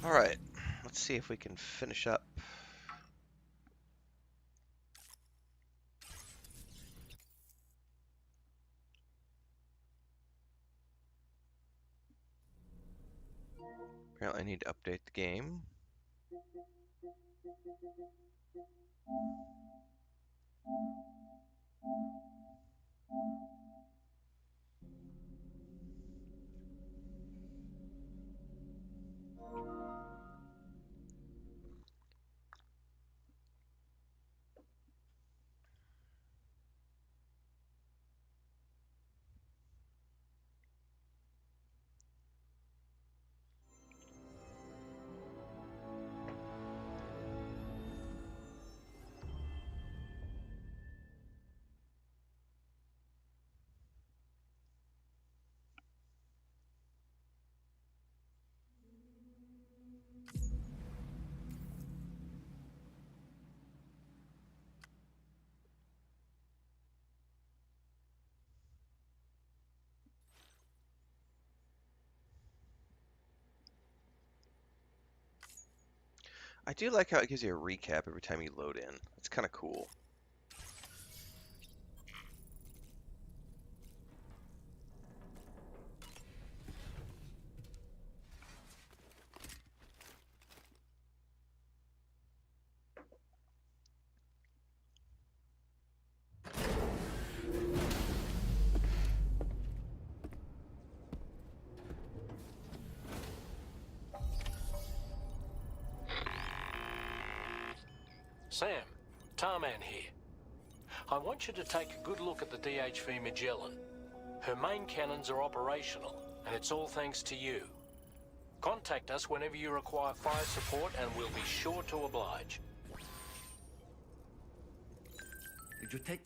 Alright, let's see if we can finish up. Apparently I need to update the game. I do like how it gives you a recap every time you load in. It's kind of cool. Sam, Tarman here. I want you to take a good look at the DHV Magellan. Her main cannons are operational, and it's all thanks to you. Contact us whenever you require fire support, and we'll be sure to oblige. Did you take...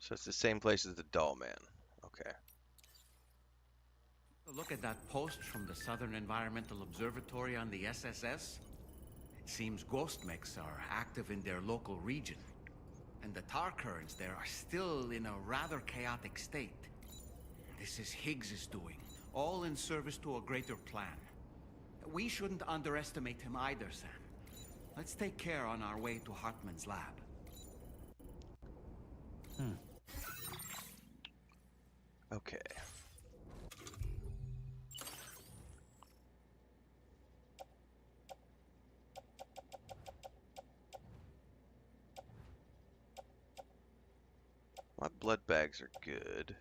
So it's the same place as the Doll Man. Okay. Look at that post from the Southern Environmental Observatory on the SSS. It seems ghost mechs are active in their local region, and the tar currents there are still in a rather chaotic state. This is Higgs' doing, all in service to a greater plan. We shouldn't underestimate him either, Sam. Let's take care on our way to Heartman's lab. Okay. My blood bags are good.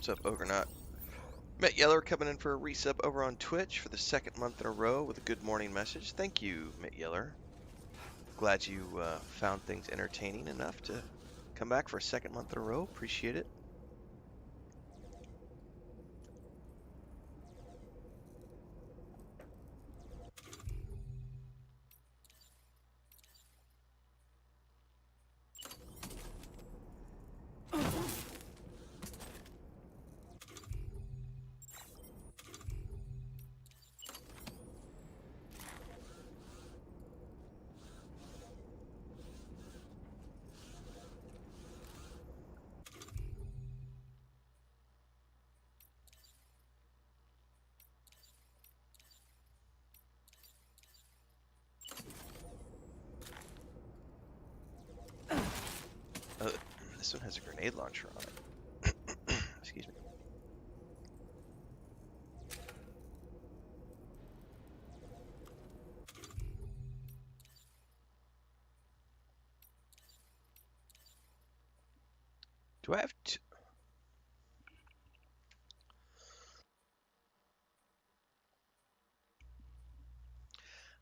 What's up, Ogrenot? Matt Yeller coming in for a resub over on Twitch for the second month in a row with a good morning message. Thank you, Matt Yeller. Glad you found things entertaining enough to come back for a second month in a row. Appreciate it. Uh, this one has a grenade launcher on it. Excuse me. Do I have two?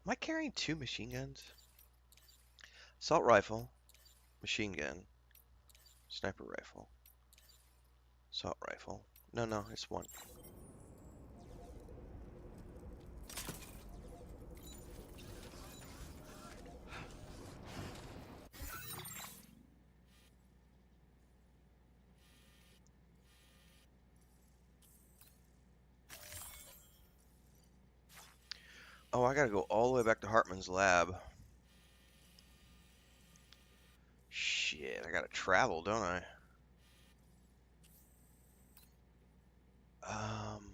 Am I carrying two machine guns? Assault rifle, machine gun, sniper rifle, assault rifle. No, it's one. Oh, I gotta go all the way back to Heartman's lab. Shit, I gotta travel, don't I? Um,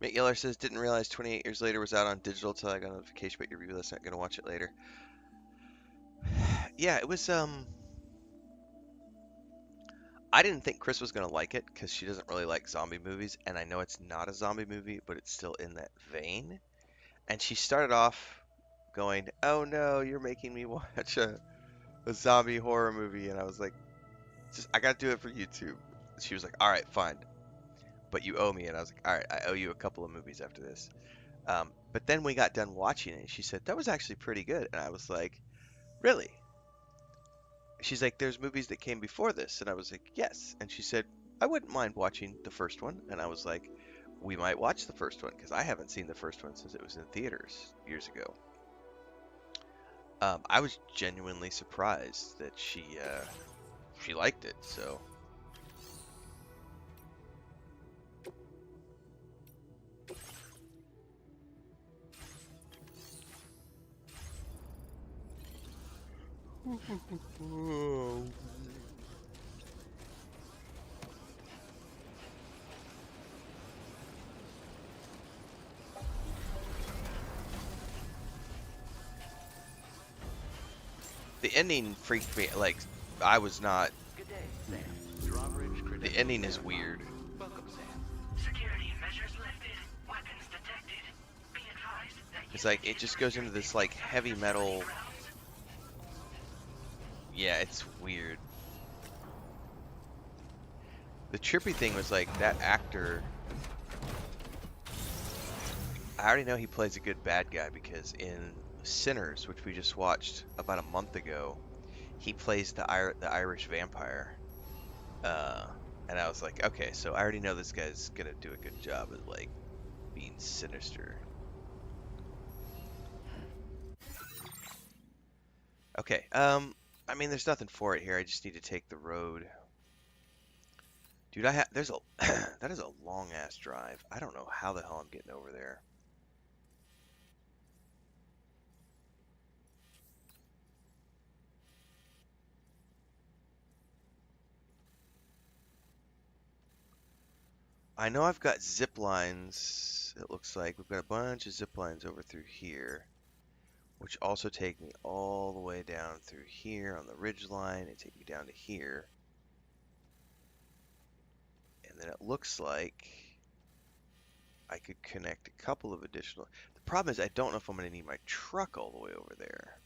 Mick Yeller says, didn't realize 28 years later was out on digital till I got a notification about your review last night. Gonna watch it later. Yeah, it was, I didn't think Chris was gonna like it because she doesn't really like zombie movies, and I know it's not a zombie movie, but it's still in that vein. And she started off going, "Oh no, you're making me watch a zombie horror movie," and I was like, "Just I gotta do it for YouTube." She was like, "All right, fine, but you owe me," and I was like, "All right, I owe you a couple of movies after this." But then we got done watching it, and she said that was actually pretty good, and I was like, "Really?" She's like, "There's movies that came before this," and I was like, "Yes," and she said, "I wouldn't mind watching the first one," and I was like, "We might watch the first one because I haven't seen the first one since it was in theaters years ago." I was genuinely surprised that she liked it. So the ending freaked me. Like I was not. Good day, Sam. Drawbridge The credentials ending is verified. weird. Welcome, Sam. Security measures lifted. Weapons detected. Be advised that It's like it just goes into this like heavy metal. Yeah, it's weird. The trippy thing was like that actor. I already know he plays a good bad guy because in Sinners, which we just watched about a month ago, he plays the Irish vampire. Uh, and I was like, okay, so I already know this guy's gonna do a good job of like being sinister. Okay, I mean, there's nothing for it here. I just need to take the road. Dude, there's a that is a long ass drive. I don't know how the hell I'm getting over there. I know I've got zip lines. It looks like we've got a bunch of zip lines over through here, which also take me all the way down through here on the ridge line and take me down to here. And then it looks like I could connect a couple of additional. The problem is I don't know if I'm going to need my truck all the way over there.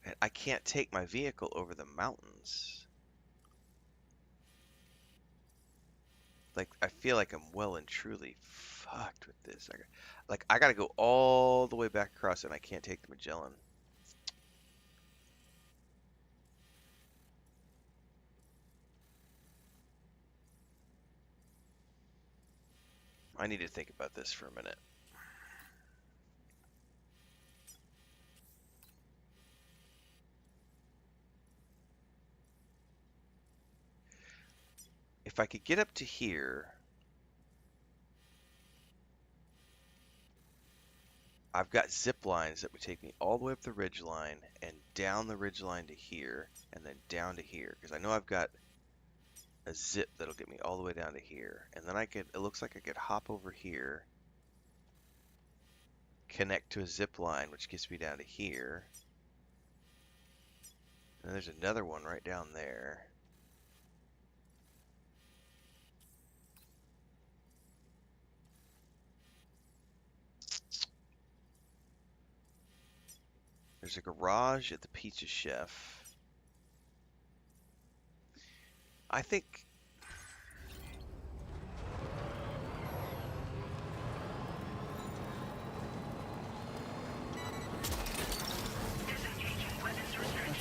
And I can't take my vehicle over the mountains. Like, I feel like I'm well and truly fucked with this. I gotta go all the way back across and I can't take the Magellan. I need to think about this for a minute. If I could get up to here, I've got zip lines that would take me all the way up the ridge line and down the ridge line to here and then down to here. Because I know I've got a zip that'll get me all the way down to here. And then it looks like I could hop over here, connect to a zip line, which gets me down to here. And there's another one right down there. There's a garage at the Pizza Chef. I think Disengaging weapons research.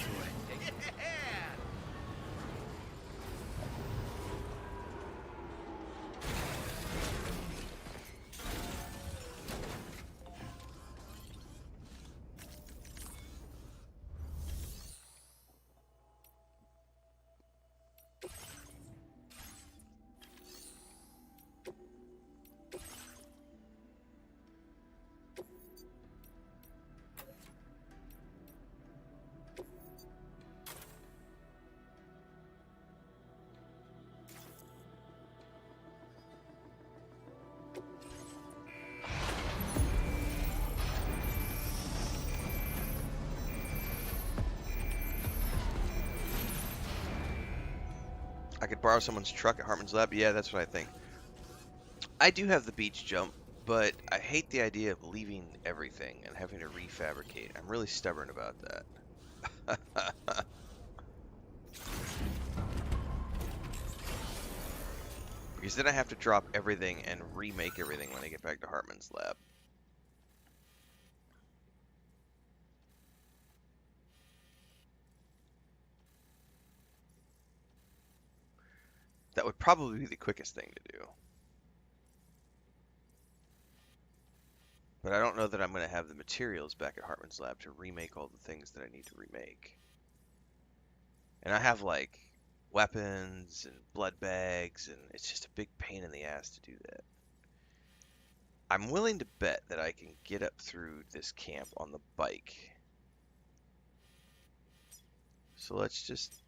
I could borrow someone's truck at Hartman's lab. Yeah, that's what I think. I do have the beach jump, but I hate the idea of leaving everything and having to refabricate. I'm really stubborn about that. Because then I have to drop everything and remake everything when I get back to Hartman's lab. That would probably be the quickest thing to do. But I don't know that I'm going to have the materials back at Hartman's lab to remake all the things that I need to remake. And I have like weapons and blood bags, and it's just a big pain in the ass to do that. I'm willing to bet that I can get up through this camp on the bike. So let's just...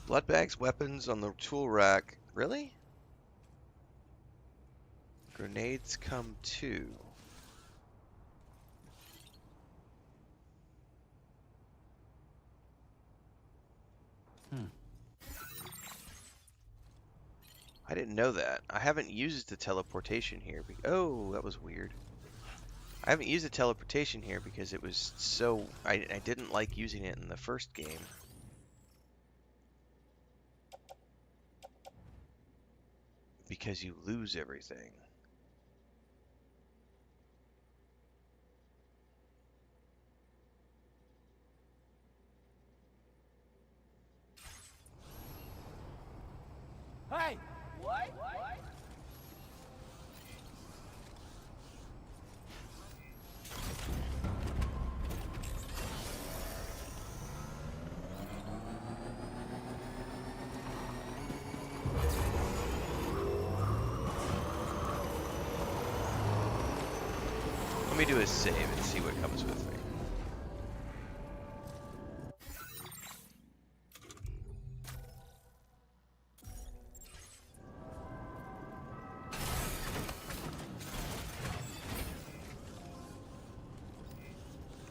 Blood bags, weapons on the tool rack. Really? Grenades come too. I didn't know that. I haven't used the teleportation here. Oh, that was weird. I haven't used the teleportation here because it was so... I didn't like using it in the first game. Because you lose everything. Hey! What? Let me do a save and see what comes with me.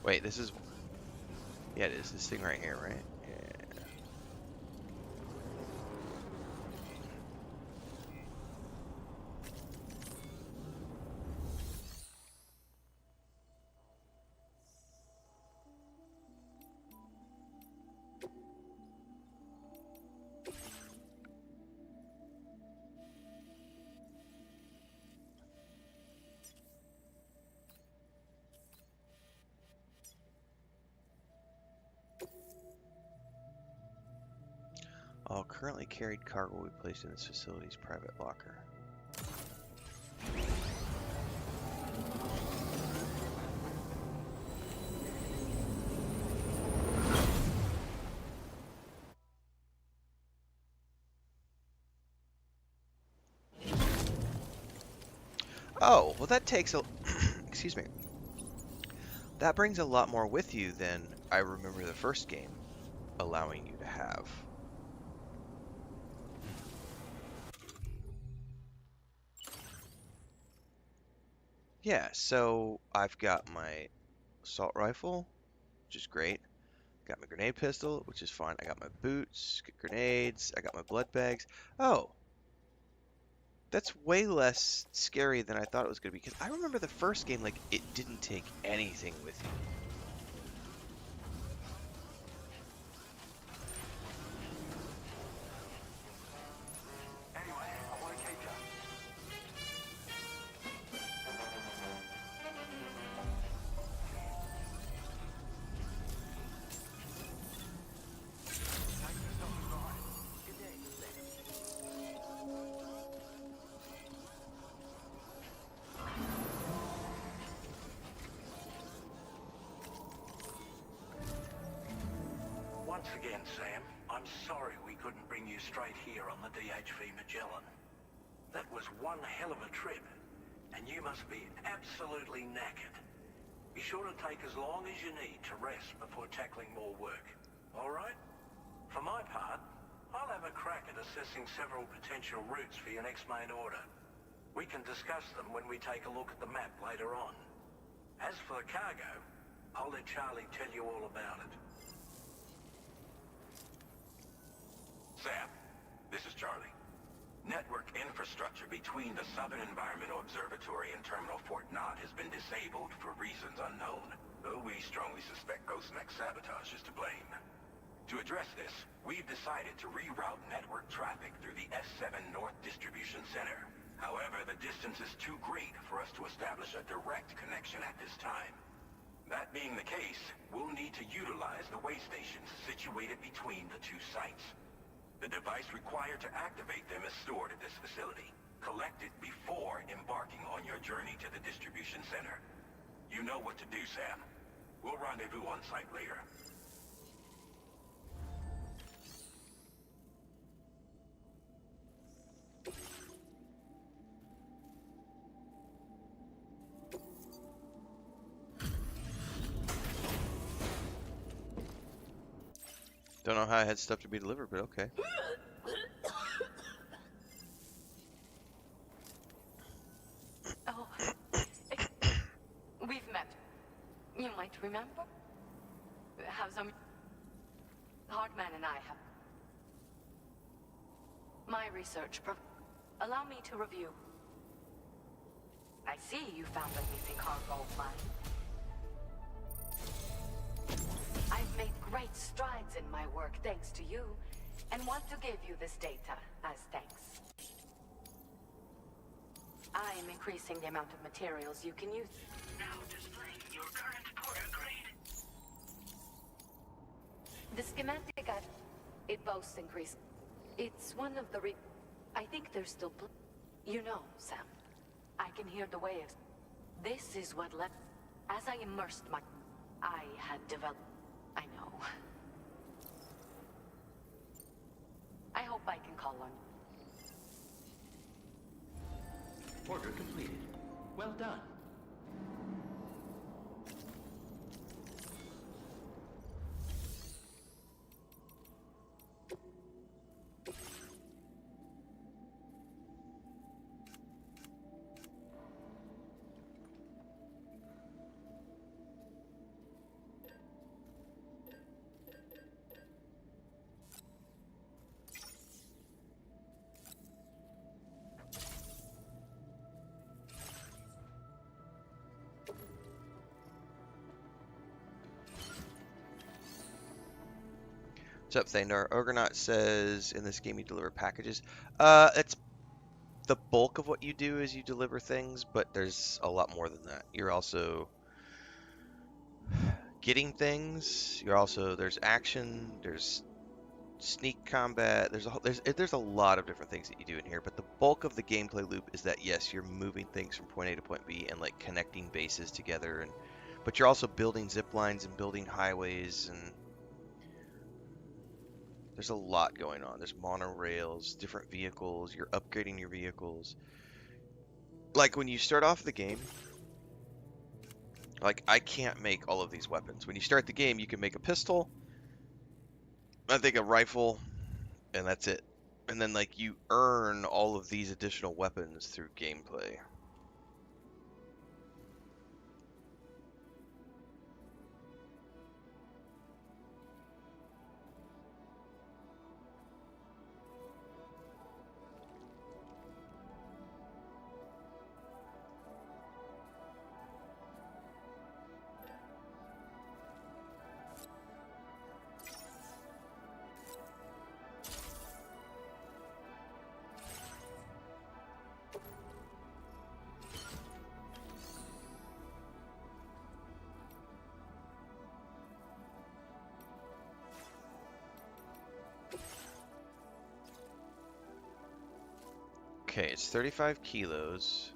Wait, this is... Yeah, it is. This thing right here, right? Yeah. All currently carried cargo will be placed in this facility's private locker. Oh, well that takes a... excuse me. That brings a lot more with you than I remember the first game allowing you to have. Yeah, so I've got my assault rifle, which is great. Got my grenade pistol, which is fine. I got my boots, grenades, I got my blood bags. Oh, that's way less scary than I thought it was going to be. Because I remember the first game, like, it didn't take anything with you. Once again, Sam, I'm sorry we couldn't bring you straight here on the DHV Magellan. That was one hell of a trip, and you must be absolutely knackered. Be sure to take as long as you need to rest before tackling more work. All right? For my part, I'll have a crack at assessing several potential routes for your next main order. We can discuss them when we take a look at the map later on. As for the cargo, I'll let Charlie tell you all about it. Sam, this is Charlie. Network infrastructure between the Southern Environmental Observatory and Terminal Fort Knott has been disabled for reasons unknown, though we strongly suspect Ghostneck sabotage is to blame. To address this, we've decided to reroute network traffic through the S7 North Distribution Center. However, the distance is too great for us to establish a direct connection at this time. That being the case, we'll need to utilize the way stations situated between the two sites. The device required to activate them is stored at this facility. Collect it before embarking on your journey to the distribution center. You know what to do, Sam. We'll rendezvous on site later. Don't know how I had stuff to be delivered, but okay. Oh, we've met. You might remember. Have some... Heartman and I have... My research... Allow me to review. I see you found a missing cargo of mine. I've made great strides in my work thanks to you, and want to give you this data as thanks. I am increasing the amount of materials you can use. Now displaying your current porter grade. The schematic it boasts increase. It's one of the I think there's still you know, Sam. I can hear the waves. This is what left... As I immersed I had developed... I know. I hope I can call on you. Order completed. Well done. What's up, Thandar? Ogrenaut says in this game you deliver packages. It's the bulk of what you do is you deliver things, but there's a lot more than that. You're also getting things. There's action. There's sneak combat. There's a lot of different things that you do in here, but the bulk of the gameplay loop is that yes, you're moving things from point A to point B and like connecting bases together, but you're also building zip lines and building highways, and there's a lot going on. There's monorails, different vehicles. You're upgrading your vehicles. Like when you start off the game, like I can't make all of these weapons. When you start the game, you can make a pistol, I think a rifle, and that's it. And then like you earn all of these additional weapons through gameplay. Okay, it's 35 kilos.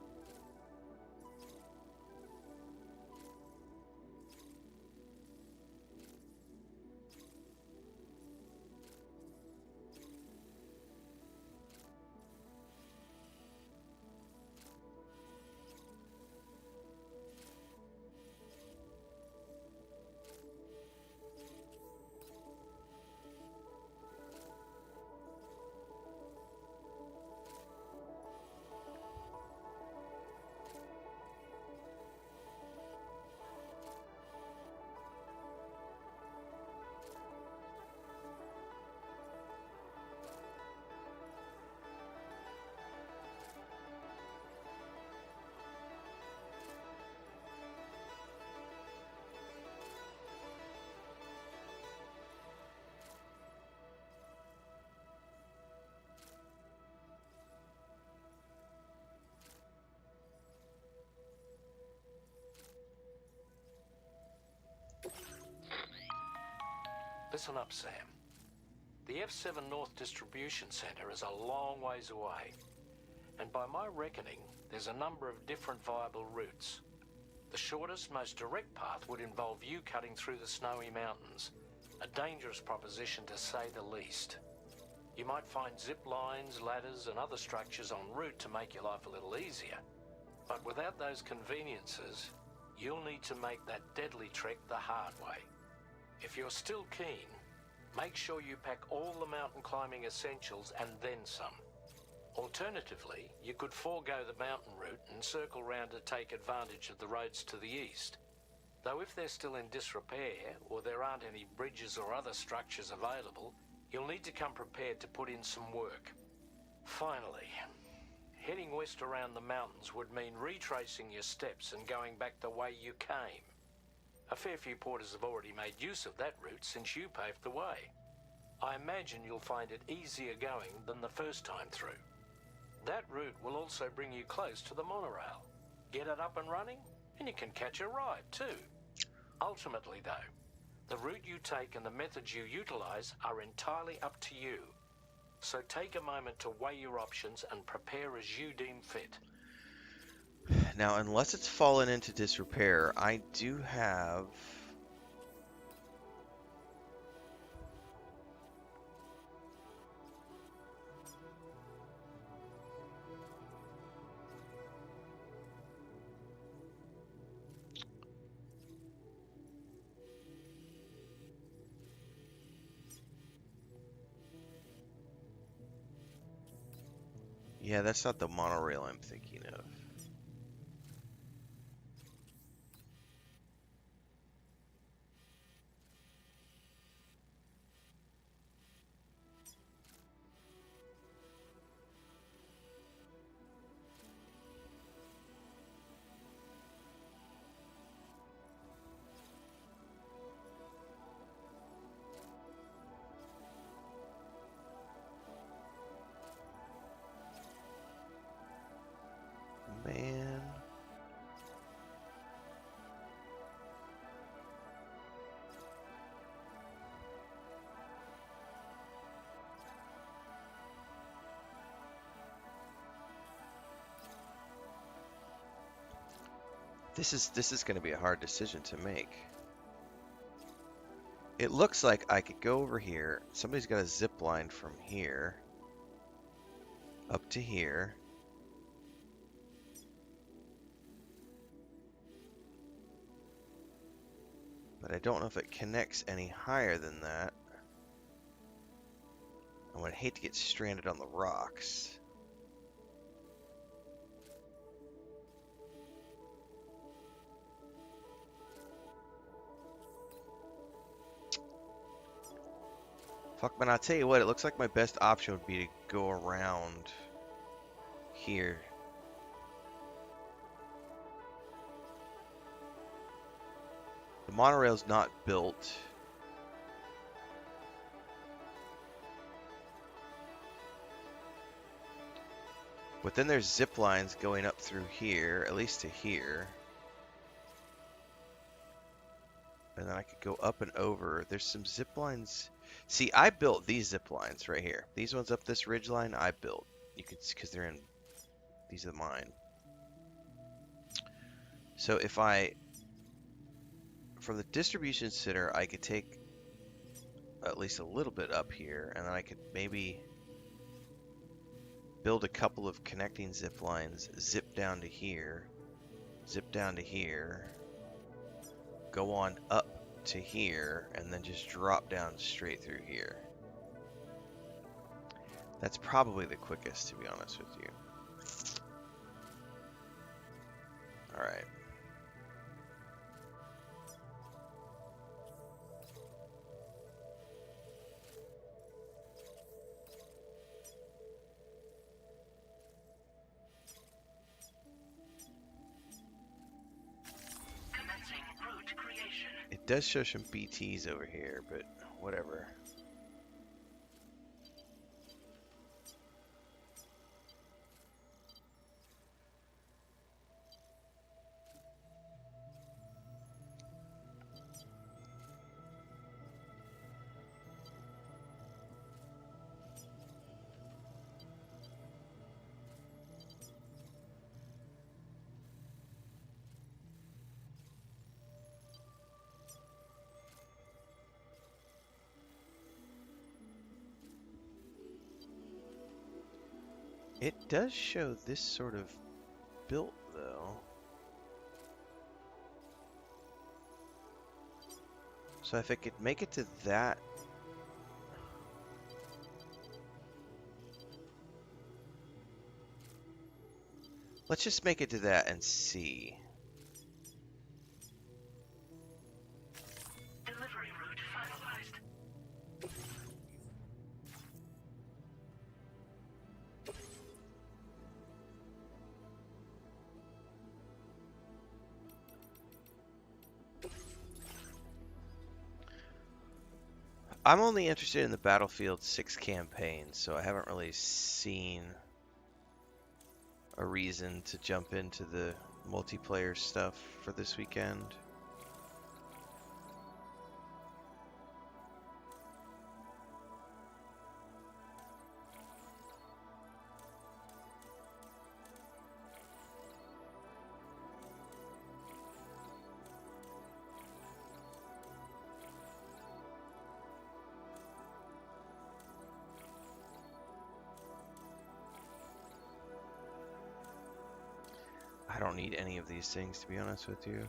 Listen up, Sam. The F7 North Distribution Centre is a long ways away, and by my reckoning, there's a number of different viable routes. The shortest, most direct path would involve you cutting through the snowy mountains, a dangerous proposition to say the least. You might find zip lines, ladders, and other structures en route to make your life a little easier, but without those conveniences, you'll need to make that deadly trek the hard way. If you're still keen, make sure you pack all the mountain climbing essentials and then some. Alternatively, you could forego the mountain route and circle round to take advantage of the roads to the east. Though if they're still in disrepair, or there aren't any bridges or other structures available, you'll need to come prepared to put in some work. Finally, heading west around the mountains would mean retracing your steps and going back the way you came. A fair few porters have already made use of that route since you paved the way. I imagine you'll find it easier going than the first time through. That route will also bring you close to the monorail. Get it up and running, and you can catch a ride too. Ultimately though, the route you take and the methods you utilize are entirely up to you. So take a moment to weigh your options and prepare as you deem fit. Now, unless it's fallen into disrepair, I do have... Yeah, that's not the monorail I'm thinking of. This is going to be a hard decision to make. It looks like I could go over here. Somebody's got a zip line from here up to here. But I don't know if it connects any higher than that. I would hate to get stranded on the rocks. Fuck, man, I'll tell you what, it looks like my best option would be to go around here. The monorail's not built. But then there's zip lines going up through here, at least to here. And then I could go up and over. There's some zip lines. See, I built these zip lines right here. These ones up this ridge line, I built. You could, because they're in, these are mine. So if I, from the distribution center, I could take at least a little bit up here, and then I could maybe build a couple of connecting zip lines, zip down to here, go on up to here, and then just drop down straight through here. That's probably the quickest, to be honest with you. Alright. Commencing route creation. It does show some BTs over here, but whatever. It does show this sort of built, though. So if I could make it to that... Let's just make it to that and see. Delivery route finalized. I'm only interested in the Battlefield 6 campaign, so I haven't really seen a reason to jump into the multiplayer stuff for this weekend. I don't need any of these things, to be honest with you.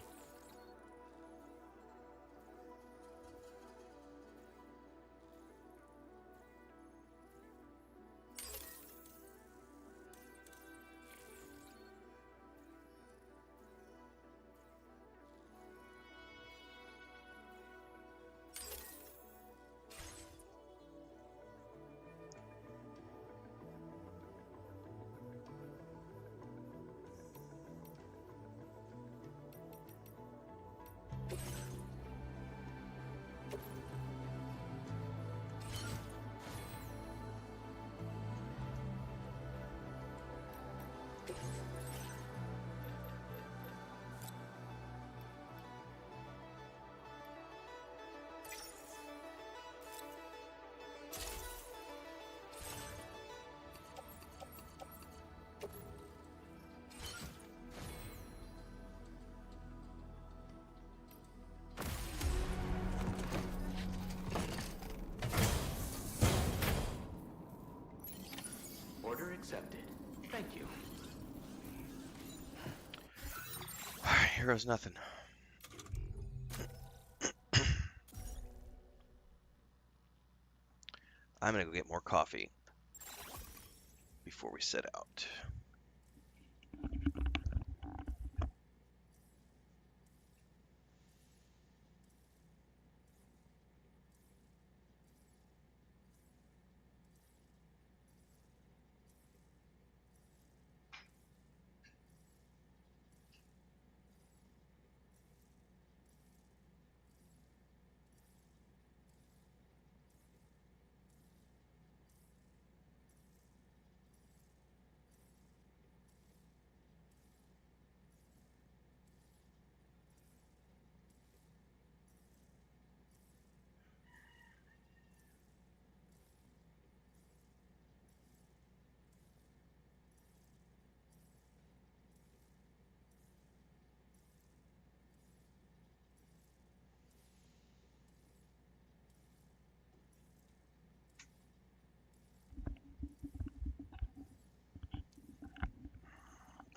accepted. Thank you. Here goes nothing. I'm gonna go get more coffee before we set out.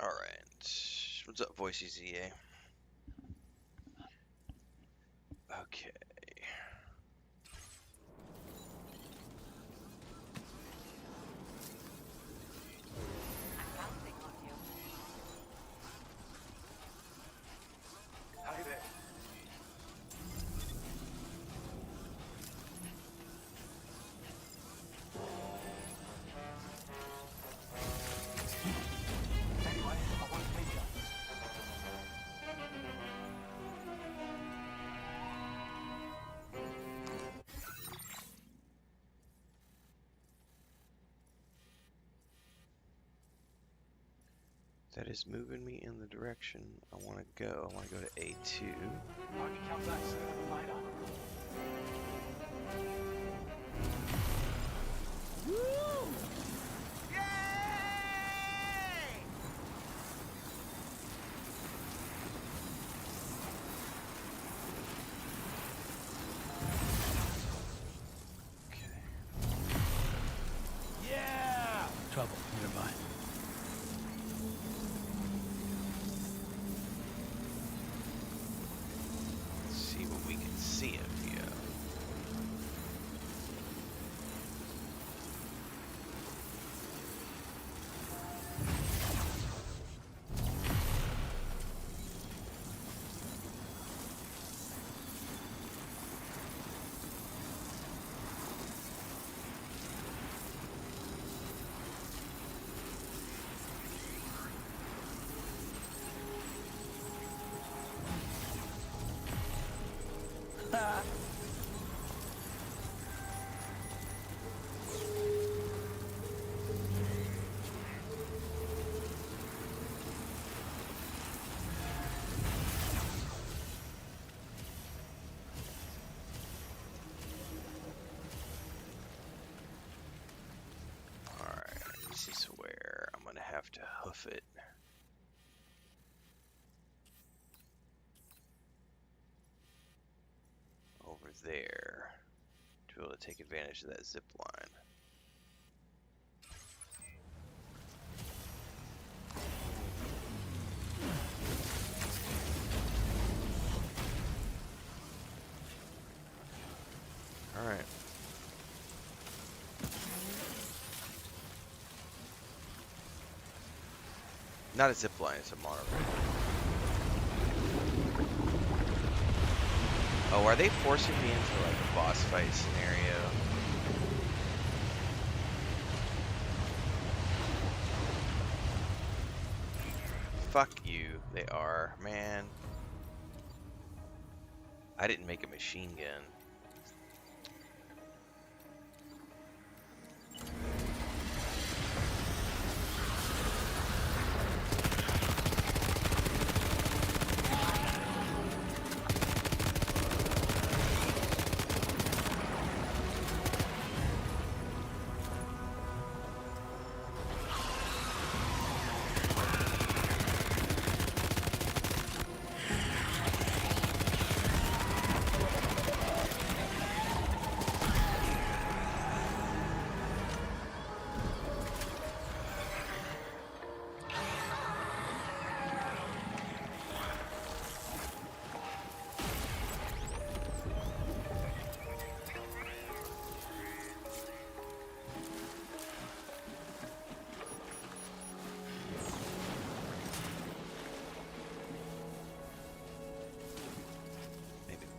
Alright. What's up, Voicey ZA? Okay. I'm counting on you. Hi there. Anyway, I want to meet you. That is moving me in the direction I want to go. I want to go to A2. I can come back sooner than later. Okay. Trouble nearby. Let's see what we can see up here. This is where I'm gonna have to hoof it. Over there to be able to take advantage of that zip line. All right. Not a zip line, it's a monorail. Oh, are they forcing me into like a boss fight scenario? Fuck you, they are, man. I didn't make a machine gun.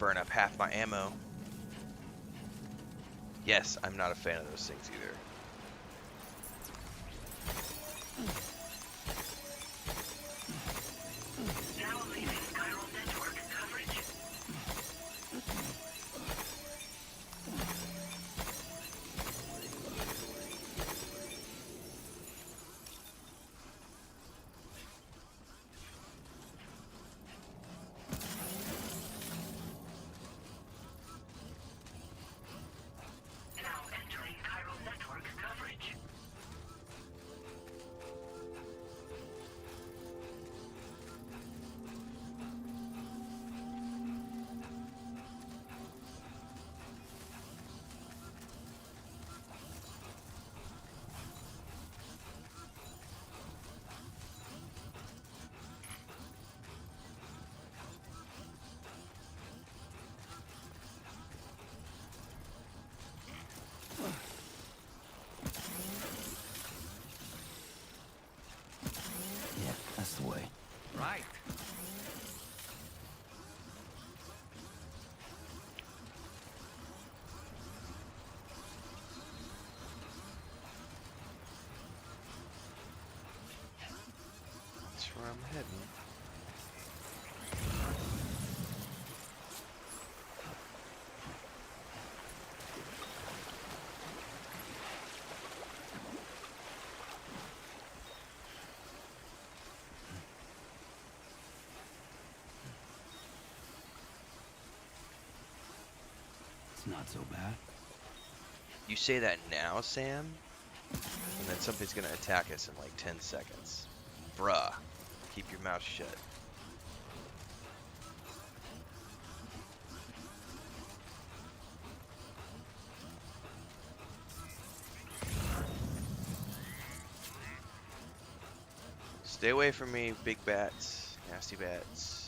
burn up half my ammo. Yes, I'm not a fan of those things either. Now leaving chiral network coverage. Now entering chiral network coverage. Yeah, that's the way. Right. That's where I'm heading. It's not so bad. You say that now, Sam, and then something's gonna attack us in like 10 seconds. Bruh. Keep your mouth shut. Stay away from me, big bats. Nasty bats.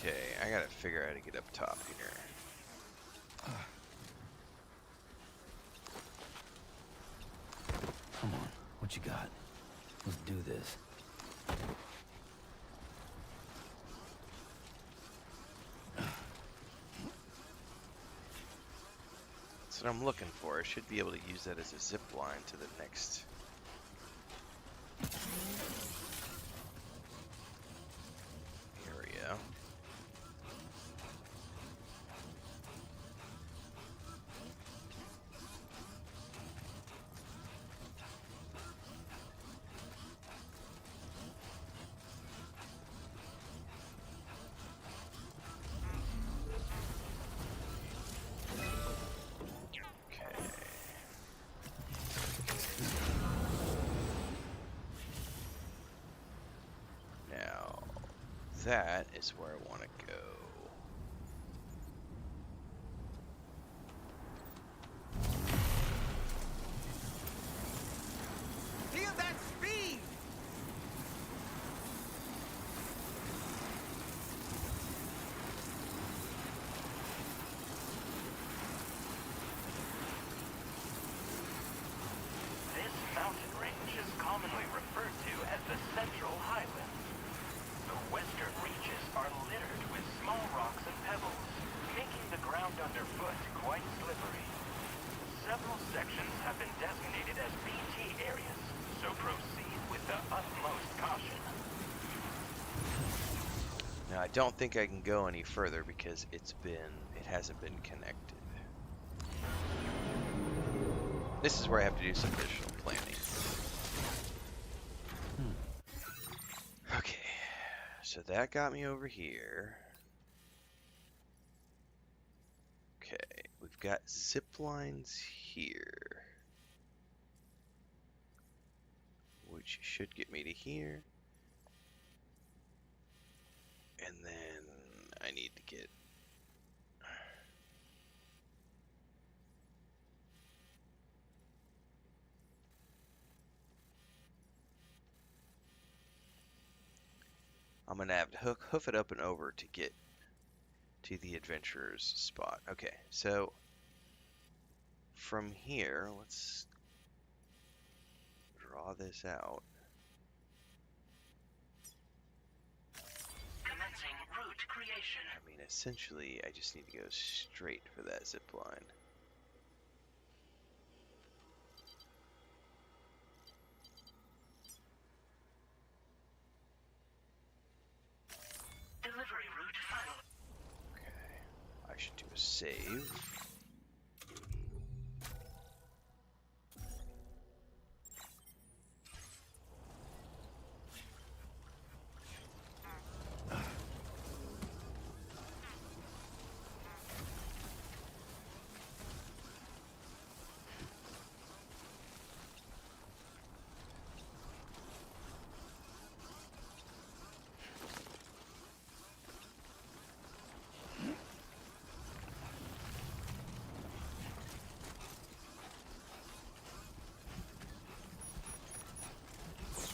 Okay, I gotta figure out how to get up top here. Come on, what you got? Let's do this. That's what I'm looking for. I should be able to use that as a zip line to the next area. Okay. Now, that is where I want to go. Feel that speed! This mountain range is commonly referred to as the Central Highlands. The western reaches are littered with small rocks and pebbles, making the ground underfoot quite slippery. Several sections have been designated as BT areas, so proceed with the utmost caution. Now, I don't think I can go any further because it hasn't been connected. This is where I have to do some additional planning. Okay, so that got me over here. Okay, we've got zip lines here, which should get me to here. And then I need to get... I'm gonna have to hoof it up and over to get to the adventurer's spot. Okay, so from here, let's draw this out. Commencing route creation. I mean, essentially, I just need to go straight for that zip line. Delivery route final. Okay, I should do a save.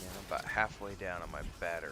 Yeah, I'm about halfway down on my battery.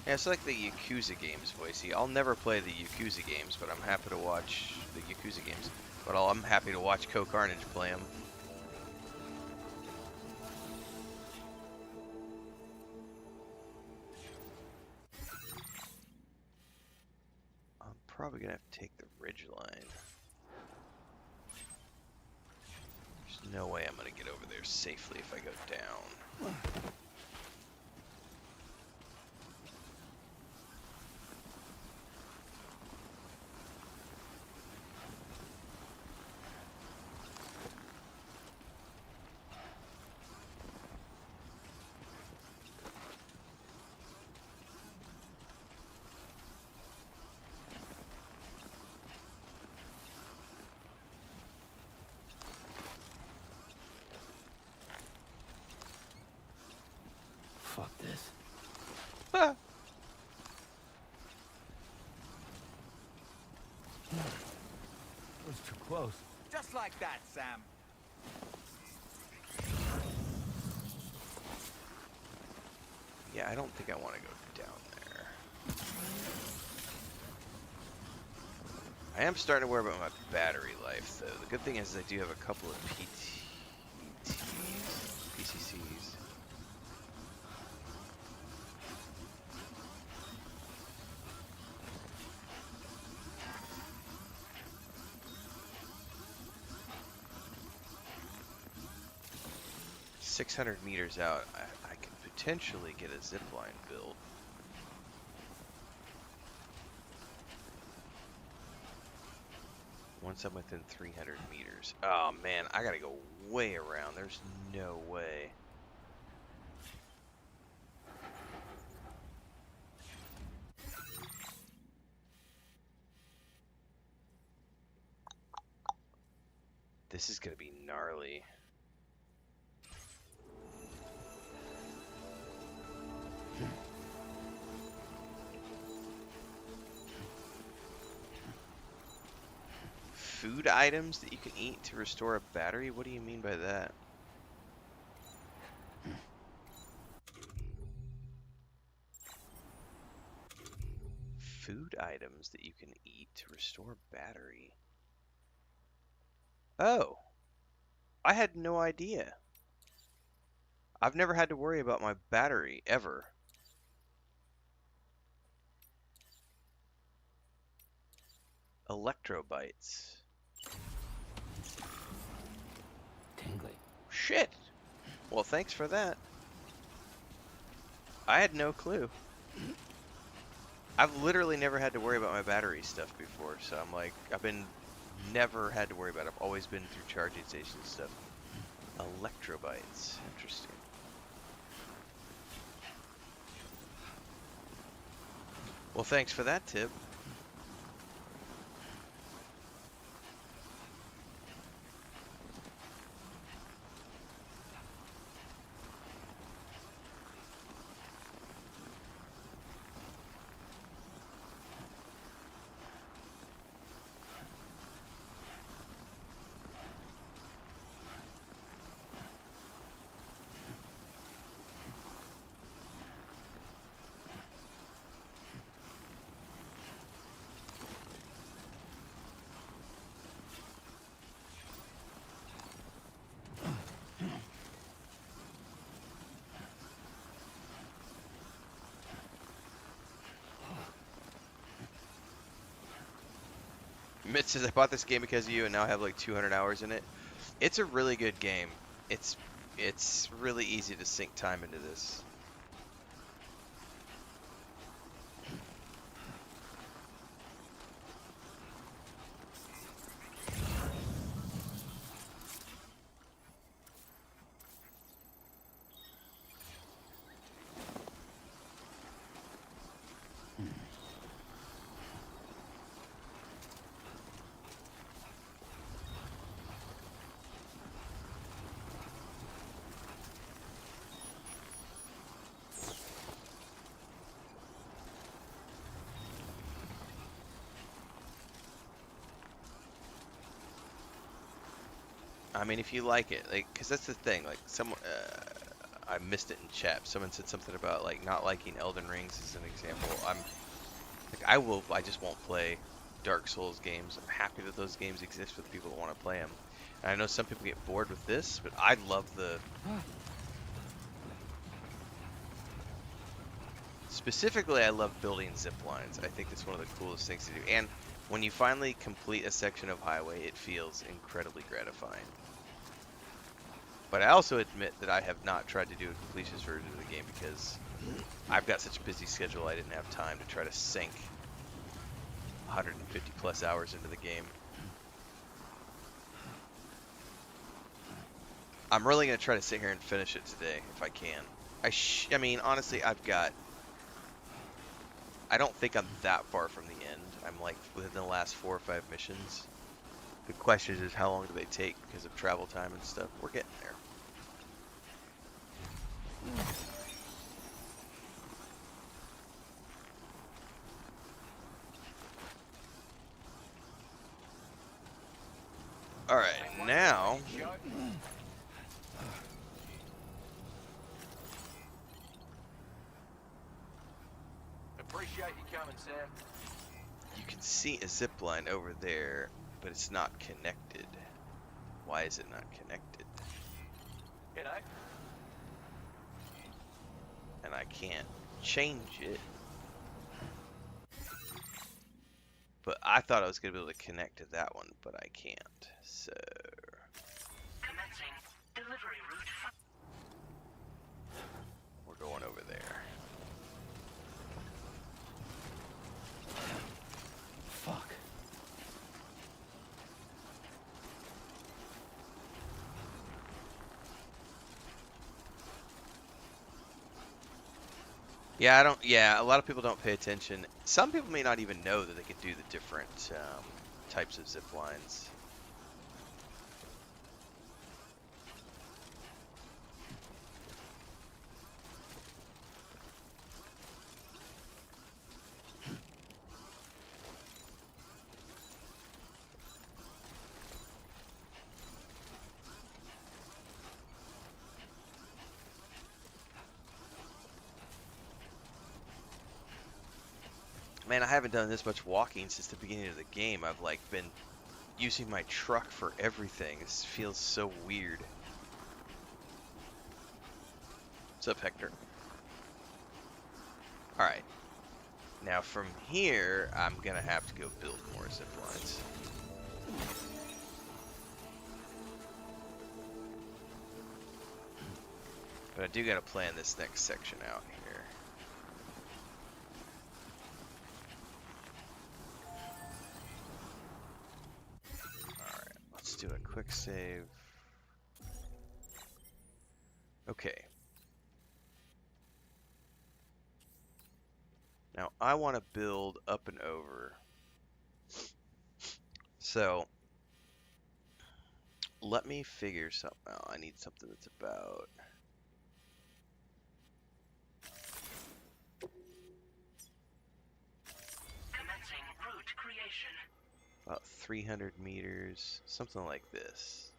Yeah, it's like the Yakuza games, Boise. I'll never play the Yakuza games, but I'm happy to watch the Yakuza games. But I'm happy to watch Carnage play them. I'm probably gonna have to take the ridge line. There's no way I'm gonna get over there safely if I go down. Fuck this. Ah! It was too close. Just like that, Sam. Yeah, I don't think I want to go down there. I am starting to worry about my battery life, though. The good thing is I do have a couple of PCCs. 600 meters out, I could potentially get a zip line built. Once I'm within 300 meters. Oh man, I gotta go way around. There's no way. This is gonna be gnarly. Food items that you can eat to restore a battery? What do you mean by that? food items that you can eat to restore battery. Oh, I had no idea. I've never had to worry about my battery ever. Electrobytes. Tingly. Shit. Well, thanks for that. I had no clue. I've literally never had to worry about my battery stuff before, so I'm like, never had to worry about it. I've always been through charging station stuff. Electrobytes. Interesting. Well, thanks for that tip. Mitch says, I bought this game because of you and now I have like 200 hours in it. It's a really good game. It's really easy to sink time into this. I mean, if you like it, like, because that's the thing, like, I missed it in chat. Someone said something about, like, not liking Elden Rings as an example. I just won't play Dark Souls games. I'm happy that those games exist for the people that want to play them. And I know some people get bored with this, but I love specifically, I love building zip lines. I think that's one of the coolest things to do. And when you finally complete a section of highway, it feels incredibly gratifying. But I also admit that I have not tried to do a completionist version of the game because I've got such a busy schedule I didn't have time to try to sink 150 plus hours into the game. I'm really going to try to sit here and finish it today if I can. I mean, honestly, I don't think I'm that far from the end. I'm like within the last 4 or 5 missions. The question is how long do they take because of travel time and stuff. We're getting there. Alright, now... Appreciate you coming, Sam. You can see a zip line over there, but it's not connected. Why is it not connected? You know? And I can't change it. But I thought I was going to be able to connect to that one, but I can't. So... Commencing delivery route. we're going over there. Fuck. Yeah, a lot of people don't pay attention. Some people may not even know that they can do the different types of zip lines. Man, I haven't done this much walking since the beginning of the game. I've like been using my truck for everything. This feels so weird. What's up, Hector? Alright. Now from here, I'm gonna have to go build more zip lines. But I do gotta plan this next section out here. Alright, let's do a quick save. Okay. Now I want to build up and over. So let me figure something out. I need something that's about Commencing route creation. 300 meters, something like this.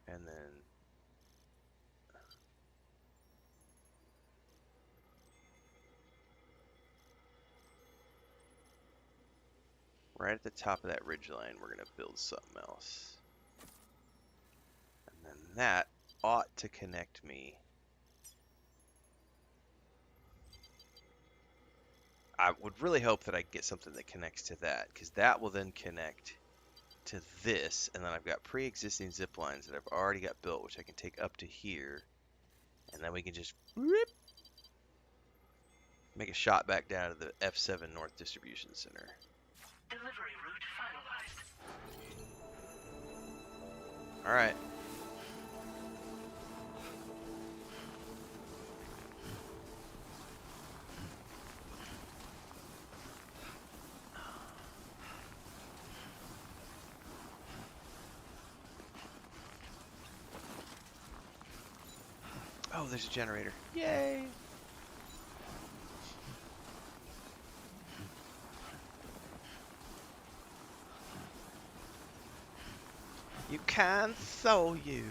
And then right at the top of that ridgeline, we're going to build something else. And then that ought to connect me. I would really hope that I get something that connects to that, because that will then connect to this, and then I've got pre-existing zip lines that I've already got built, which I can take up to here, and then we can just whoop, make a shot back down to the F7 North Distribution Center. Delivery route finalized. All right. Oh, there's a generator. Yay! You can, so you.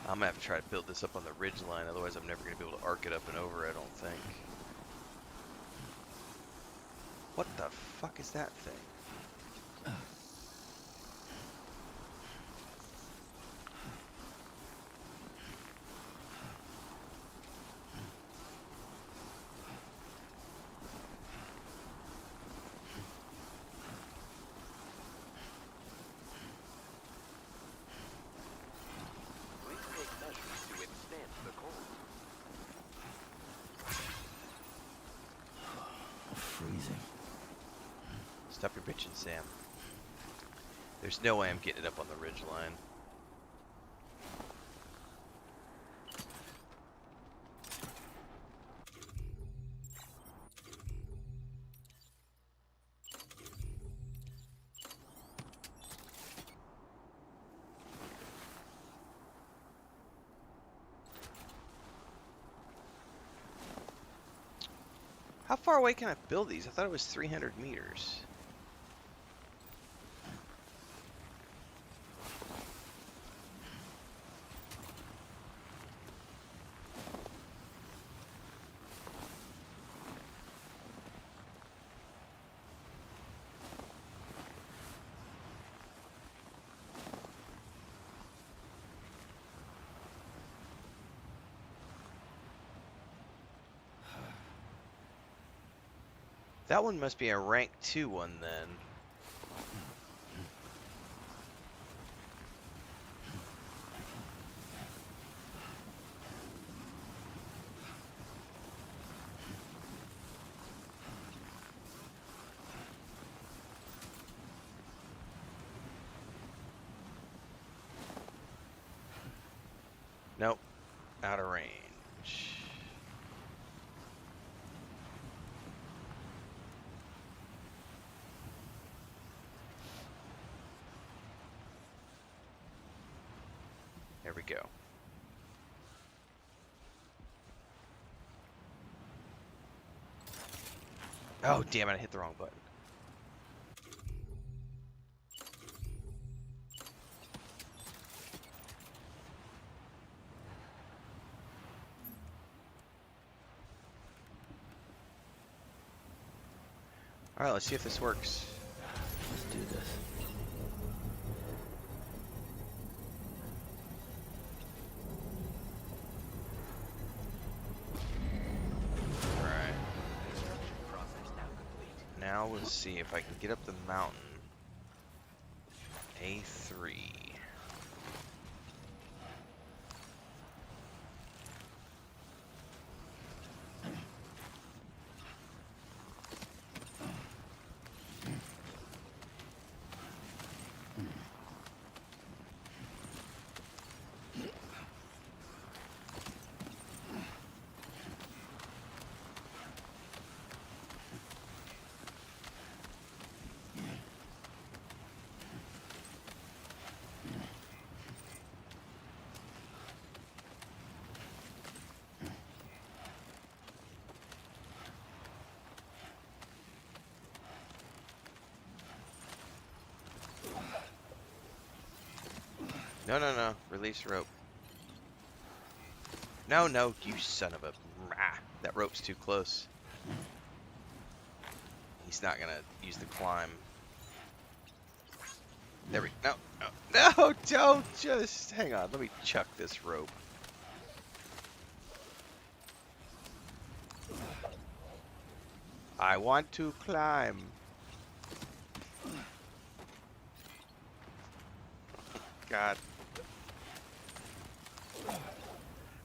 I'm gonna have to try to build this up on the ridge line, otherwise I'm never gonna be able to arc it up and over, I don't think. What the fuck is that thing? Freezing. Stop your bitching, Sam. There's no way I'm getting it up on the ridge line. How far away can I build these? I thought it was 300 meters. That one must be a rank 2 one then. Nope. Out of range. There we go. Oh, damn it, I hit the wrong button. Alright, let's see if this works. Let's do this. Alright. Now we'll see if I can get up the mountain. A3. No, no, no. Release rope. No, no, you son of a... Ah, that rope's too close. He's not gonna use the climb. There we... No, no, no, don't just... Hang on, let me chuck this rope. I want to climb. God.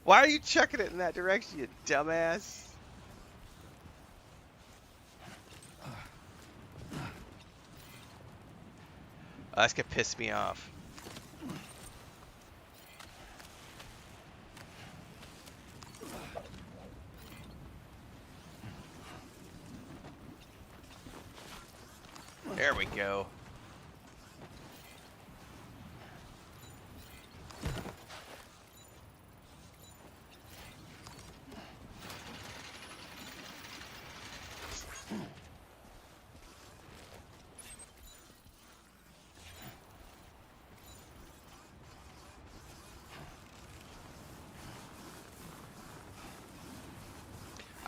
Why are you chucking it in that direction, you dumbass? Oh, that's gonna piss me off. There we go.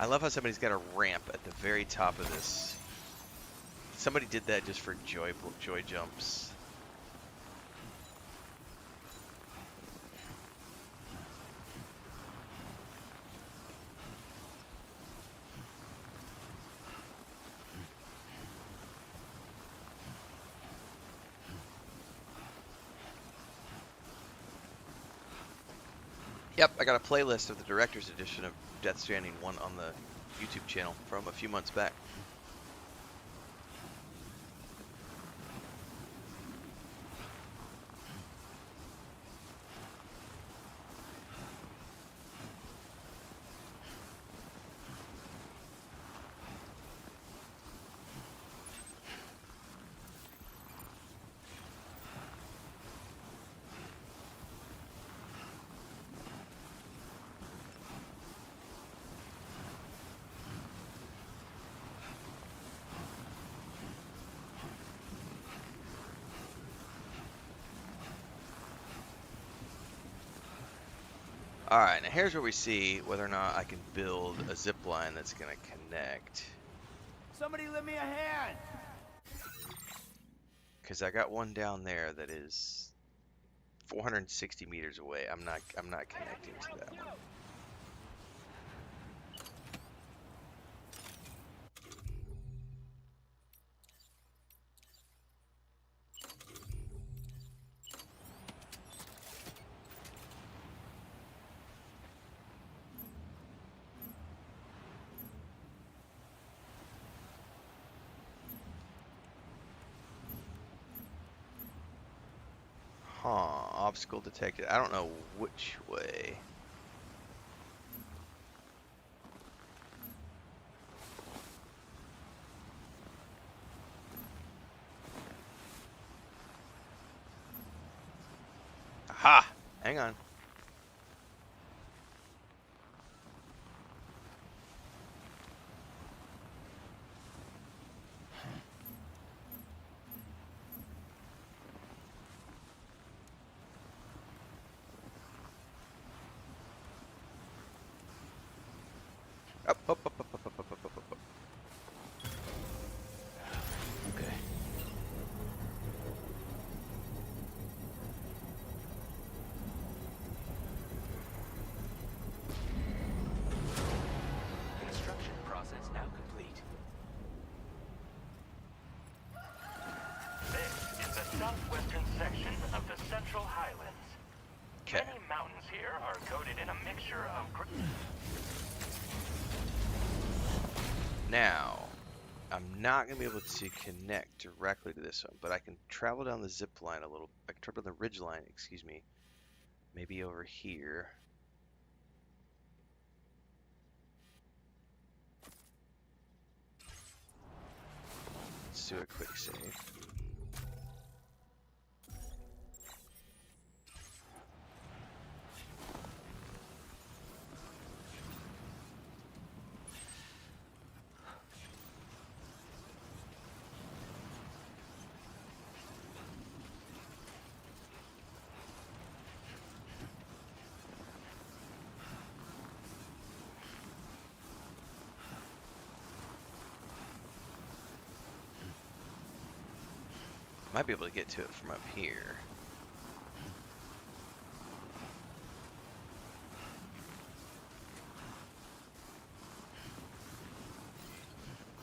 I love how somebody's got a ramp at the very top of this. Somebody did that just for joy jumps. Yep, I got a playlist of the director's edition of Death Stranding 1 on the YouTube channel from a few months back. Alright, now here's where we see whether or not I can build a zip line that's going to connect. Somebody lend me a hand. Because I got one down there that is 460 meters away. I'm not connecting to that one. Huh. obstacle detected. I don't know which way. Aha! Hang on. Up, up, up, up, up, up, up, up, up, up. Okay. Construction process now complete. This is the southwestern section of the Central Highlands. Okay. Many mountains here are coated in a mixture of Now, I'm not going to be able to connect directly to this one, but I can travel down the zip line a little. I can travel down the ridge line, excuse me. Maybe over here. Let's do a quick save. Might be able to get to it from up here.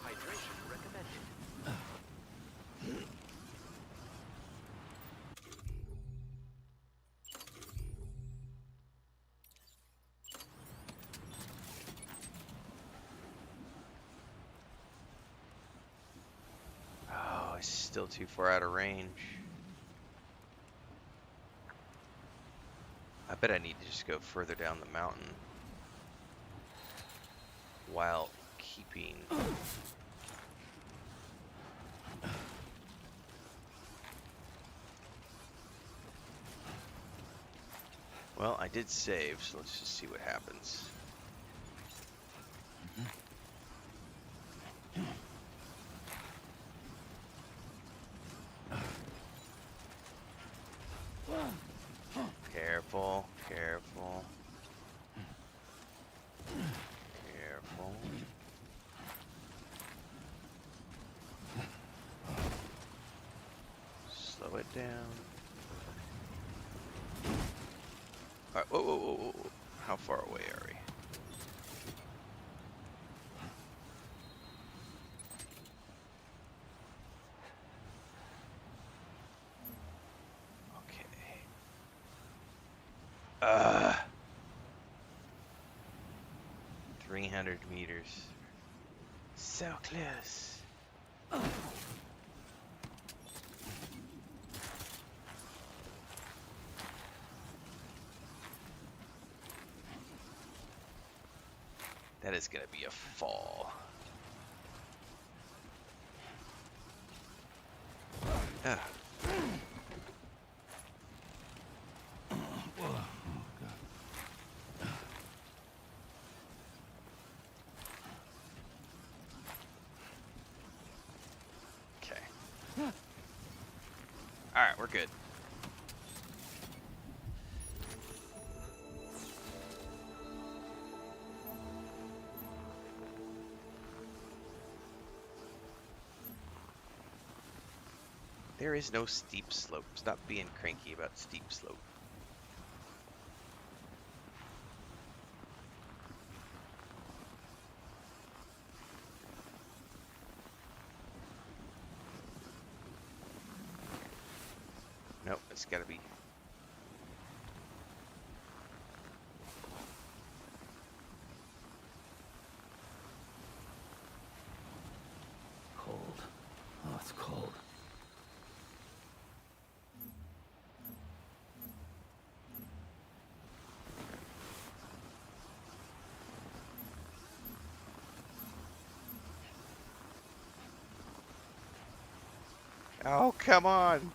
Hydration recommended. Oh, it's still too far out of range. I bet I need to just go further down the mountain while keeping. Well, I did save, so let's just see what happens. Careful, careful. Careful. Slow it down. Alright, whoa, whoa, whoa, whoa, whoa. How far away are we? Okay. 300 meters. So close. That is gonna be a fall. Ah. Okay. Alright, we're good. There is no steep slope. Stop being cranky about steep slope. Nope, it's gotta be. Cold. Oh, it's cold. Oh, come on.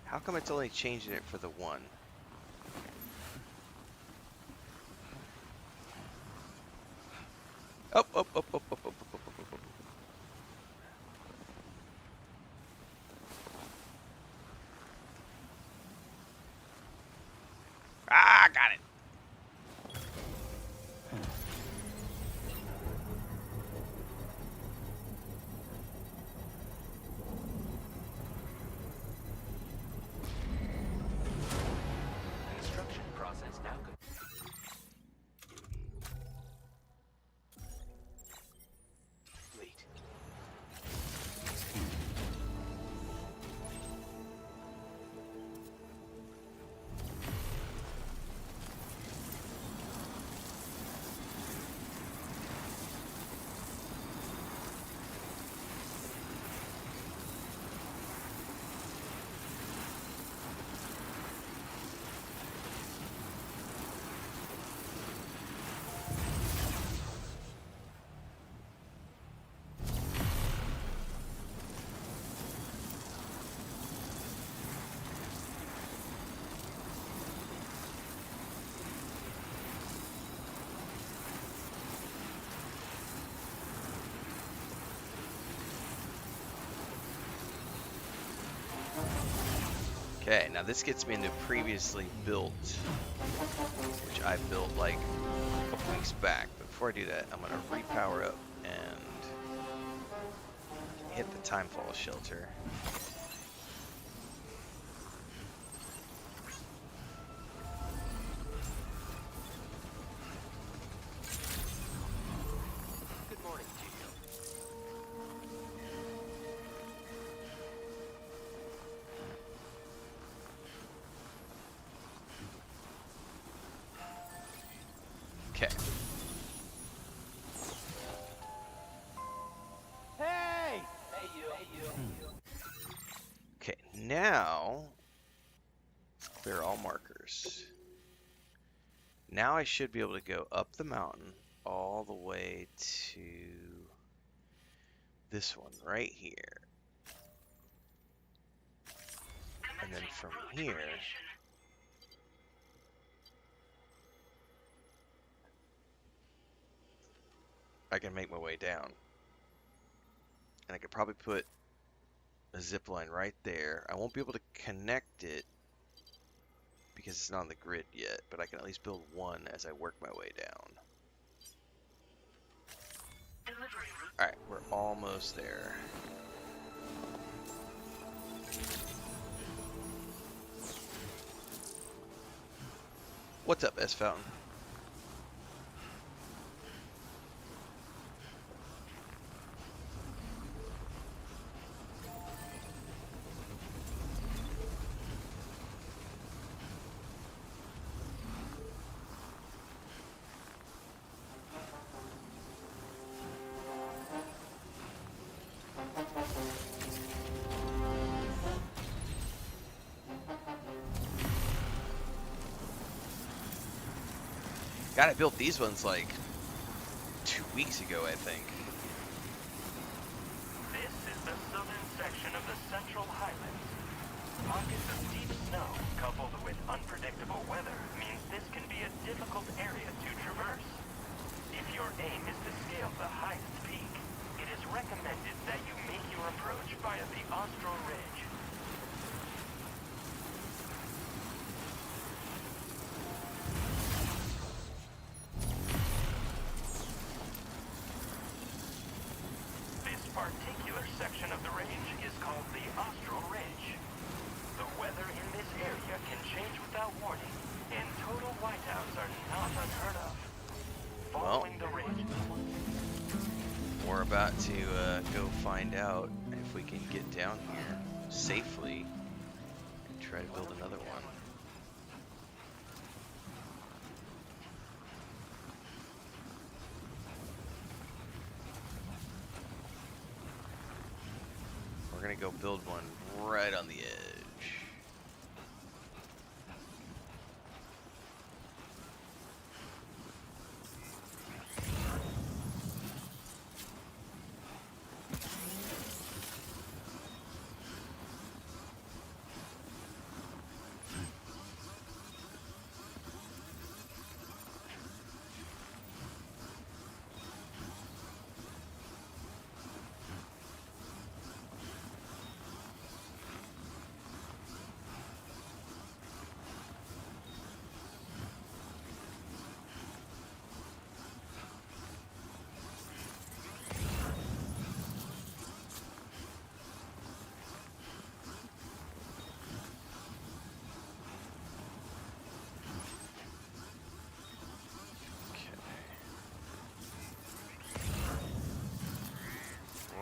How come it's only changing it for the one? Up, up, up, up, up, up, up, up, up, up. Ah, got it. Construction process now complete. Okay, now this gets me into previously built, which I built like a couple weeks back. But before I do that, I'm gonna repower up and hit the timefall shelter. Good morning to you. Okay. Hey! Hey you. Okay, now let's clear all markers. Now I should be able to go up the mountain all the way to this one right here. And then from here, I can make my way down. And I could probably put a zip line right there. I won't be able to connect it because it's not on the grid yet, but I can at least build one as I work my way down. Alright, we're almost there. What's up, S Fountain? God, I built these ones like 2 weeks ago, I think. This is the southern section of the Central Highlands. Pockets of deep snow coupled with unpredictable weather means this can be a difficult area to traverse. If your aim is to scale the highest peak, it is recommended that you make your approach via the Austral Ridge. This particular section of the range is called the Austral Ridge. The weather in this area can change without warning, and total whiteouts are not unheard of. Following the ridge. We're about to go find out if we can get down here safely try to build another one. We're gonna go build one right on the edge.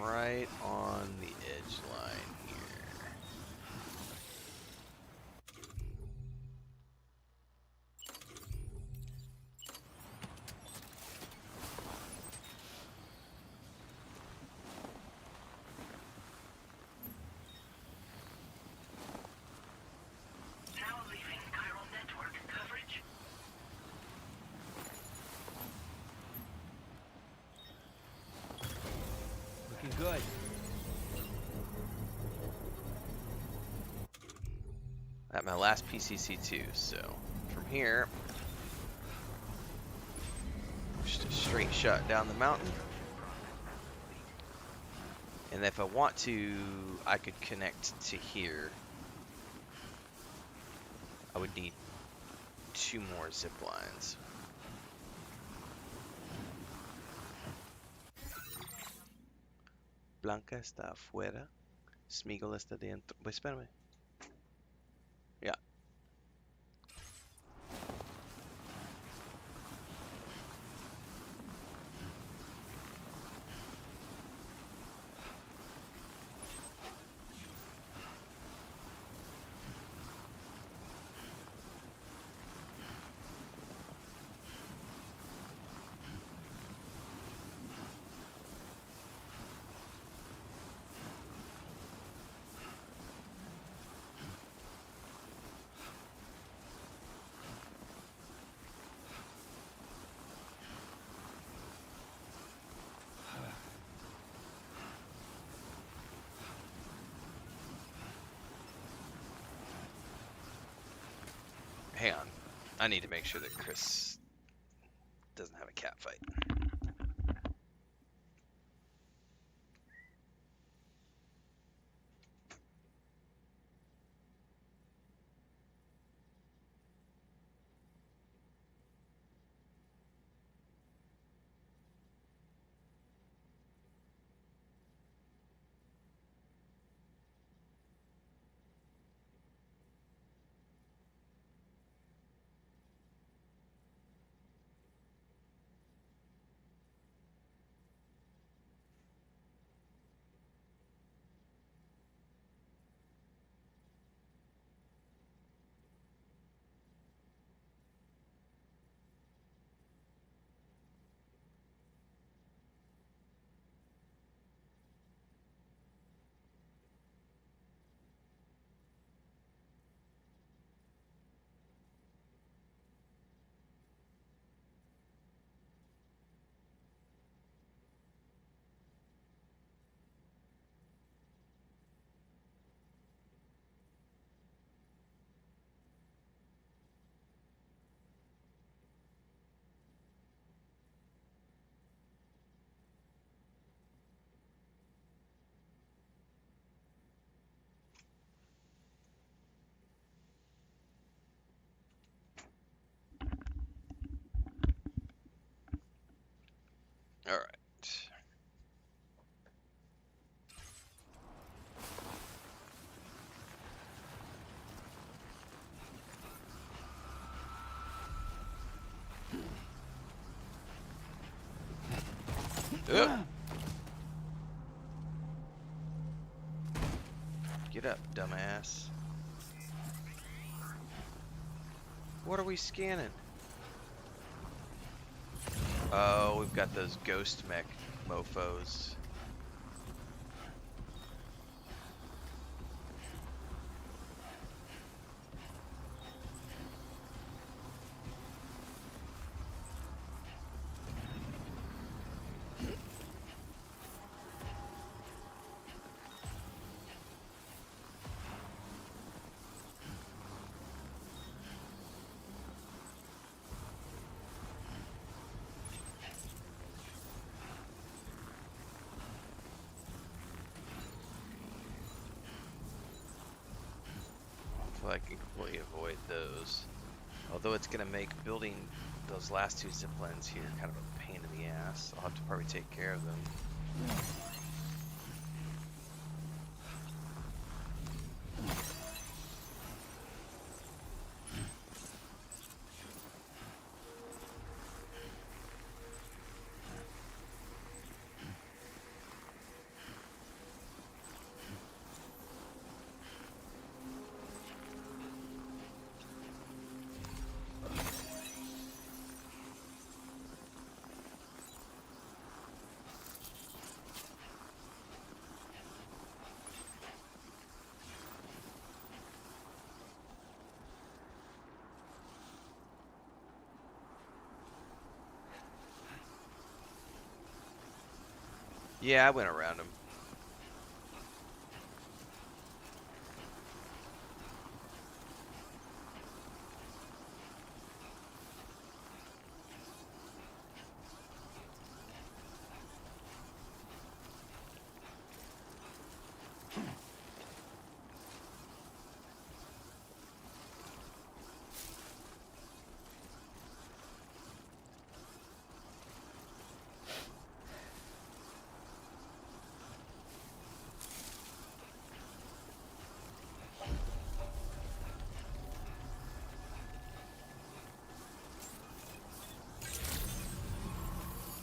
Right on the edge line here. Now leaving chiral network coverage. Looking good. At my last PCC2, so from here, just a straight shot down the mountain. And if I want to, I could connect to here. I would need 2 more zip lines. Blanca está afuera. Smeagol está dentro. Pues espérame. Yeah. Hang on. I need to make sure that Chris doesn't have a cat fight. All right. Get up, dumbass. What are we scanning? Oh, we've got those ghost mech mofos. I can completely avoid those. Although it's going to make building those last two zip lines here kind of a pain in the ass. I'll have to probably take care of them. Yeah, I went around them.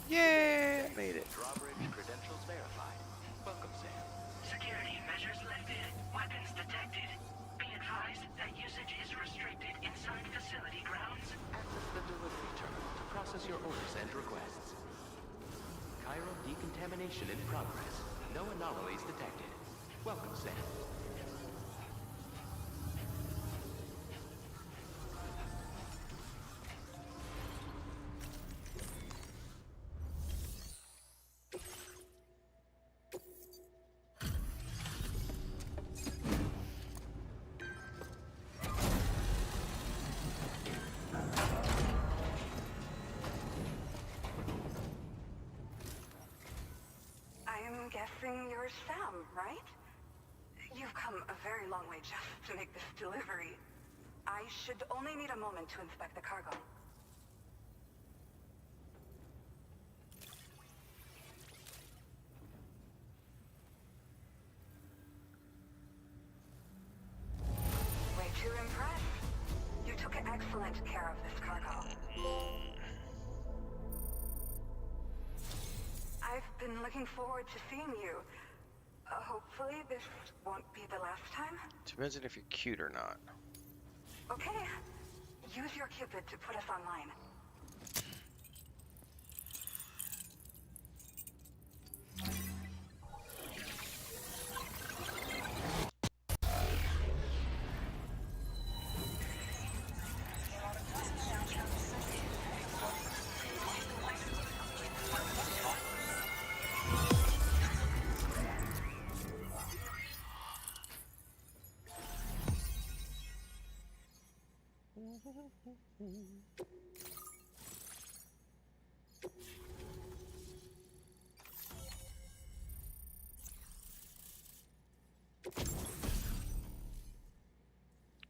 Yeah, made it. Drawbridge credentials verified. Welcome, Sam. Security measures lifted. Weapons detected. Be advised that usage is restricted inside facility grounds. Access the delivery terminal to process your orders and requests. Chiral decontamination in progress. No anomalies detected. Welcome, Sam. I'm guessing you're Sam, right? You've come a very long way just to make this delivery. I should only need a moment to inspect the cargo. Way too impressed. You took excellent care of this cargo. I've been looking forward to seeing you. Hopefully this won't be the last time. Depends on if you're cute or not. Okay. Use your Cupid to put us online.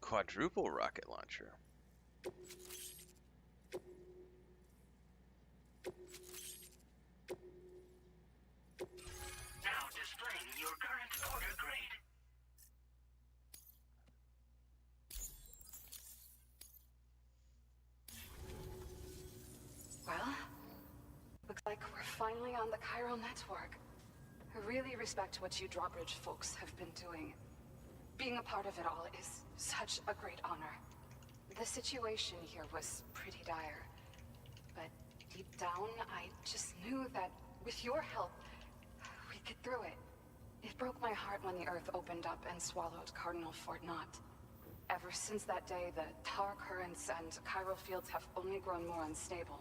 Quadruple rocket launcher. Now displaying your current order grade. Well, looks like we're finally on the chiral network. I really respect what you drawbridge folks have been doing. Being a part of it all is such a great honor. The situation here was pretty dire. But deep down, I just knew that with your help, we'd get through it. It broke my heart when the Earth opened up and swallowed Cardinal Fort Knott. Ever since that day, the tar currents and chiral fields have only grown more unstable.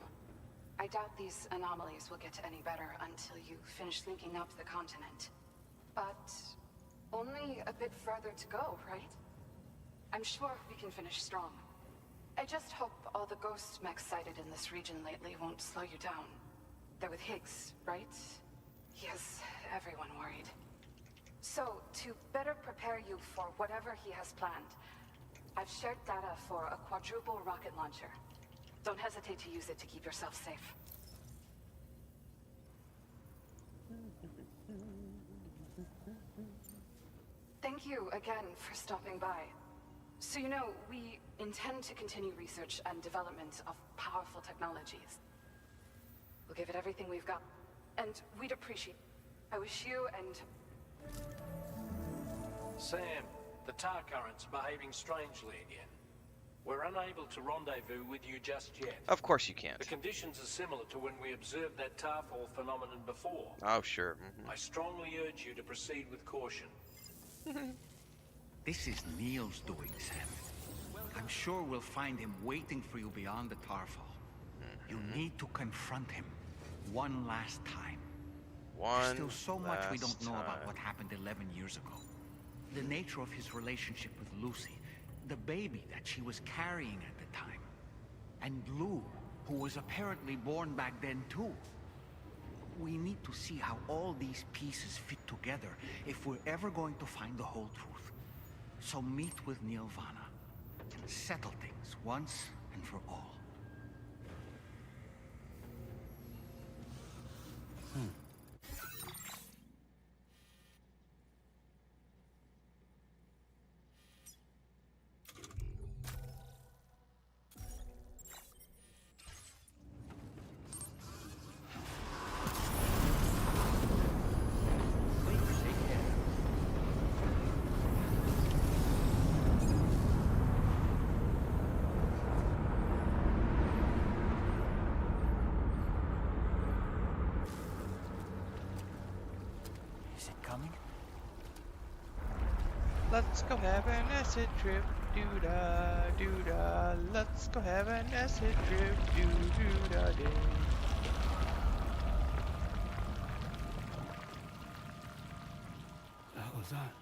I doubt these anomalies will get any better until you finish linking up the continent. But only a bit further to go, right? I'm sure we can finish strong. I just hope all the ghost mechs sighted in this region lately won't slow you down. They're with Higgs, right? He has everyone worried. So, to better prepare you for whatever he has planned, I've shared data for a quadruple rocket launcher. Don't hesitate to use it to keep yourself safe. Thank you again for stopping by. So you know, we intend to continue research and development of powerful technologies. We'll give it everything we've got. And we'd appreciate... I wish you and... Sam, the tar current's behaving strangely again. We're unable to rendezvous with you just yet. Of course you can't. The conditions are similar to when we observed that tar fall phenomenon before. Oh, sure. I strongly urge you to proceed with caution. This is Neil's doing, Sam. I'm sure we'll find him waiting for you beyond the tarfall. You need to confront him one last time. There's still so much we don't know about what happened 11 years ago. The nature of his relationship with Lucy, the baby that she was carrying at the time, and Lou, who was apparently born back then too. We need to see how all these pieces fit together if we're ever going to find the whole truth. So meet with Neil Vana. Settle things once and for all. Let's go have an acid trip, doo-da, doo-da. Let's go have an acid trip, doo-doo-da-day. The hell was that?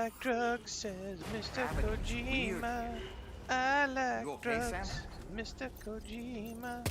like drugs, says Mr. Gravity's weird Kojima. here. I like You okay, drugs, Sam? says Mr. Kojima.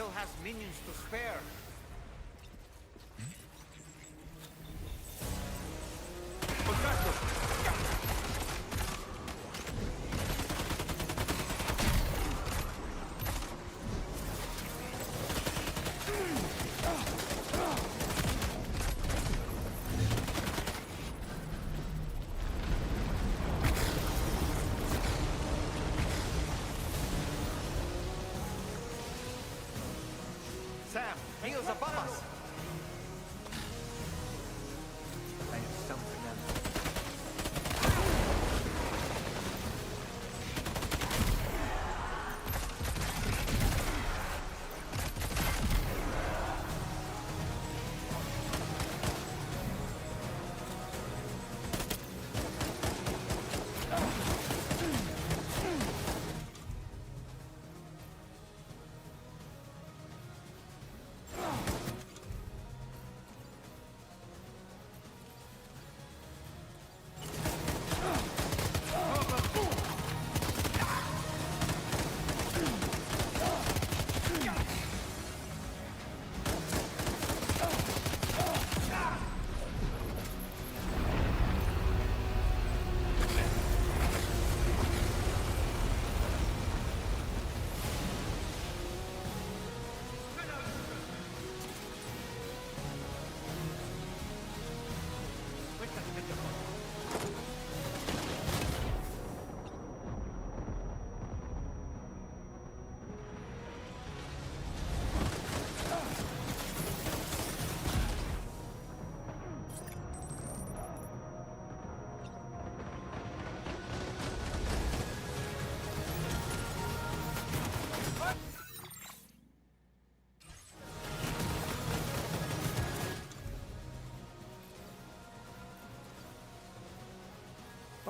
Still has minions to spare. Sam, heels above us. I have something else.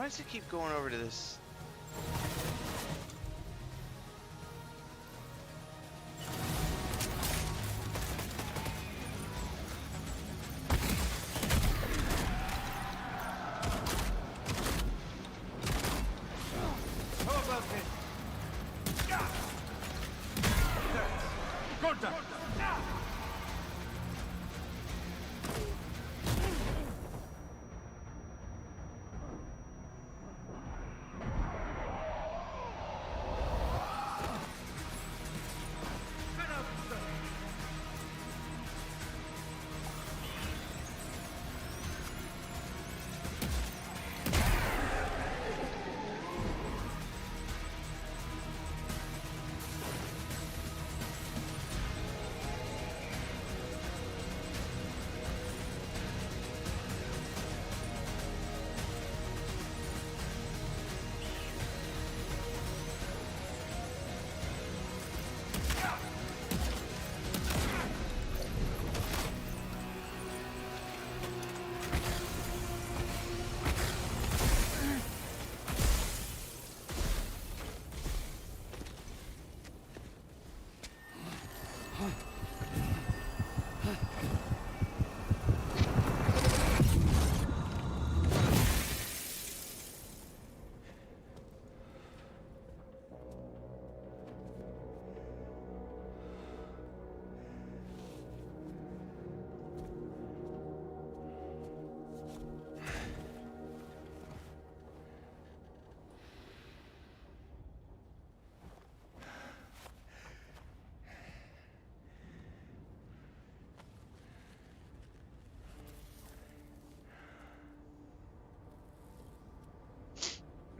Why does it keep going over to this?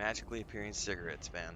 Magically appearing cigarettes, man.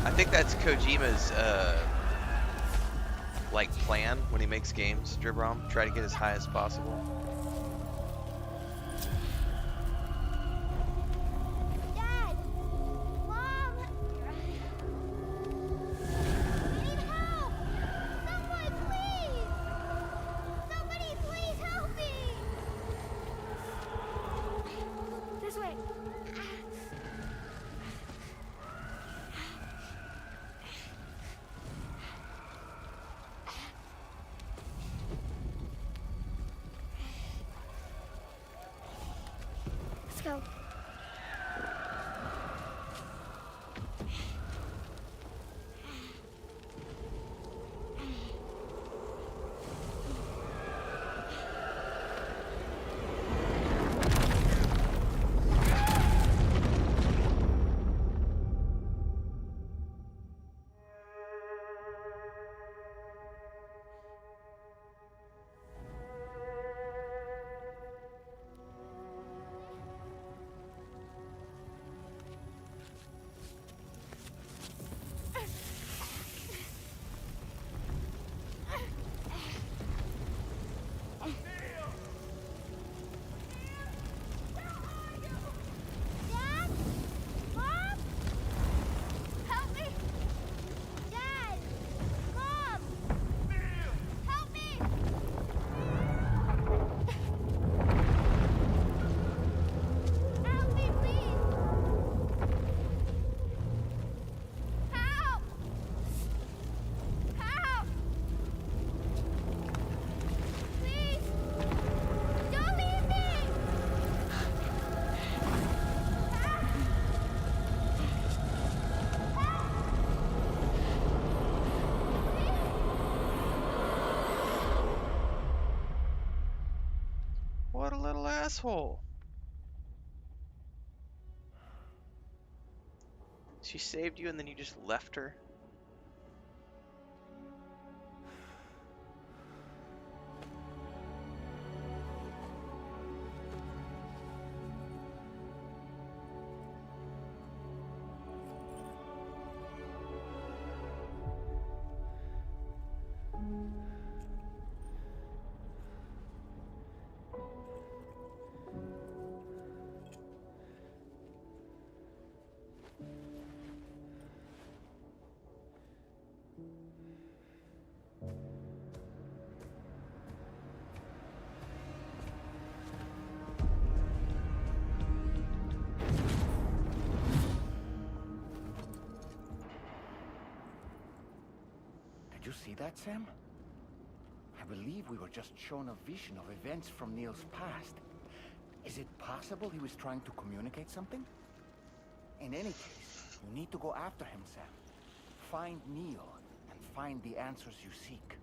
I think that's Kojima's like plan when he makes games, Dribrom. Try to get as high as possible. Dad! Mom! I need help! Someone, please! Somebody, please help me! This way. Let's go. Dad? Mom? Help me! Dad! Mom! Help me! Help me, please! Help! Help! Please! Don't leave me! What a little asshole. She saved you and then you just left her? Did you see that, Sam? I believe we were just shown a vision of events from Neil's past. Is it possible he was trying to communicate something? In any case, you need to go after him, Sam. Find Neil and find the answers you seek.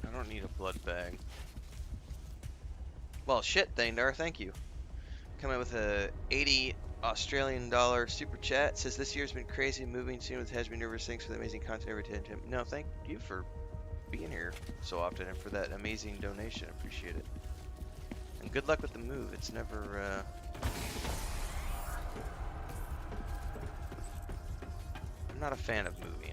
I don't need a blood bag. Well, shit, Thaindar, thank you. Coming with a 80 Australian dollar super chat says this year's been crazy, moving soon with Has Me Nervous. Thanks for the amazing content every time. No, thank you for being here so often and for that amazing donation. Appreciate it. And good luck with the move. It's never. I'm not a fan of moving.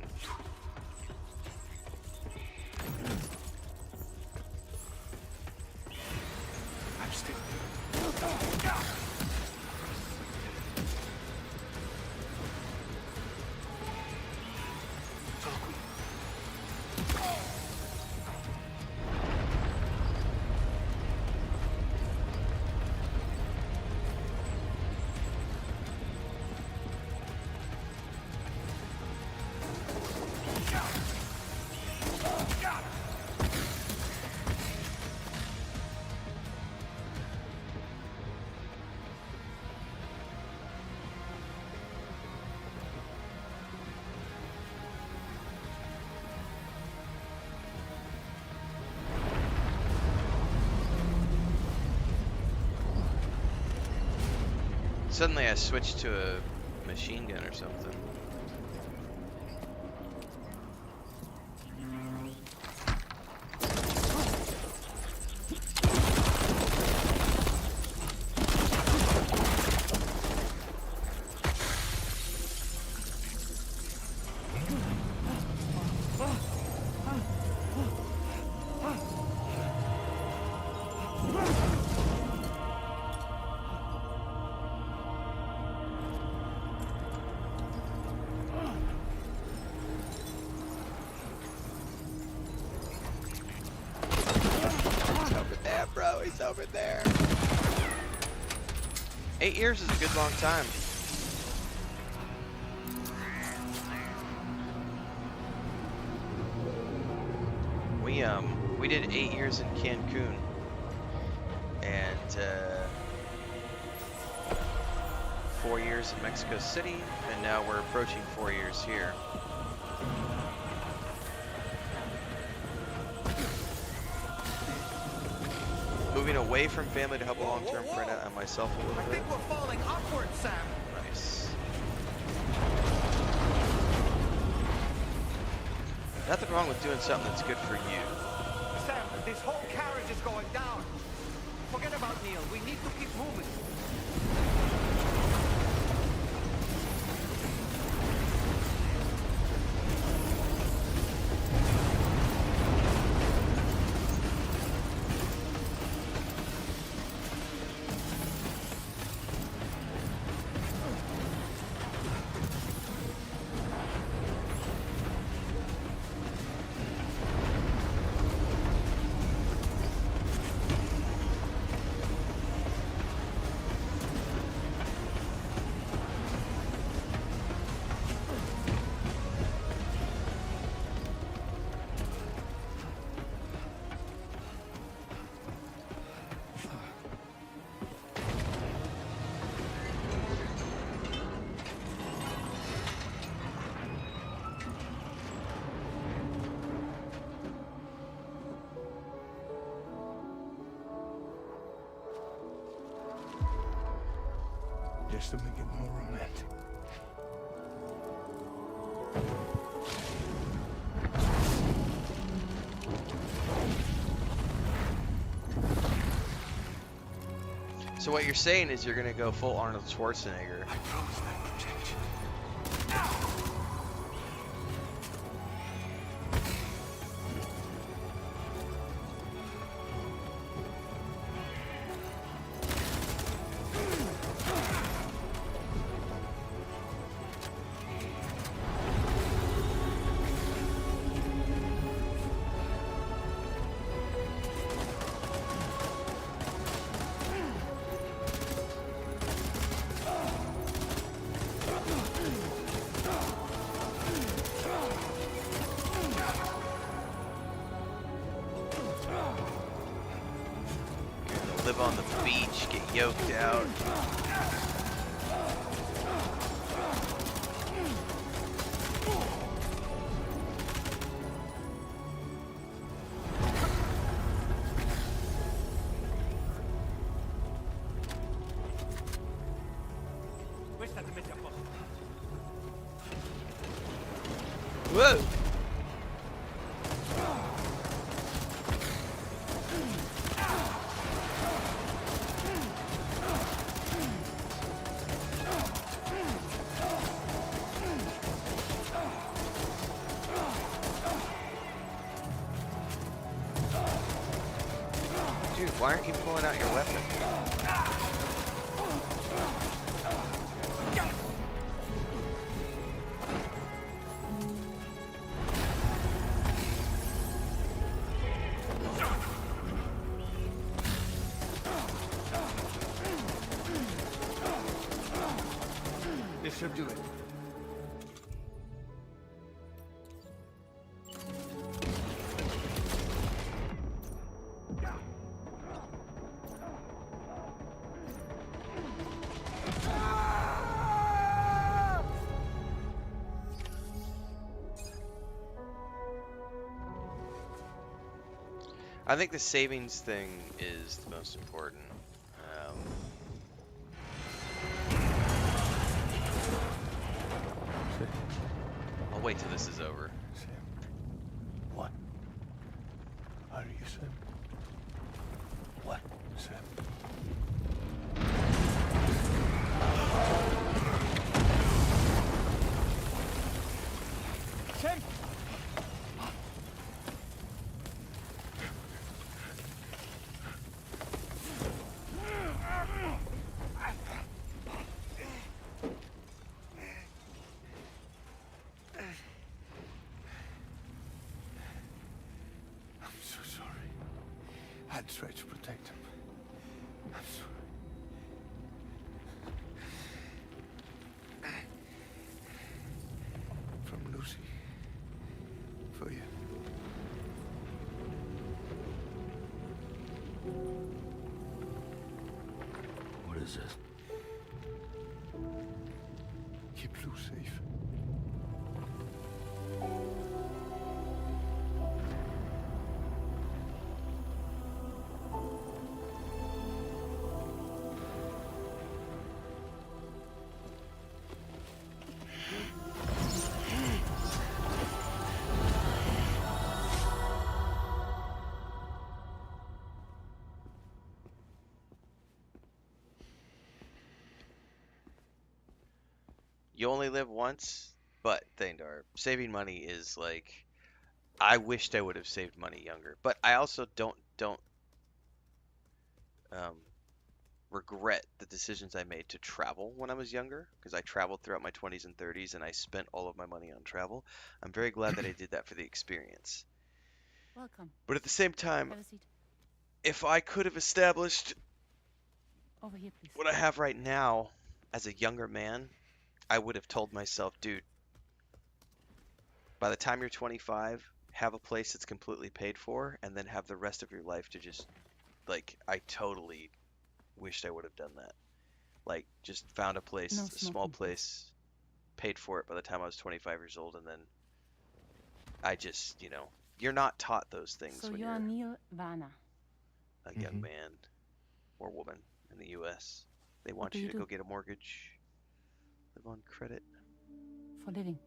I'm still. Suddenly I switched to a machine gun or something. Bro, he's over there. 8 years is a good long time. We did 8 years in Cancun, and 4 years in Mexico City, and now we're approaching 4 years here. Moving away from family to help a long-term friend out and myself a little bit. I think we're falling upward, Sam. Nice. Nothing wrong with doing something that's good for you. Sam, this whole carriage is going down. Forget about Neil. We need to keep moving. Just to make it more romantic. So what you're saying is you're gonna go full Arnold Schwarzenegger. I promise that will change. Live on the beach, get yoked out. Whoa! Dude, why aren't you pulling out your weapon? This should do it. I think the savings thing is the most important. I'll wait till this is over. Sam. What? Are you Sam? What, Sam? Sam! I'm so sorry. I tried to protect him. I'm sorry. From Lucy. For you. What is this? Keep Lou safe. You only live once, but Thandar, saving money is like, I wished I would have saved money younger, but I also don't um, regret the decisions I made to travel when I was younger, because I traveled throughout my 20s and 30s and I spent all of my money on travel. I'm very glad that I did that for the experience. Welcome. But at the same time, Have a seat. if I could have established Over here, please. what I have right now as a younger man, I would have told myself, dude, by the time you're 25, have a place that's completely paid for, and then have the rest of your life to just, like, I totally wished I would have done that. Like, just found a place, No a small smoking, please. place, paid for it by the time I was 25 years old, and then I just, you're not taught those things So when you you're are Neil Vanna. a young man or woman in the U.S. They want do you you to go do? get a mortgage, live on credit. For living.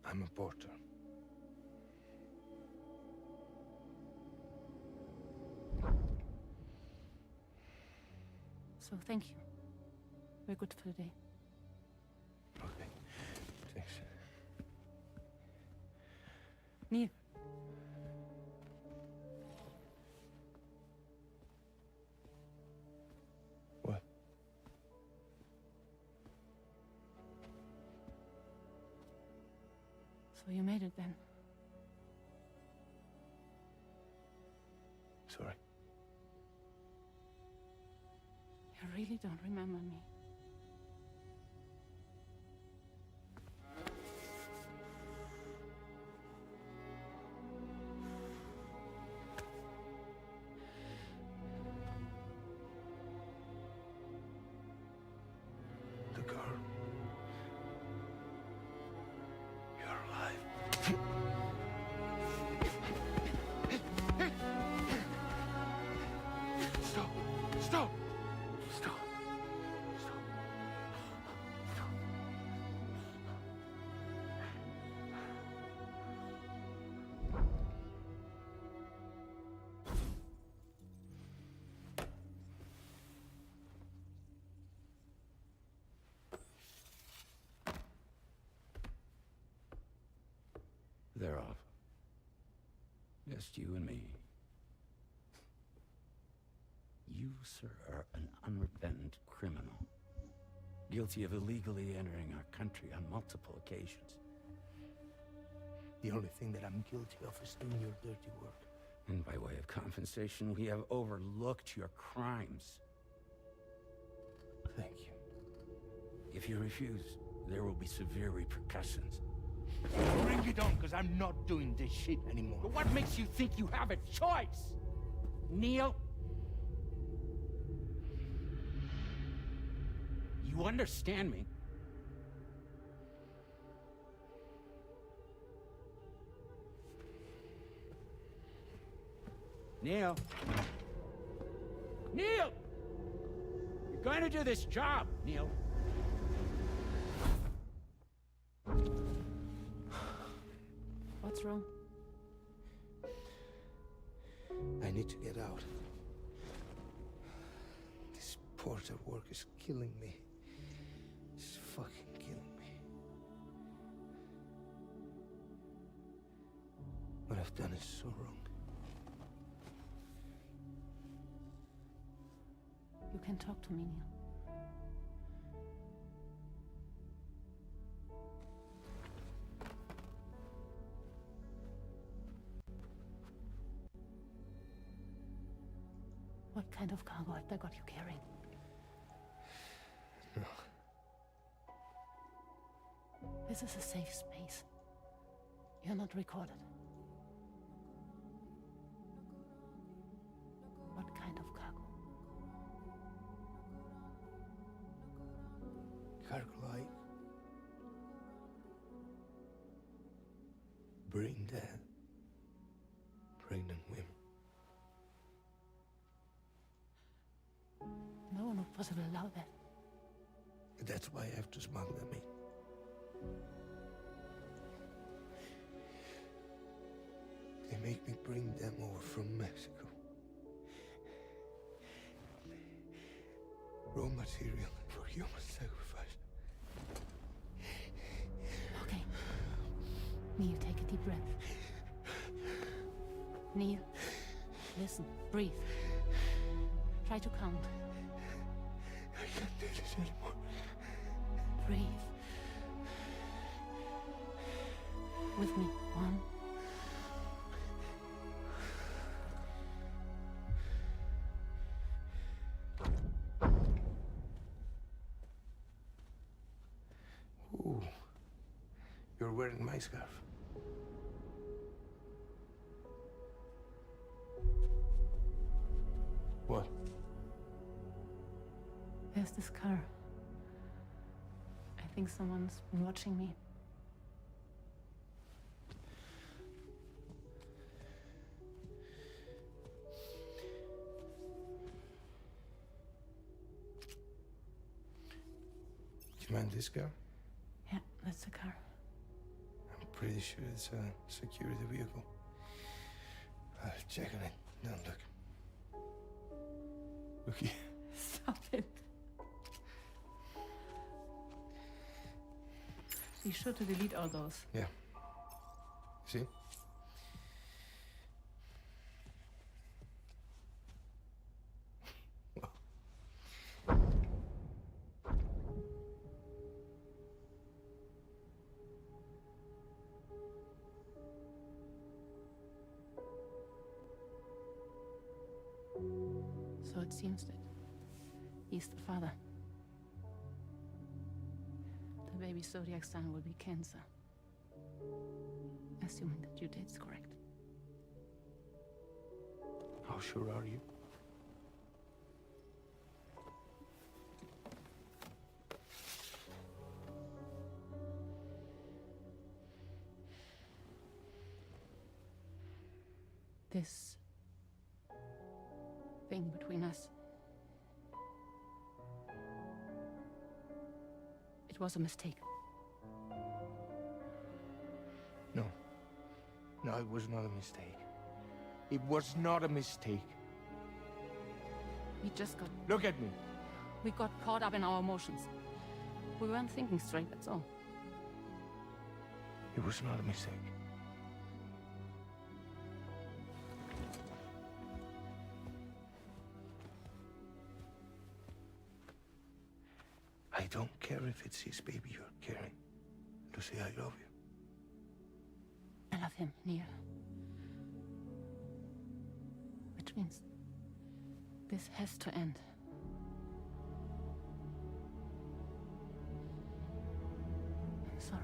I'm a porter. So thank you. We're good for the day. Okay. Thanks. Neil. What? So you made it then. Sorry. You really don't remember me. The girl. You're alive. Stop! Stop! Stop! Stop! just you and me. You, sir, are an unrepentant criminal. Guilty of illegally entering our country on multiple occasions. The only thing that I'm guilty of is doing your dirty work. And by way of compensation, we have overlooked your crimes. Thank you. If you refuse, there will be severe repercussions. Bring it on, because I'm not doing this shit anymore. But what makes you think you have a choice? Neil? You understand me? Neil? Neil! You're going to do this job, Neil. What's wrong? I need to get out. This porter work is killing me. It's fucking killing me. What I've done is so wrong. You can talk to me, Neil. What kind of cargo have they got you carrying? No. This is a safe space. You're not recorded. What kind of cargo? Cargo like brain dead, pregnant women. No one would possibly allow that. That's why I have to smuggle them in. They make me bring them over from Mexico. Raw material for human sacrifice. Okay. Neil, take a deep breath. Neil, listen, breathe. Try to count. I can't do this anymore. Breathe. With me. 1. Ooh, you're wearing my scarf. What? There's this car. I think someone's been watching me. Do you mind this car? Yeah, that's the car. I'm pretty sure it's a security vehicle. I'll check on it. Now look. Look here. Stop it. Be sure to delete all those. Yeah. See? So it seems that he's the father. The baby's zodiac sign will be Cancer. Assuming the due date's correct. How sure are you? This thing between us. It was a mistake. No. No, it was not a mistake. It was not a mistake. We just got... Look at me. We got caught up in our emotions. We weren't thinking straight, that's all. It was not a mistake. I don't care if it's his baby you're carrying. To say I love you. I love him, Neil. Which means this has to end. I'm sorry.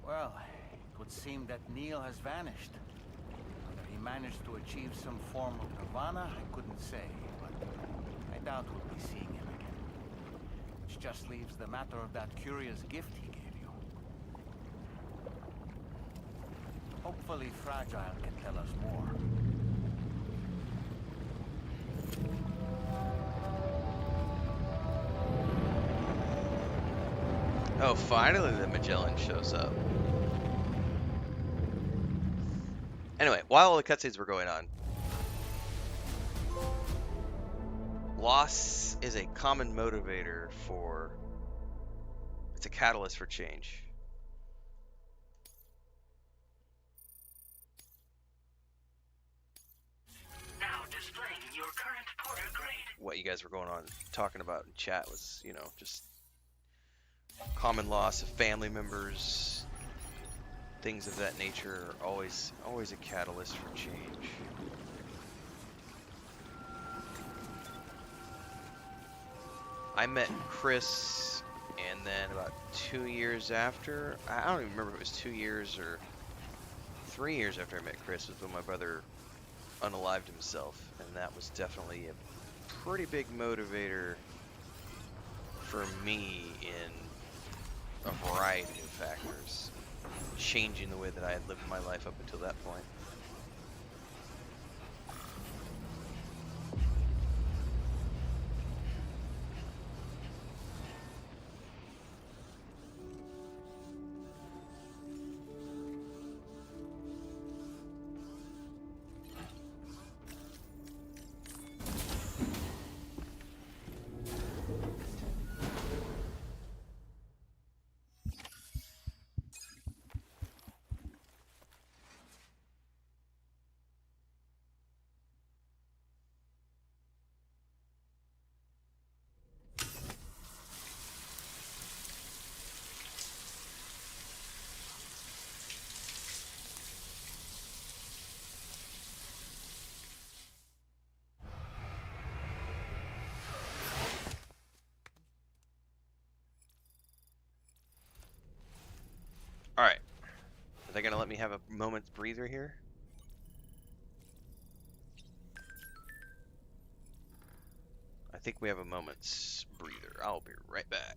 Well, it would seem that Neil has vanished. Whether he managed to achieve some form of nirvana, I couldn't say, but I doubt we'll be seeing him again. Which just leaves the matter of that curious gift he gave you. Hopefully Fragile can tell us more. Oh, finally the Magellan shows up. Anyway, while all the cutscenes were going on, loss is a common motivator for... It's a catalyst for change. Now displaying your current porter grade. What you guys were going on talking about in chat was, you know, just common loss of family members, things of that nature are always a catalyst for change. I met Chris, and then about 2 years after, I don't even remember if it was 2 years or 3 years after I met Chris, was when my brother unalived himself, and that was definitely a pretty big motivator for me in a variety of factors, changing the way that I had lived my life up until that point. Alright. Are they going to let me have a moment's breather here? I think we have a moment's breather. I'll be right back.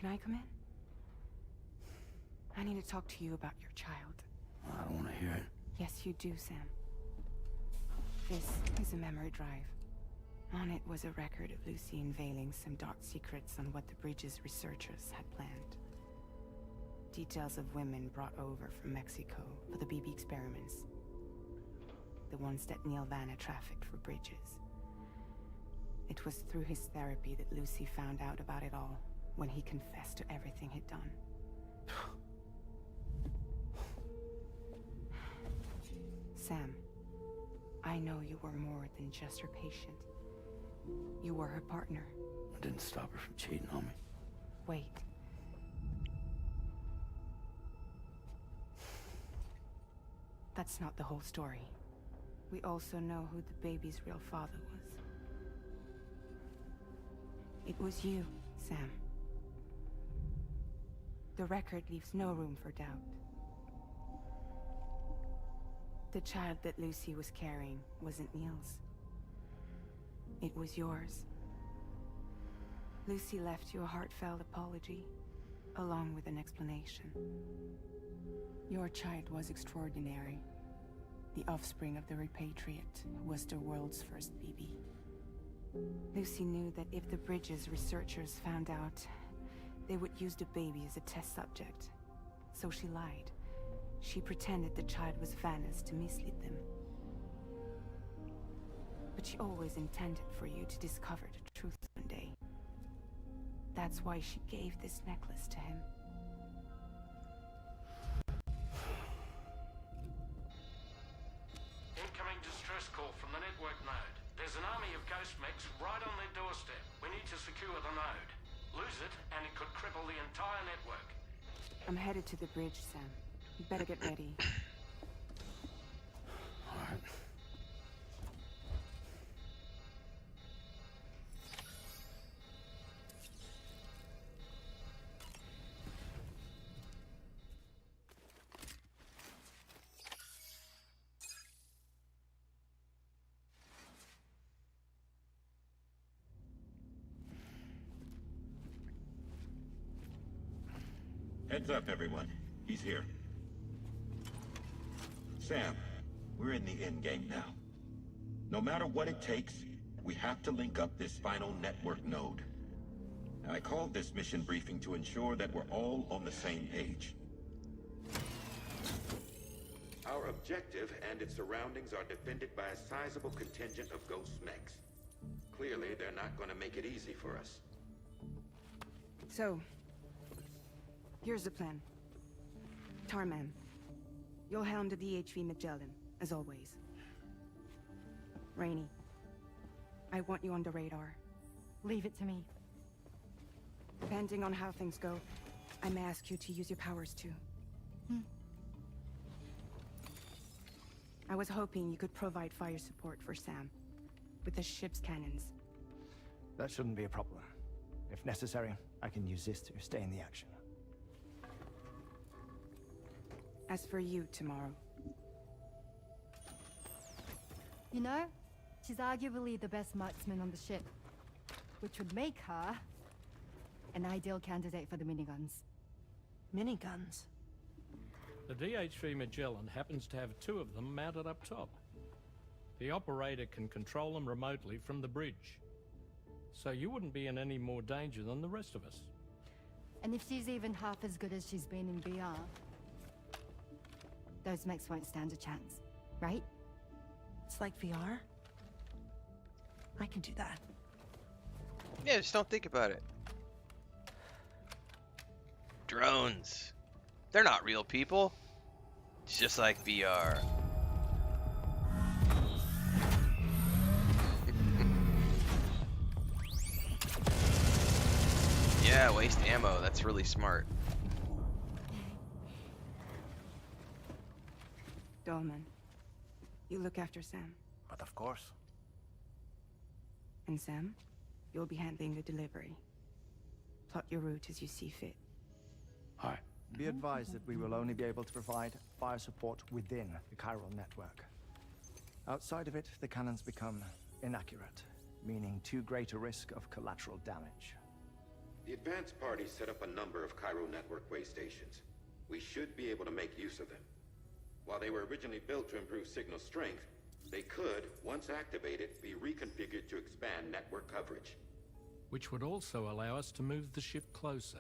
Can I come in? I need to talk to you about your child. I don't want to hear it. Yes, you do, Sam. This is a memory drive. On it was a record of Lucy unveiling some dark secrets on what the bridge's researchers had planned. Details of women brought over from Mexico for the BB experiments. The ones that Neil Vanna trafficked for bridges. It was through his therapy that Lucy found out about it all when he confessed to everything he'd done. Sam, I know you were more than just her patient. You were her partner. I didn't stop her from cheating on me. Wait. That's not the whole story. We also know who the baby's real father was. It was you, Sam. The record leaves no room for doubt. The child that Lucy was carrying wasn't Neil's. It was yours. Lucy left you a heartfelt apology, along with an explanation. Your child was extraordinary. The offspring of the repatriate who was the world's first BB. Lucy knew that if the bridge's researchers found out, they would use the baby as a test subject. So she lied. She pretended the child was Vanna's to mislead them. But she always intended for you to discover the truth one day. That's why she gave this necklace to him. Incoming distress call from the network node. There's an army of ghost mechs right on their doorstep. We need to secure the node. Lose it, and it could cripple the entire network. I'm headed to the bridge, Sam. You better get ready. All right. Heads up, everyone. He's here. Sam, we're in the endgame now. No matter what it takes, we have to link up this final network node. I called this mission briefing to ensure that we're all on the same page. Our objective and its surroundings are defended by a sizable contingent of ghost mechs. Clearly, they're not going to make it easy for us. So, here's the plan. Tarman, you'll helm the DHV Magellan, as always. Rainey, I want you on the radar. Leave it to me. Depending on how things go, I may ask you to use your powers too. I was hoping you could provide fire support for Sam, with the ship's cannons. That shouldn't be a problem. If necessary, I can use this to stay in the action. As for you, tomorrow. You know, she's arguably the best marksman on the ship, which would make her an ideal candidate for the miniguns. Miniguns? The DHV Magellan happens to have 2 of them mounted up top. The operator can control them remotely from the bridge. So you wouldn't be in any more danger than the rest of us. And if she's even half as good as she's been in VR, those mechs won't stand a chance, right? It's like VR? I can do that. Yeah, just don't think about it. Drones. They're not real people. It's just like VR. Yeah, waste ammo. That's really smart. Dolman, you look after Sam. But of course. And Sam, you'll be handling the delivery. Plot your route as you see fit. All right. Be advised that we will only be able to provide fire support within the chiral network. Outside of it, the cannons become inaccurate, meaning too great a risk of collateral damage. The advanced party set up a number of Cairo network way stations. We should be able to make use of them. While they were originally built to improve signal strength, they could, once activated, be reconfigured to expand network coverage. Which would also allow us to move the ship closer.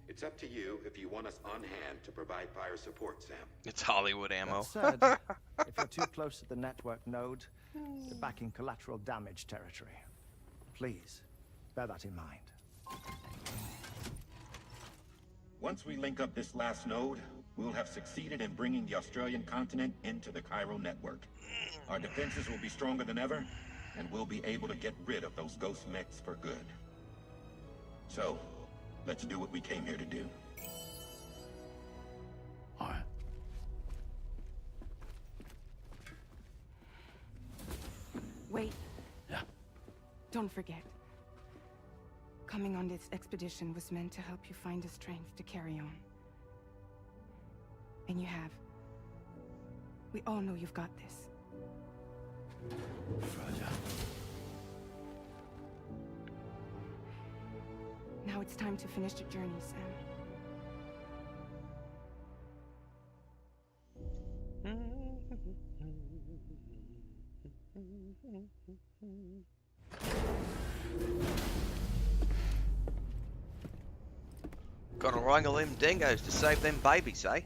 It's up to you if you want us on hand to provide fire support, Sam. It's Hollywood ammo. That said, if you're too close to the network node, you're back in collateral damage territory. Please, bear that in mind. Once we link up this last node, we'll have succeeded in bringing the Australian continent into the Cairo network. Our defenses will be stronger than ever, and we'll be able to get rid of those ghost mechs for good. So, let's do what we came here to do. All right. Wait. Yeah. Don't forget. Coming on this expedition was meant to help you find the strength to carry on. And you have. We all know you've got this. Fragile. Now it's time to finish the journey, Sam. Gonna wrangle them dingoes to save them babies, eh?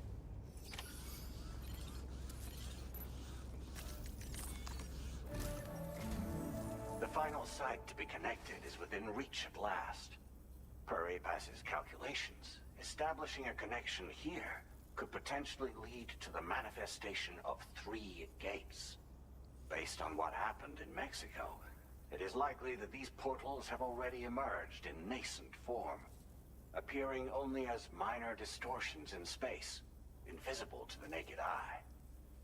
The final site to be connected is within reach at last. Per APAS's calculations, establishing a connection here could potentially lead to the manifestation of 3 gates. Based on what happened in Mexico, it is likely that these portals have already emerged in nascent form, appearing only as minor distortions in space, invisible to the naked eye.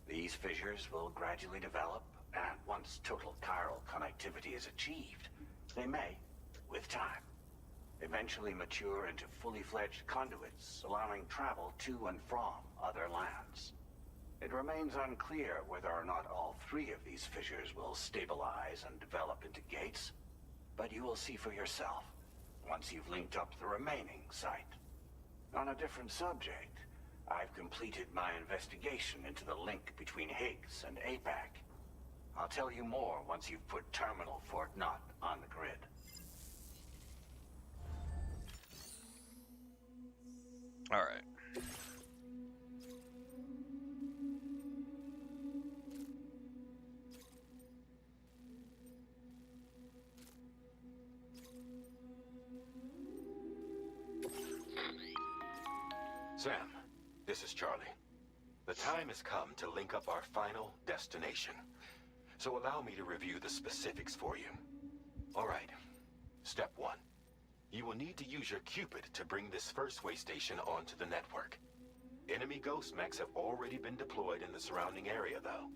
These fissures will gradually develop, and once total chiral connectivity is achieved, they may, with time, eventually mature into fully fledged conduits, allowing travel to and from other lands. It remains unclear whether or not all 3 of these fissures will stabilize and develop into gates, but you will see for yourself once you've linked up the remaining site. On a different subject, I've completed my investigation into the link between Higgs and APAC. I'll tell you more once you've put Terminal Fort Knott on the grid. All right. Sam, this is Charlie. The time has come to link up our final destination. So allow me to review the specifics for you. All right. Step 1. You will need to use your Cupid to bring this first way station onto the network. Enemy ghost mechs have already been deployed in the surrounding area, though.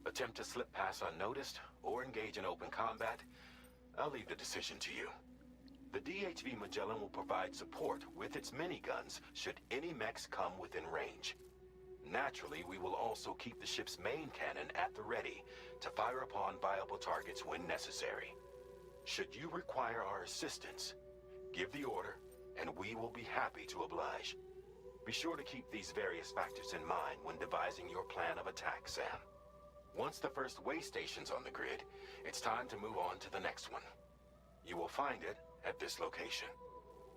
Attempt to slip past unnoticed or engage in open combat, I'll leave the decision to you. The DHV Magellan will provide support with its miniguns should any mechs come within range. Naturally, we will also keep the ship's main cannon at the ready to fire upon viable targets when necessary. Should you require our assistance, give the order, and we will be happy to oblige. Be sure to keep these various factors in mind when devising your plan of attack, Sam. Once the first way station's on the grid, it's time to move on to the next one. You will find it at this location.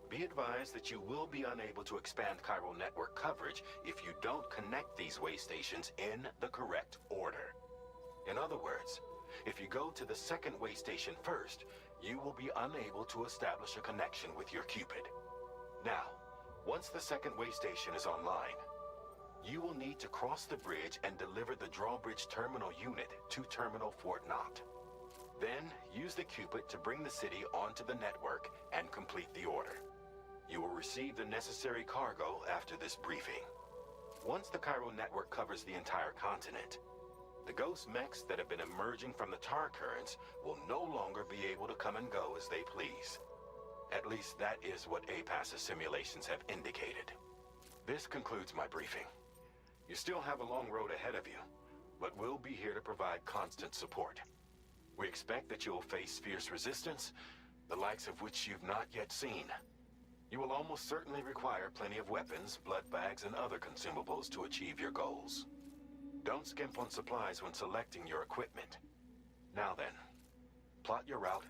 Be advised that you will be unable to expand chiral network coverage if you don't connect these way stations in the correct order. In other words, if you go to the second way station first, you will be unable to establish a connection with your Cupid. Now, once the second way station is online, you will need to cross the bridge and deliver the drawbridge terminal unit to Terminal Fort Knott. Then, use the Cupid to bring the city onto the network and complete the order. You will receive the necessary cargo after this briefing. Once the chiral network covers the entire continent, the ghost mechs that have been emerging from the tar currents will no longer be able to come and go as they please. At least that is what APAS's simulations have indicated. This concludes my briefing. You still have a long road ahead of you, but we'll be here to provide constant support. We expect that you will face fierce resistance, the likes of which you've not yet seen. You will almost certainly require plenty of weapons, blood bags, and other consumables to achieve your goals. Don't skimp on supplies when selecting your equipment. Now then, plot your route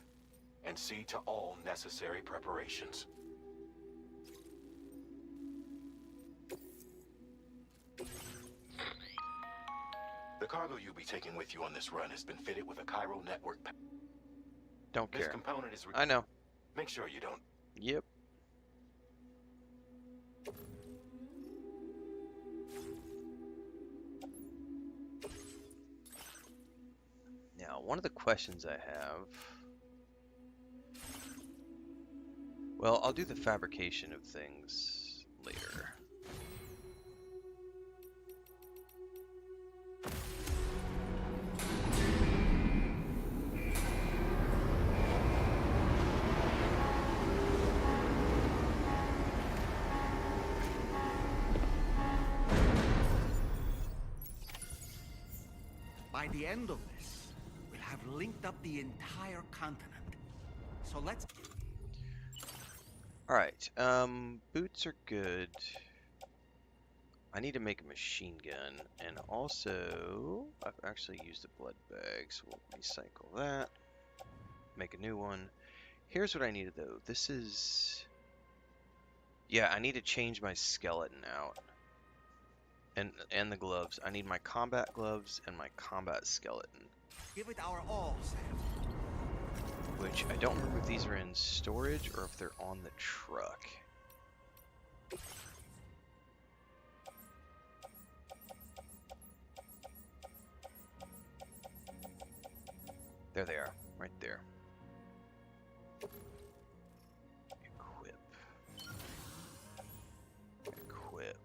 and see to all necessary preparations. The cargo you'll be taking with you on this run has been fitted with a Cairo network. Don't This care. component is. I know. Make sure you don't. Yep. Now, one of the questions I have. Well, I'll do the fabrication of things later. By the end of this, we'll have linked up the entire continent. So let's... Alright, boots are good. I need to make a machine gun, and also, I've actually used a blood bag, so we'll recycle that. Make a new one. Here's what I needed though. This is... Yeah, I need to change my skeleton out. And the gloves. I need my combat gloves and my combat skeleton. Give it our all, Sam. Which, I don't remember if these are in storage or if they're on the truck. There they are, right there. Equip. Equip.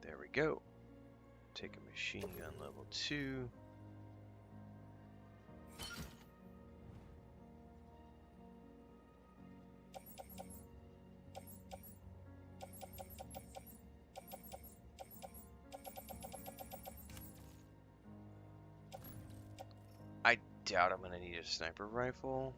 There we go. Take a machine gun level 2. I doubt I'm gonna need a sniper rifle.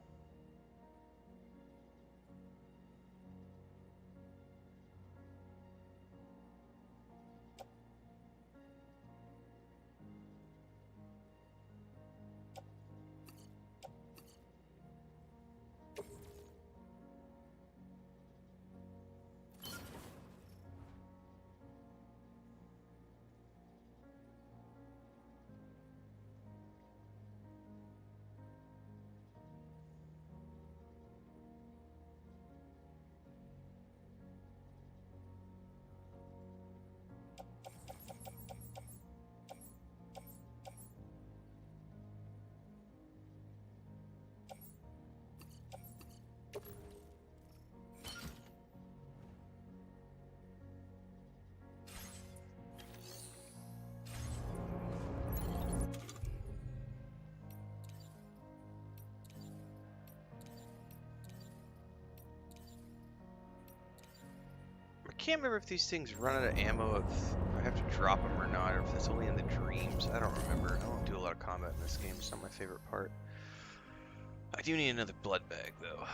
I can't remember if these things run out of ammo, if I have to drop them or not, or if it's only in the dreams. I don't remember. I don't do a lot of combat in this game. It's not my favorite part. I do need another blood bag, though.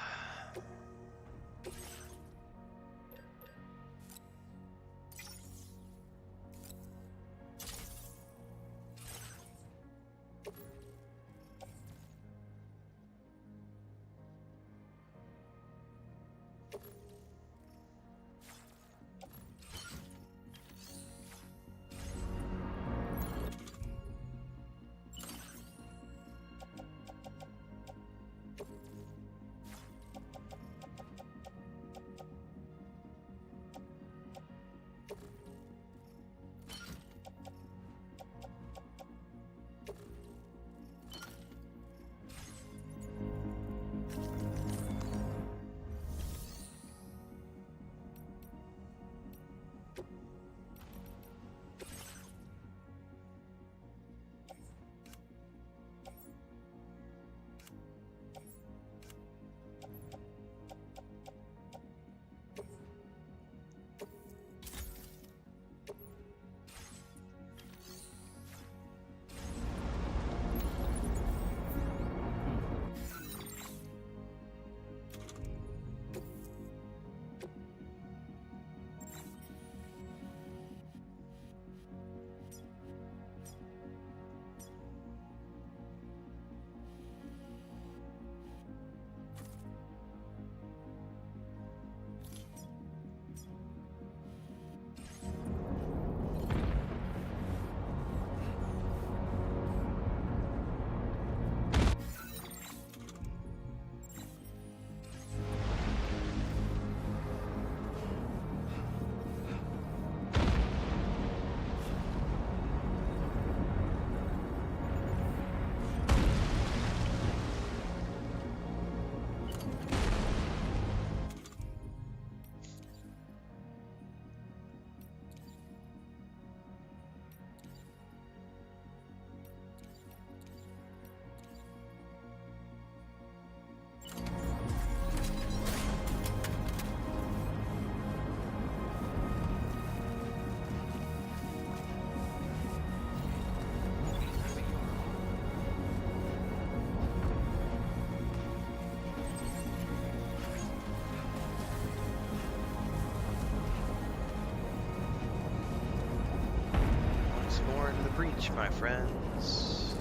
Preach, my friends.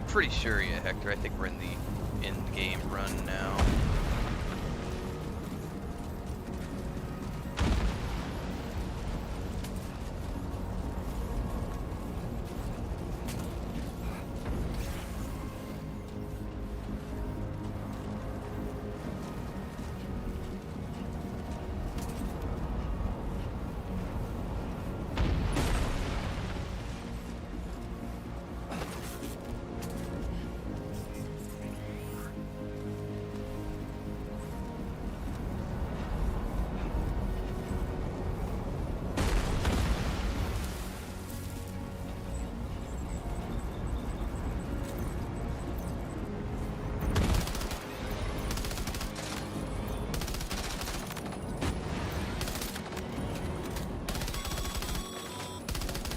Pretty sure, yeah, Hector. I think we're in the Endgame run now.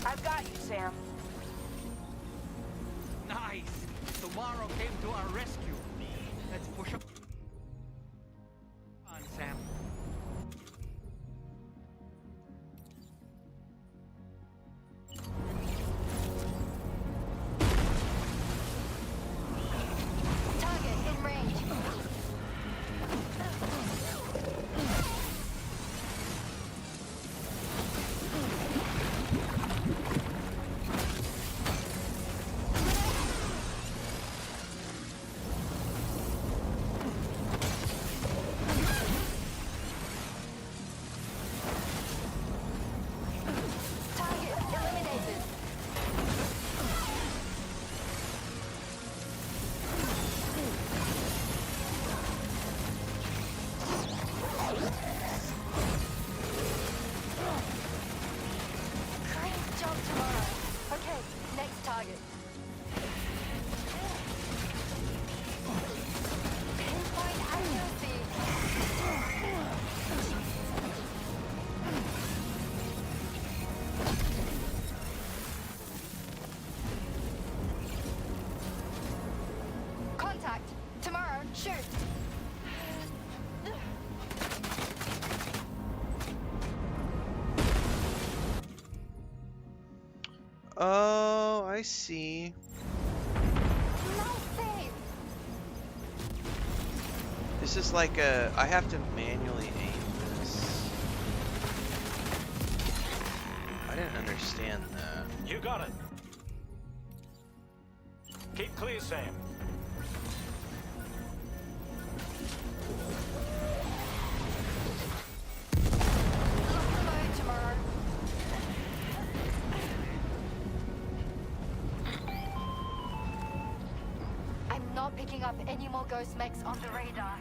I've got you, Sam. Nice! Tomorrow came to our rescue. Let's push up. Come on, Sam. Target in range. Target eliminated. Great job tomorrow. Okay, next target. Pinpoint accuracy. Contact. Tomorrow, shoot. Oh, I see. Nice save. This is like a... I have to manually aim this. I didn't understand that. You got it. Keep clear, Sam. Locomotive tomorrow. I'm not picking up any more ghost mechs on the radar.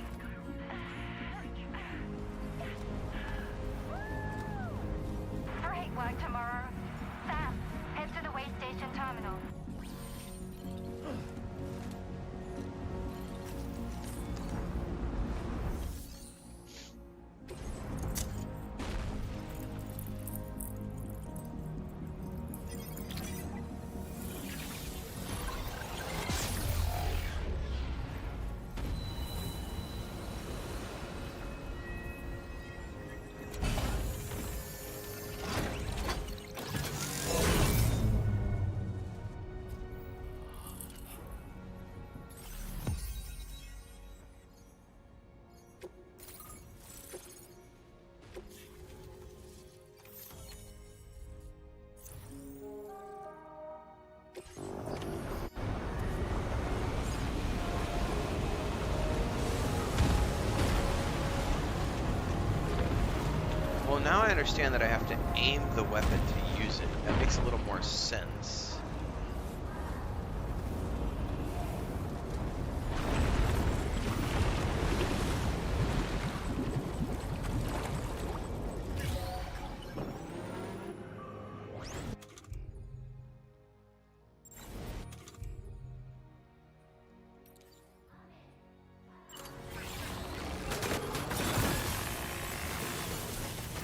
Great work tomorrow. Sam, head to the way station terminal. Well, now I understand that I have to aim the weapon to use it. That makes a little more sense.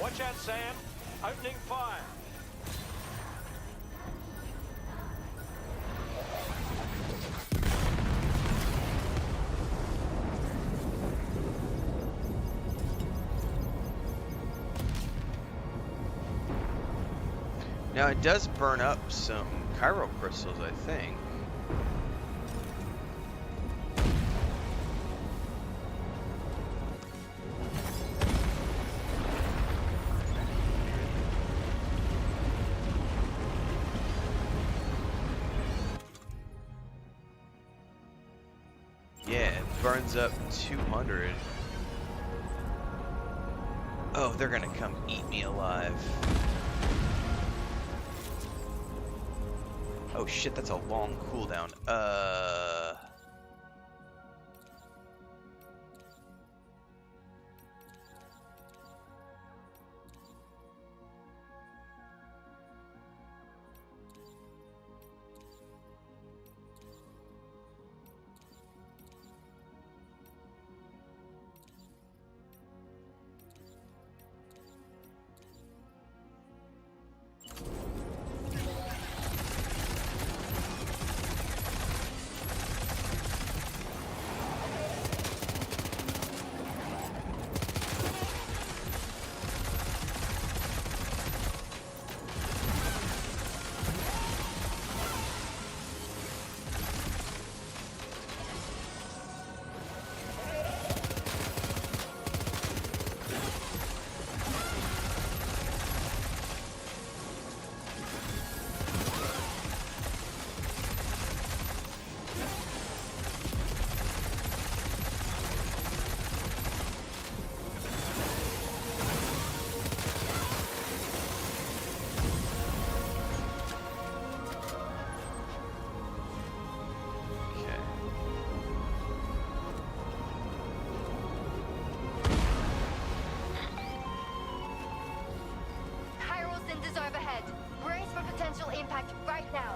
Watch out, Sam. Opening fire. Now it does burn up some chiral crystals, I think. Yeah, it burns up 200. Oh, they're gonna come eat me alive. Oh shit, that's a long cooldown. Cinders overhead. Brace for potential impact right now.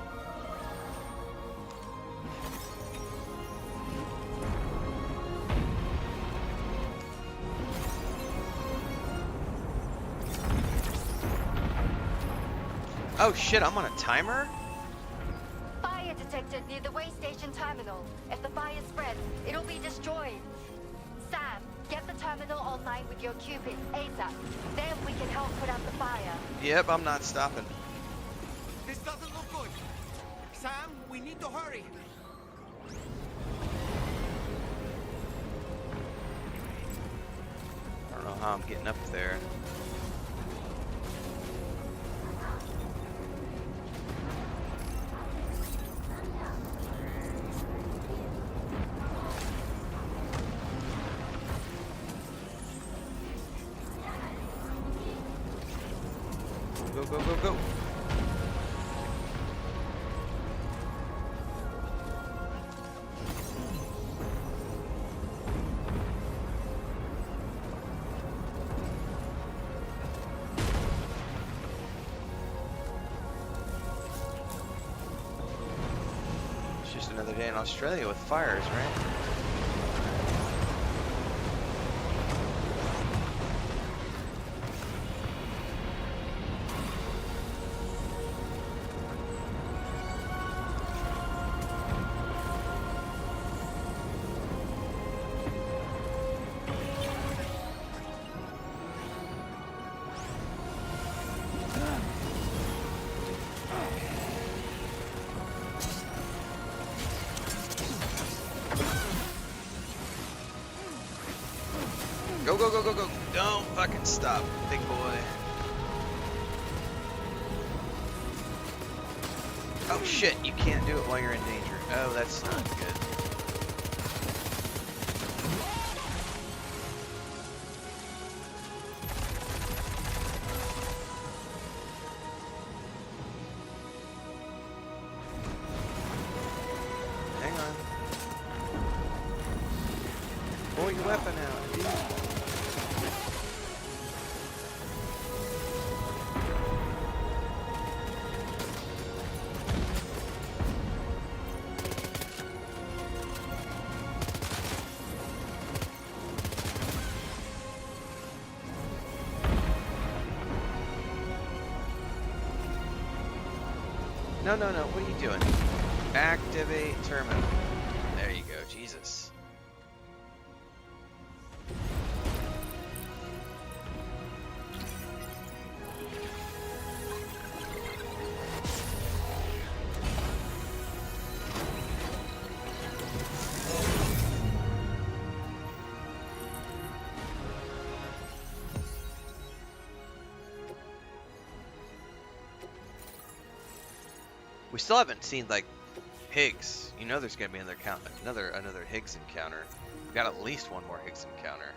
Oh shit, I'm on a timer? Fire detected near the way station terminal. If the fire spreads, it'll be destroyed. Sam, get the terminal online with your Cupid ASAP. Then we can help put out the fire. Yep, I'm not stopping. This doesn't look good. Sam, we need to hurry. I don't know how I'm getting up there. Go, go, go, go. It's just another day in Australia with fires, right? Go, go, go, go, go. Don't fucking stop, big boy. Oh shit, you can't do it while you're in danger. Oh, that's not good. Hang on. Pull your weapon out, dude. No, no, no, what are you doing? Activate terminal. There you go, Jesus. We still haven't seen like Higgs. You know, there's gonna be another Higgs encounter. We got at least one more Higgs encounter.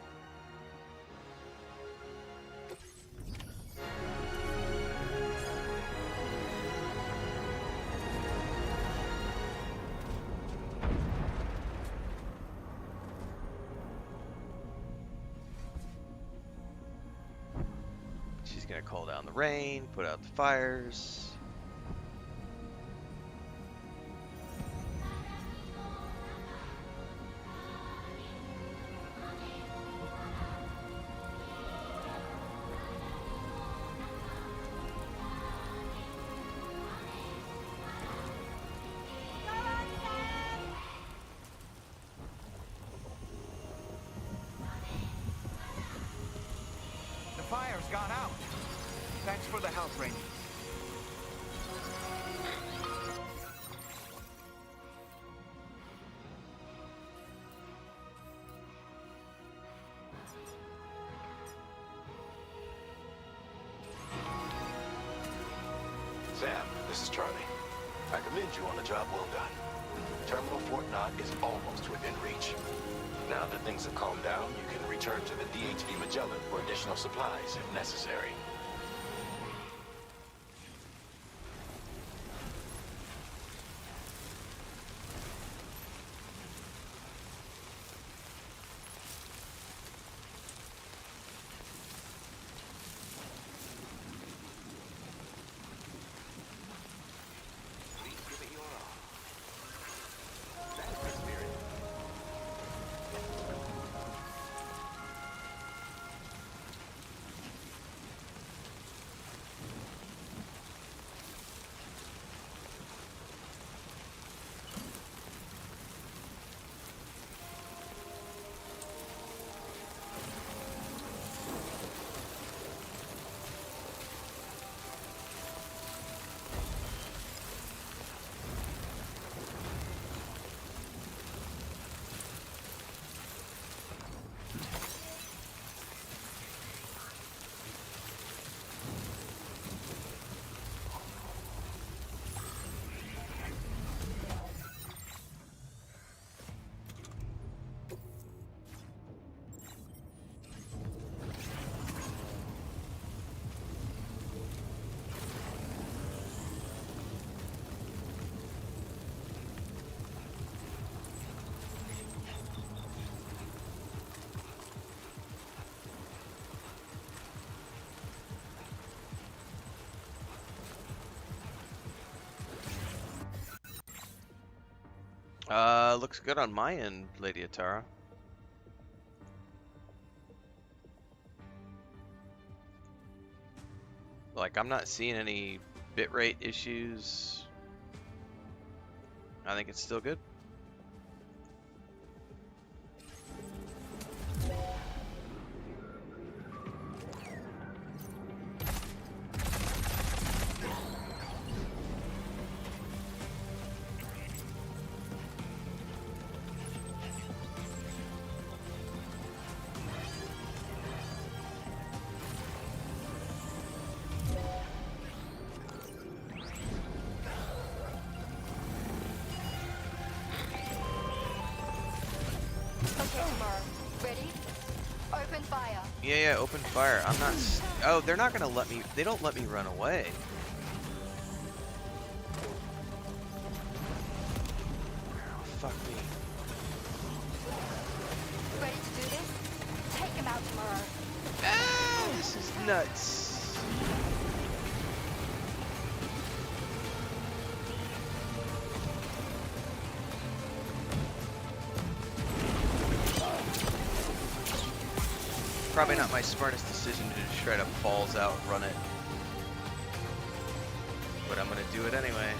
She's gonna call down the rain, put out the fires. The fire's gone out. Thanks for the help, Rainy. Sam, this is Charlie. I commend you on a job well done. Terminal Fort Knott is almost within reach. Now that things have calmed down, you can return to the DHV Magellan for additional supplies if necessary. Looks good on my end, Lady Atara. Like, I'm not seeing any bitrate issues. I think it's still good. Yeah, open fire. I'm not. Oh, they're not gonna let me. They don't let me run away. Oh, fuck me. Ready to do this? Take him out tomorrow. Ah, this is nuts. Probably not my smartest decision to just straight up balls out run it. But I'm gonna do it anyway.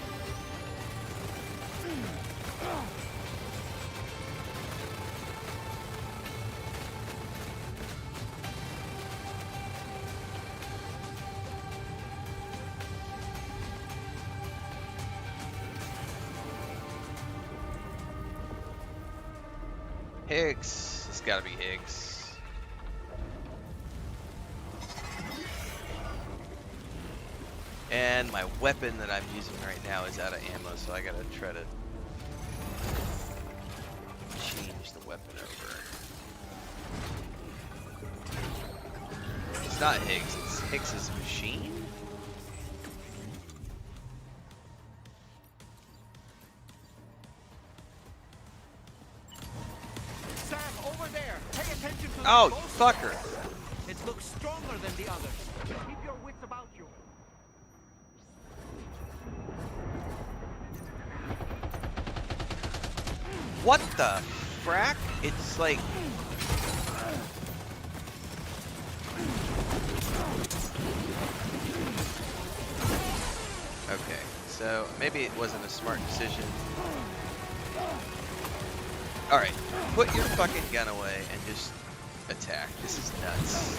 Higgs. It's gotta be Higgs. And my weapon that I'm using right now is out of ammo, so I gotta try to change the weapon over. It's not Higgs, it's Higgs's machine? Sam, over there! Pay attention to Oh, the ghost fucker! there. It looks stronger than the others. Keep your wits about you. What the frack? It's like... Okay, so maybe it wasn't a smart decision. Alright, put your fucking gun away and just attack. This is nuts.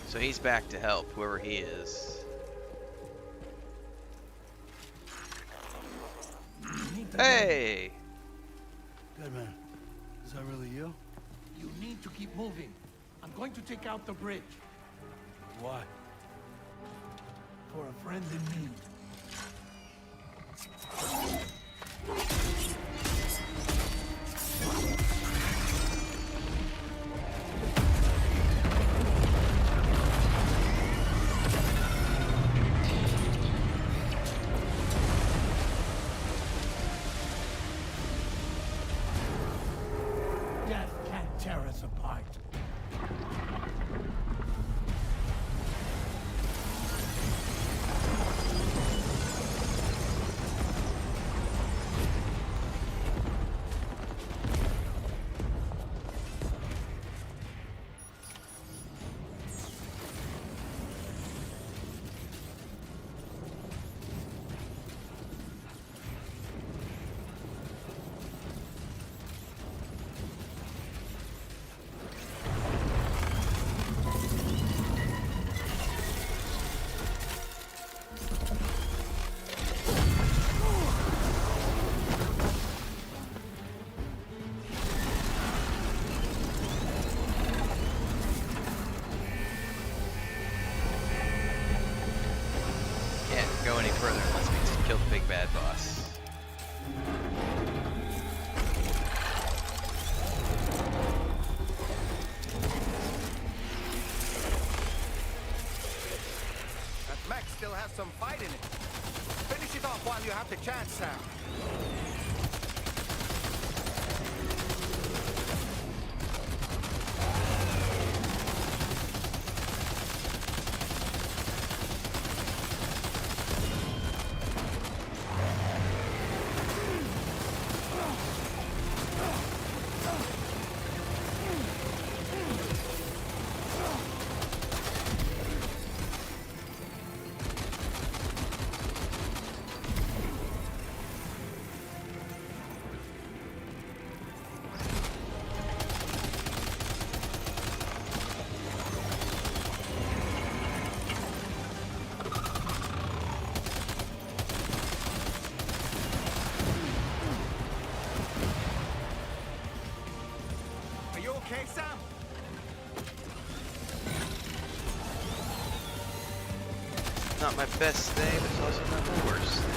So he's back to help, whoever he is. Hey! Good man. Is that really you? You need to keep moving. I'm going to take out the bridge. Why? For a friend in need. Death can't tear us apart. Go any further unless we just kill the big bad boss. That mech still has some fight in it. Finish it off while you have the chance, Sam. okay, Sam? Not my best thing, but it's also not my worst thing.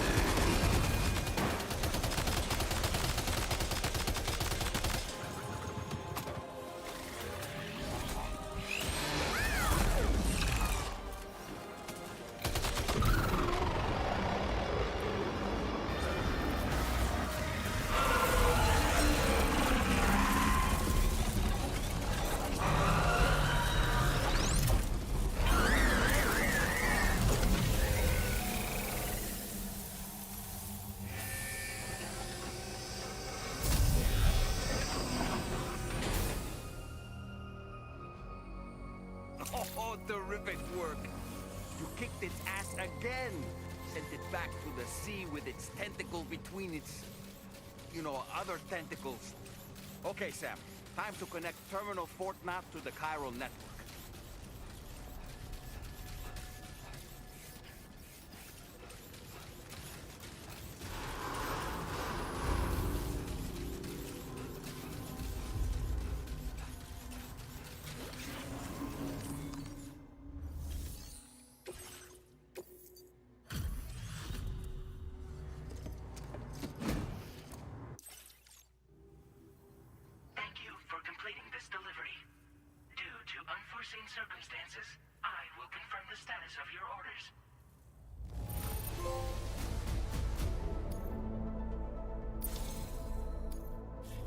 Oh, terrific work. You kicked its ass again. Sent it back to the sea with its tentacle between its, other tentacles. Okay, Sam. Time to connect Terminal Fort Map to the chiral network. Thank you for completing this delivery. Due to unforeseen circumstances, I will confirm the status of your orders.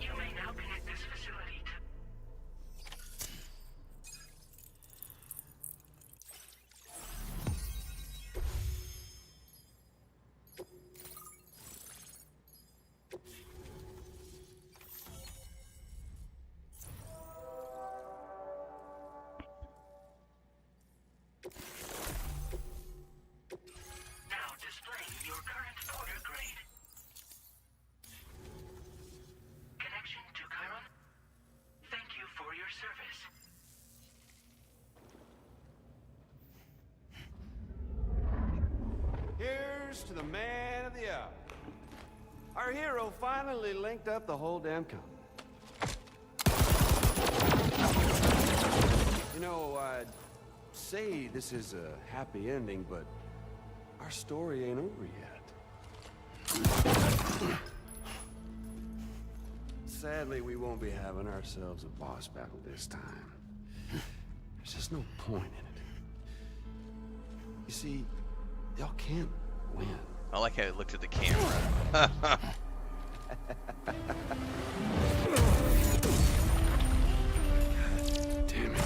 You may now connect this facility to... Now displaying your current order grade. Connection to Chiron? Thank you for your service. Here's to the man of the hour. Our hero finally linked up the whole damn company. I'd say this is a happy ending, but our story ain't over yet. Sadly, we won't be having ourselves a boss battle this time. There's just no point in it. You see, y'all can't win. I like how he looked at the camera. Damn it.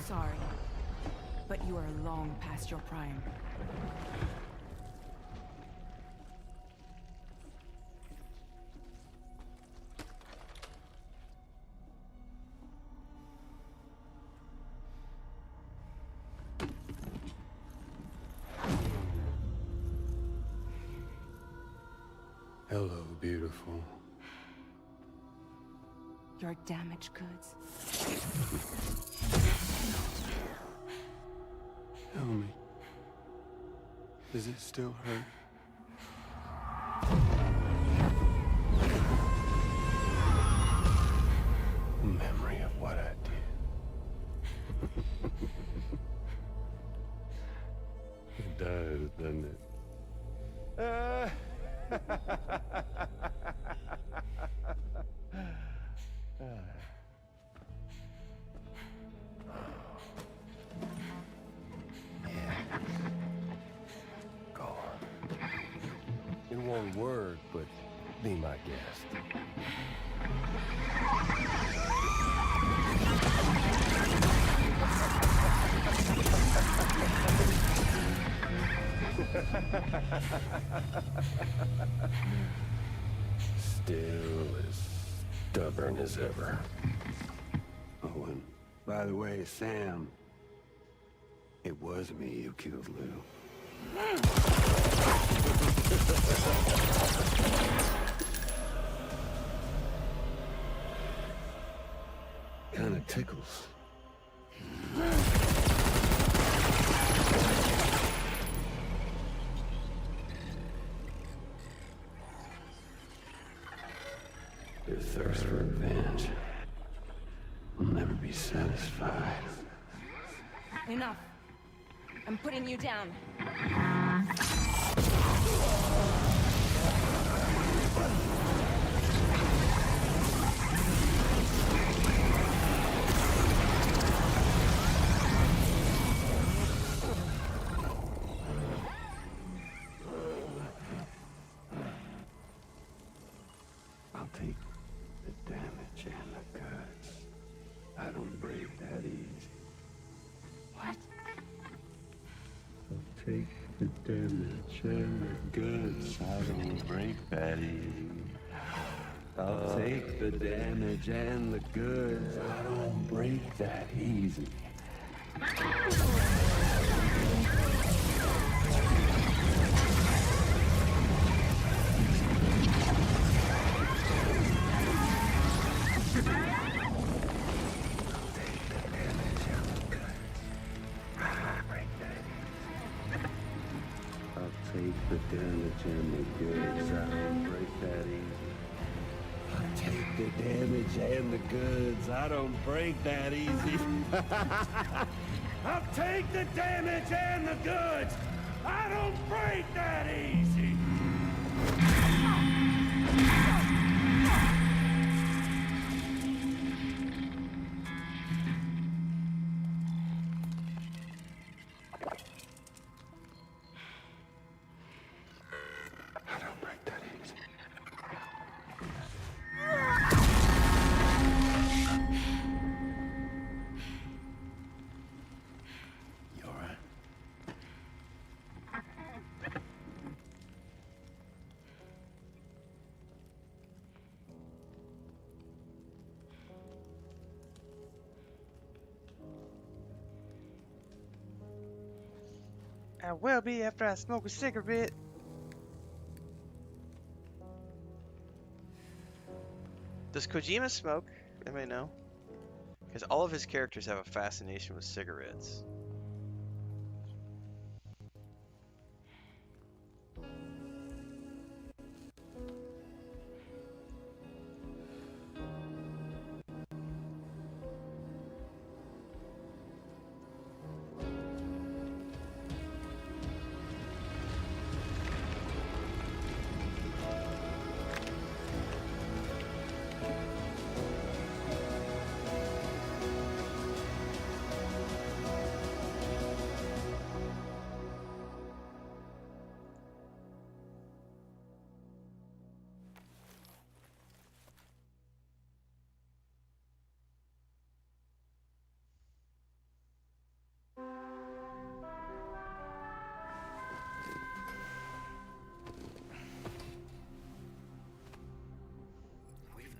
Sorry, but you are long past your prime. Hello, beautiful. Your damaged goods. Tell me, does it still hurt? Memory of what I did. It does, doesn't it? Go on. In one word, but be my guest. Still as stubborn as ever. Oh, and by the way, Sam, it was me who killed Lou. Kinda tickles. thirst for revenge will never be satisfied. Enough. I'm putting you down. I'll take the damage and the goods. I don't break that easy. What? I'll take the damage and the goods. I don't break that easy. I'll take the damage and the goods. I don't break that easy. Take the damage and the goods. I don't break that easy. I'll take the damage and the goods. I don't break that easy. I'll take the damage and the goods. I don't break that easy. I will be after I smoke a cigarette. Does Kojima smoke? Anybody know? Because all of his characters have a fascination with cigarettes.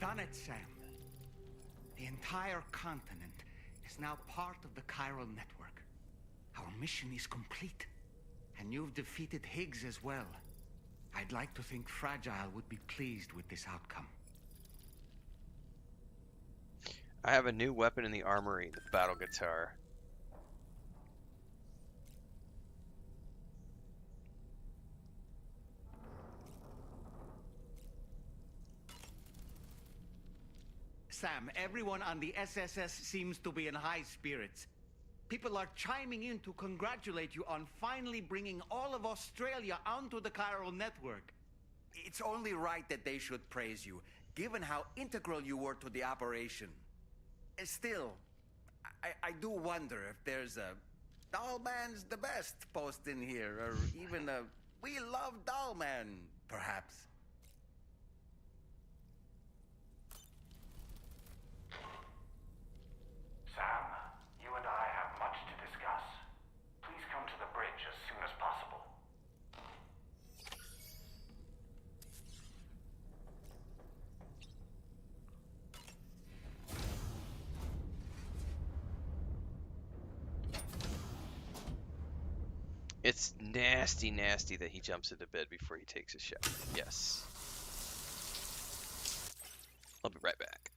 Done it, Sam. The entire continent is now part of the chiral network. Our mission is complete. And you've defeated Higgs as well. I'd like to think Fragile would be pleased with this outcome. I have a new weapon in the armory, the battle guitar. Sam, everyone on the SSS seems to be in high spirits. People are chiming in to congratulate you on finally bringing all of Australia onto the chiral network. It's only right that they should praise you, given how integral you were to the operation. Still, I do wonder if there's a Dollman's the best post in here, or even a We Love Dollman, perhaps. Sam, you and I have much to discuss. Please come to the bridge as soon as possible. It's nasty, nasty that he jumps into bed before he takes a shower. Yes. I'll be right back.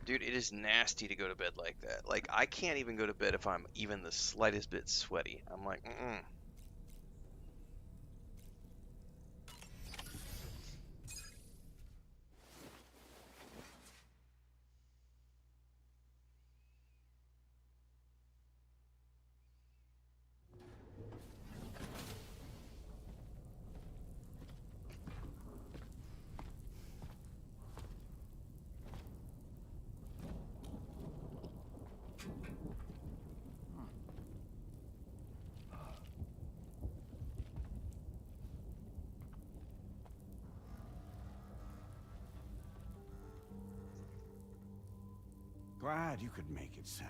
Dude, it is nasty to go to bed like that. Like, I can't even go to bed if I'm even the slightest bit sweaty. I'm like, mm-mm. Glad you could make it, Sam.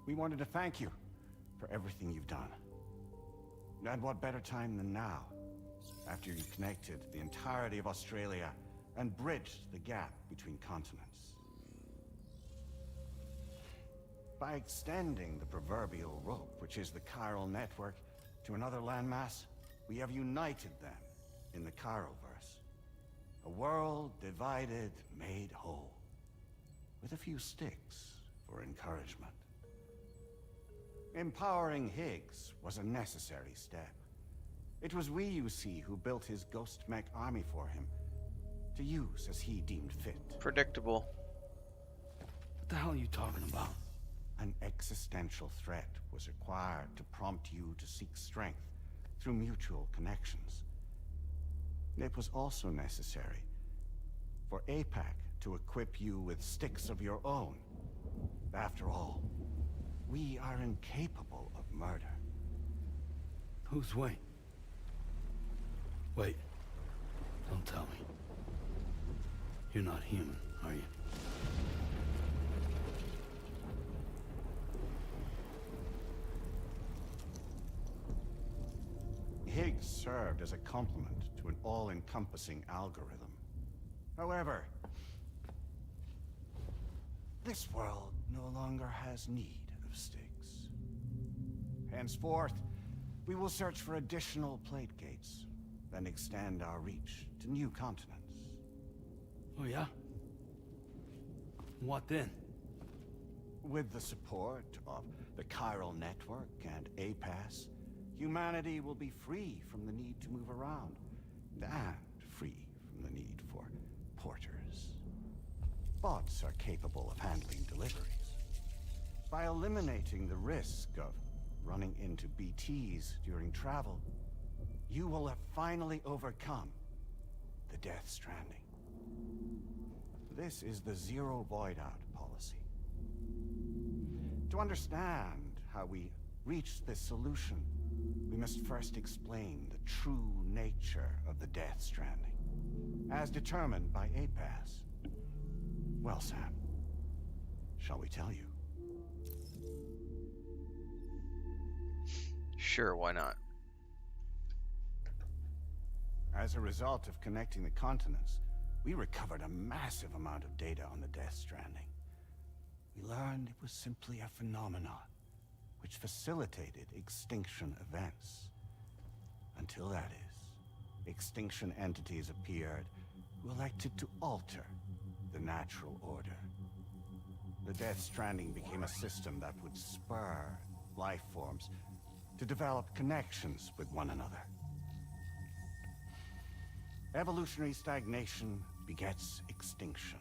We wanted to thank you for everything you've done. And what better time than now, after you connected the entirety of Australia and bridged the gap between continents. By extending the proverbial rope, which is the chiral network, to another landmass, we have united them in the Chiroverse. A world divided, made whole. With a few sticks for encouragement. Empowering Higgs was a necessary step. It was we, you see, who built his ghost mech army for him, to use as he deemed fit. Predictable. What the hell are you talking about? An existential threat was required to prompt you to seek strength through mutual connections. It was also necessary for APAC to equip you with sticks of your own. After all, we are incapable of murder. Who's Wayne? Wait. Don't tell me. You're not human, are you? Higgs served as a complement to an all-encompassing algorithm. However, this world no longer has need of sticks. Henceforth, we will search for additional plate gates, then extend our reach to new continents. Oh yeah? What then? With the support of the chiral network and APAS, humanity will be free from the need to move around, and free from the need for porters. Bots are capable of handling deliveries. By eliminating the risk of running into BTs during travel, you will have finally overcome the Death Stranding. This is the Zero Void Out policy. To understand how we reached this solution, we must first explain the true nature of the Death Stranding, as determined by APAS. Well, Sam, shall we tell you? Sure, why not? As a result of connecting the continents, we recovered a massive amount of data on the Death Stranding. We learned it was simply a phenomenon which facilitated extinction events. Until that is, extinction entities appeared who elected to alter the natural order. The Death Stranding became a system that would spur life forms to develop connections with one another. Evolutionary stagnation begets extinction.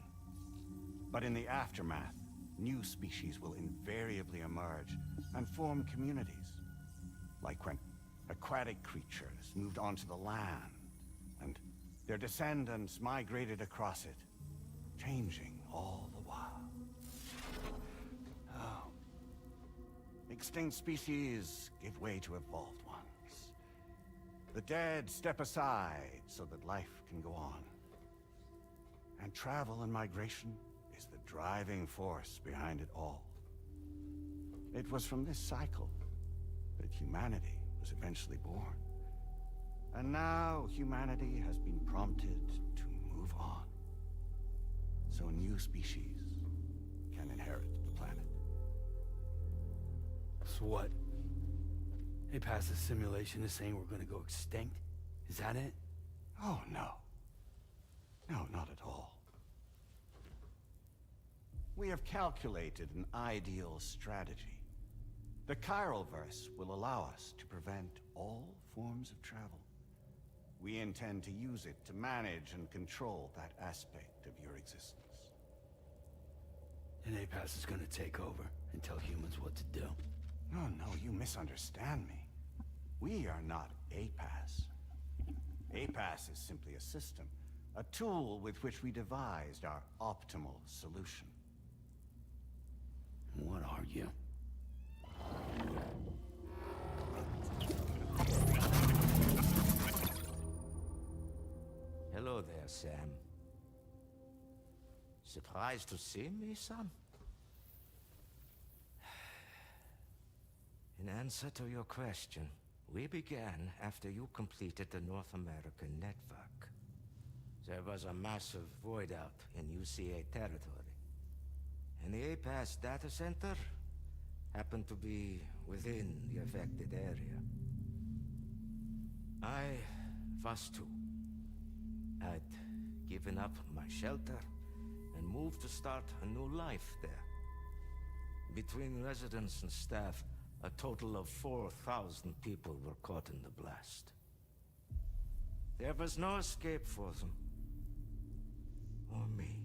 But in the aftermath, new species will invariably emerge and form communities. Like when aquatic creatures moved onto the land, and their descendants migrated across it, changing all the while. Oh. Extinct species give way to evolved ones. The dead step aside so that life can go on. And travel and migration is the driving force behind it all. It was from this cycle that humanity was eventually born. And now humanity has been prompted to move on. So new species can inherit the planet. So what? They passed the simulation is saying we're gonna go extinct? Is that it? Oh, no. No, not at all. We have calculated an ideal strategy. The Chiralverse will allow us to prevent all forms of travel. We intend to use it to manage and control that aspect of your existence. And APAS is gonna take over and tell humans what to do. No, you misunderstand me. We are not APAS. APAS is simply a system, a tool with which we devised our optimal solution. What are you? Hello there, Sam. Surprised to see me, son? In answer to your question, we began after you completed the North American network. There was a massive void out in UCA territory, and the APAS data center happened to be within the affected area. I was too. I'd given up my shelter and moved to start a new life there. Between residents and staff, a total of 4,000 people were caught in the blast. There was no escape for them. Or me.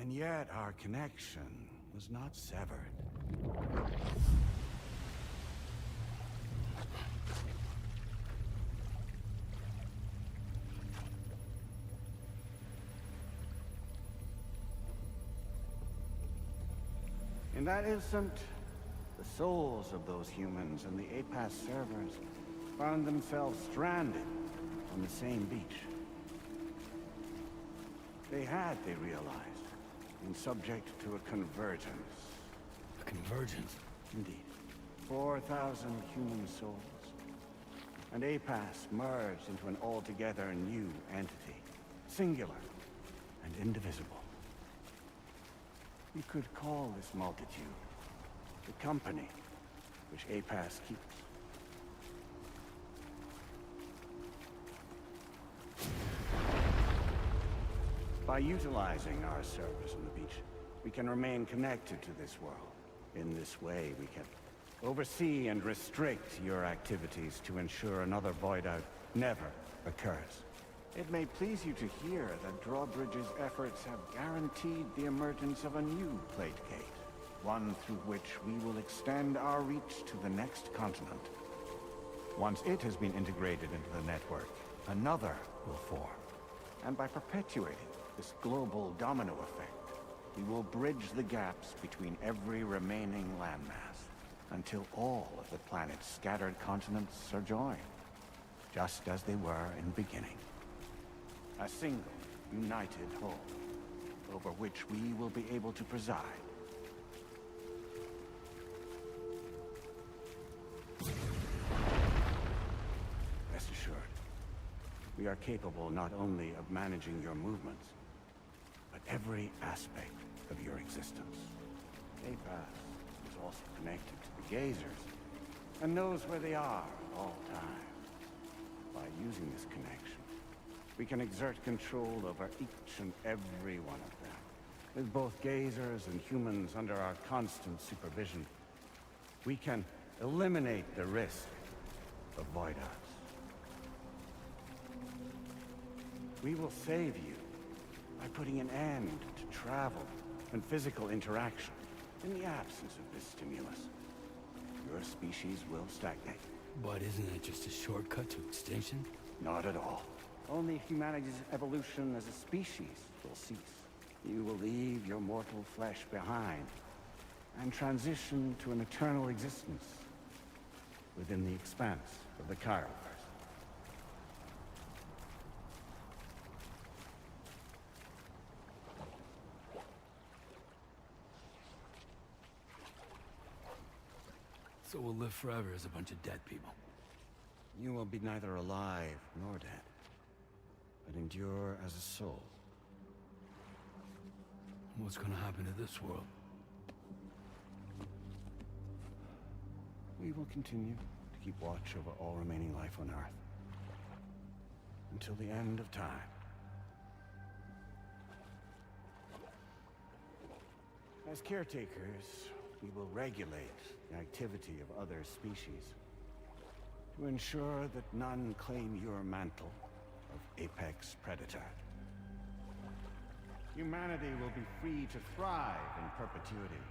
And yet our connection was not severed. In that instant, the souls of those humans and the APAS servers found themselves stranded on the same beach. They realized, been subject to a convergence. A convergence? Indeed. 4,000 human souls. And APAS merged into an altogether new entity. Singular and indivisible. You could call this multitude the company which APAS keeps. By utilizing our servers on the beach, we can remain connected to this world. In this way, we can oversee and restrict your activities to ensure another void out never occurs. It may please you to hear that Drawbridge's efforts have guaranteed the emergence of a new plate gate, one through which we will extend our reach to the next continent. Once it has been integrated into the network, another will form. And by perpetuating this global domino effect, we will bridge the gaps between every remaining landmass until all of the planet's scattered continents are joined, just as they were in the beginning. A single, united whole, over which we will be able to preside. Rest assured, we are capable not only of managing your movements, but every aspect of your existence. APAS is also connected to the Gazers, and knows where they are at all times. By using this connection, we can exert control over each and every one of them. With both Gazers and humans under our constant supervision, we can eliminate the risk of void-outs. We will save you by putting an end to travel and physical interaction. In the absence of this stimulus, your species will stagnate. But isn't that just a shortcut to extinction? Not at all. Only humanity's evolution as a species will cease. You will leave your mortal flesh behind and transition to an eternal existence within the expanse of the Chiralverse. So we'll live forever as a bunch of dead people. You will be neither alive nor dead, but endure as a soul. What's gonna happen to this world? We will continue to keep watch over all remaining life on Earth. Until the end of time. As caretakers, we will regulate the activity of other species to ensure that none claim your mantle of apex predator. Humanity will be free to thrive in perpetuity,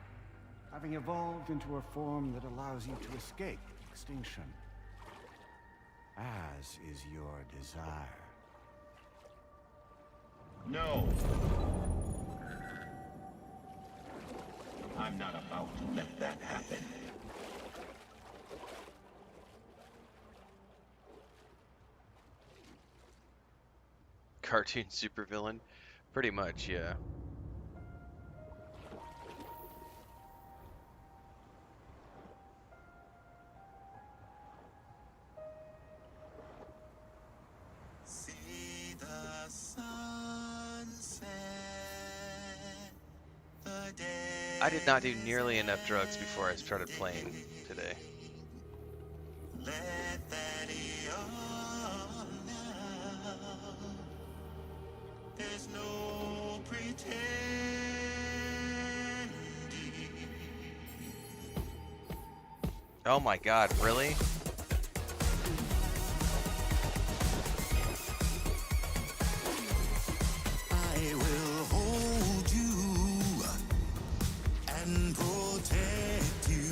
having evolved into a form that allows you to escape extinction, as is your desire. No! I'm not about to let that happen. Cartoon supervillain? Pretty much, yeah. See the sunset, the day. I did not do nearly enough drugs before I started playing today. Let that all now. There's no pretending. Oh my god, really? I will hold you and protect you.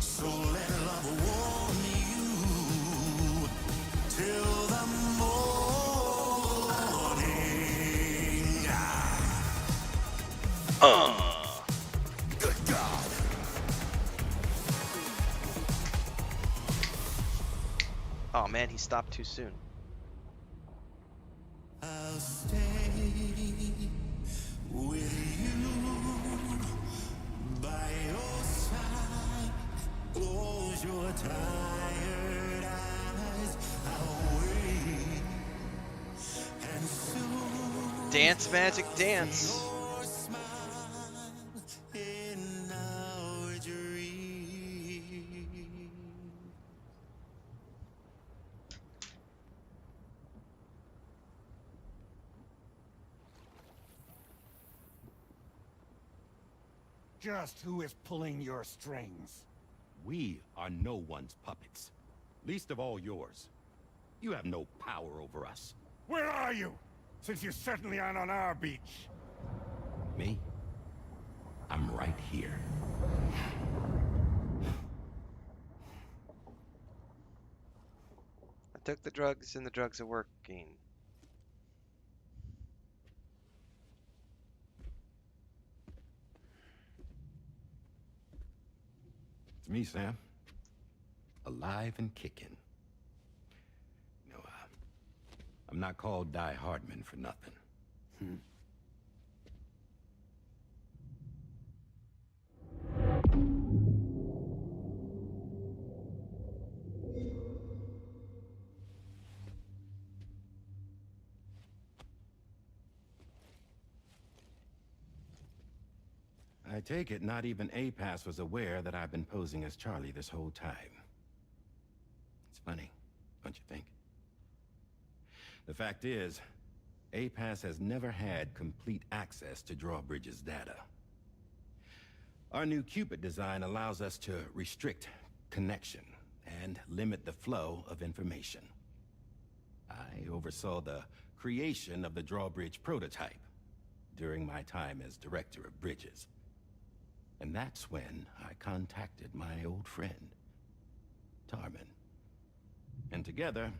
So let love warm you till the morning. Good God. Oh man, he stopped too soon. I'll stay with you by your side. Close your tired eyes. I'll wait. And soon Dance, magic, dance. your smile in our dream. Just who is pulling your strings? We are no one's puppets. Least of all yours. You have no power over us. Where are you? Since you certainly aren't on our beach. Me? I'm right here. I took the drugs and the drugs are working. It's me, Sam. Alive and kicking. No, I'm not called Heartman for nothing. I take it not even APAS was aware that I've been posing as Charlie this whole time. It's funny, don't you think? The fact is, APAS has never had complete access to Drawbridge's data. Our new Cupid design allows us to restrict connection and limit the flow of information. I oversaw the creation of the Drawbridge prototype during my time as Director of Bridges. And that's when I contacted my old friend, Tarman. And together,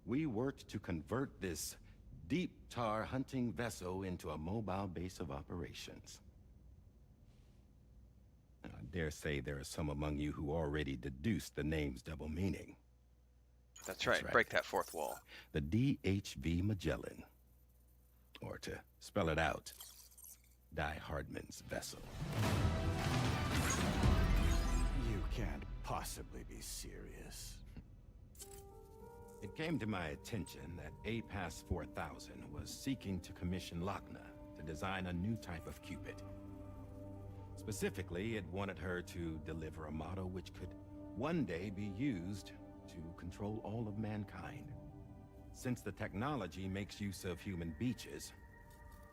we worked to convert this deep tar hunting vessel into a mobile base of operations. Now, I dare say there are some among you who already deduced the name's double meaning. That's right. Break that fourth wall. The DHV Magellan. Or to spell it out, Heartman's vessel. You can't possibly be serious. It came to my attention that APAS 4000 was seeking to commission Lochna to design a new type of Cupid. Specifically, it wanted her to deliver a model which could one day be used to control all of mankind. Since the technology makes use of human beaches,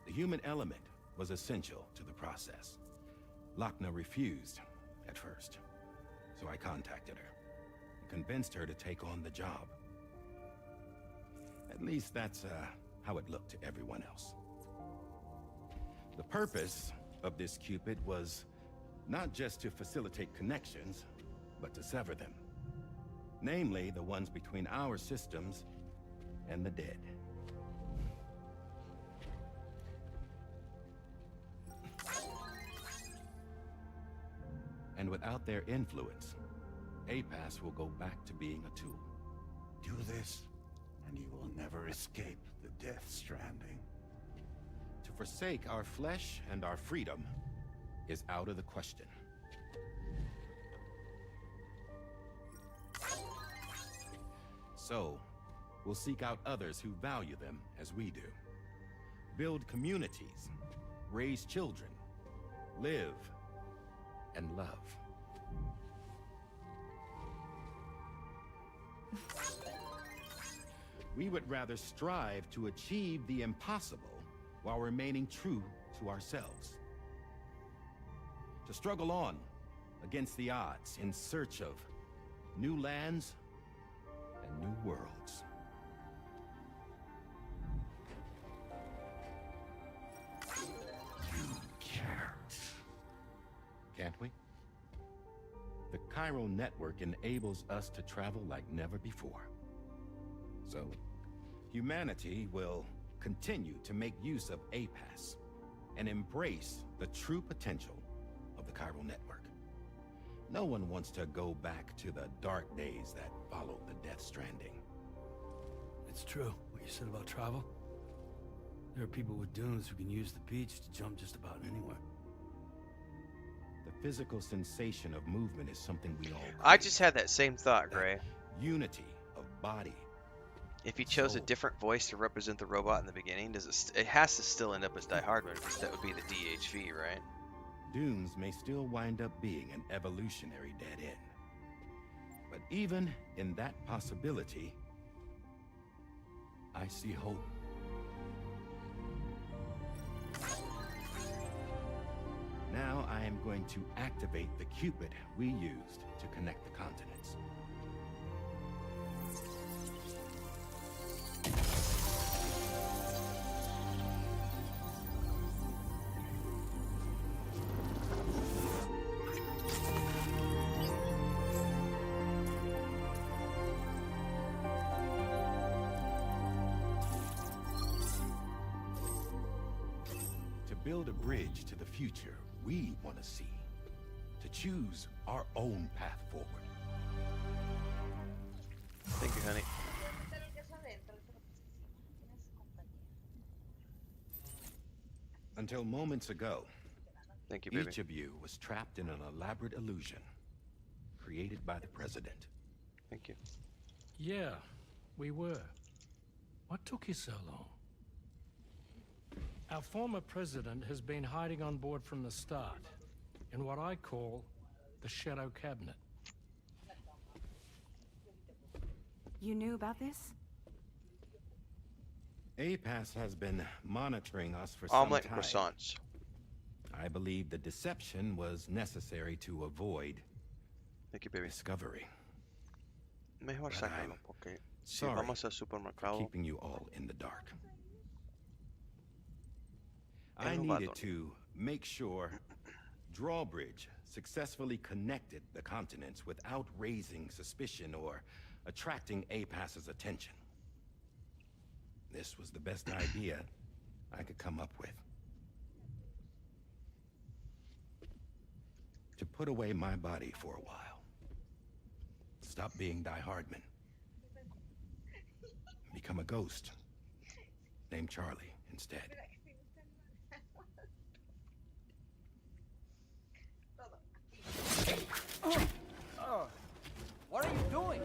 the human element was essential to the process. Lochner refused at first, so I contacted her and convinced her to take on the job. At least that's how it looked to everyone else. The purpose of this Cupid was not just to facilitate connections, but to sever them. Namely, the ones between our systems and the dead. And without their influence, APAS will go back to being a tool. Do this, and you will never escape the Death Stranding. To forsake our flesh and our freedom is out of the question. So, we'll seek out others who value them as we do. Build communities, raise children, live, and love. We would rather strive to achieve the impossible while remaining true to ourselves. To struggle on against the odds in search of new lands and new worlds. You can't. Can't we? The chiral network enables us to travel like never before. So, humanity will continue to make use of APAS and embrace the true potential of the chiral network. No one wants to go back to the dark days that followed the Death Stranding. It's true, what you said about travel. There are people with dunes who can use the beach to jump just about anywhere. The physical sensation of movement is something we all crave. I just had that same thought, Gray. Unity of body. If he chose a different voice to represent the robot in the beginning, it has to still end up as Die Hardman, because that would be the DHV, right? Dunes may still wind up being an evolutionary dead end. But even in that possibility, I see hope. Now I am going to activate the Cupid we used to connect the continents. To build a bridge to the future we want to see, to choose our own path forward. Thank you, honey. Until moments ago, thank you, baby. Each of you was trapped in an elaborate illusion created by the President. Thank you. Yeah, we were. What took you so long? Our former president has been hiding on board from the start, in what I call the Shadow Cabinet. You knew about this? APAS has been monitoring us for Omelette some and time. croissants. I believe the deception was necessary to avoid Thank you, baby. discovery. Mejor But sácalo, I'm porque si sorry vamos al for supermercado. keeping you all in the dark. I El needed Vador. to make sure Drawbridge successfully connected the continents without raising suspicion or attracting APAS's attention. This was the best idea I could come up with. To put away my body for a while. Stop being Die Hardman. Become a ghost. Named Charlie instead. What are you doing?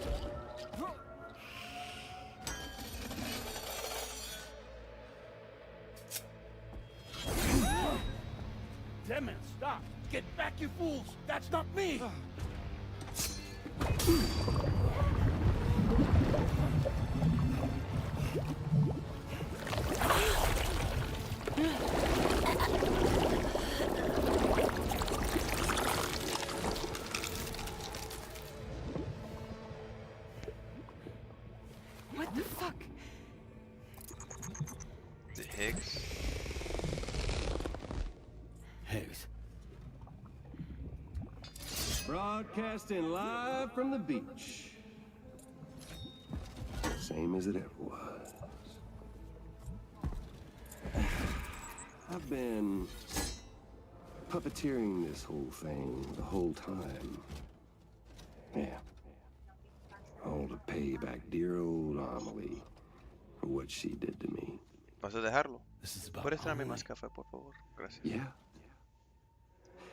Damn it, stop! Get back, you fools! That's not me! What the fuck? Is it Higgs? Higgs. Broadcasting live from the beach. Same as it ever was. I've been puppeteering this whole thing the whole time. Yeah. All to pay back dear old Amelie for what she did to me. ¿Vas a dejarlo? This is about ¿Puedes traerme Amelie. más café, por favor? Gracias. Yeah.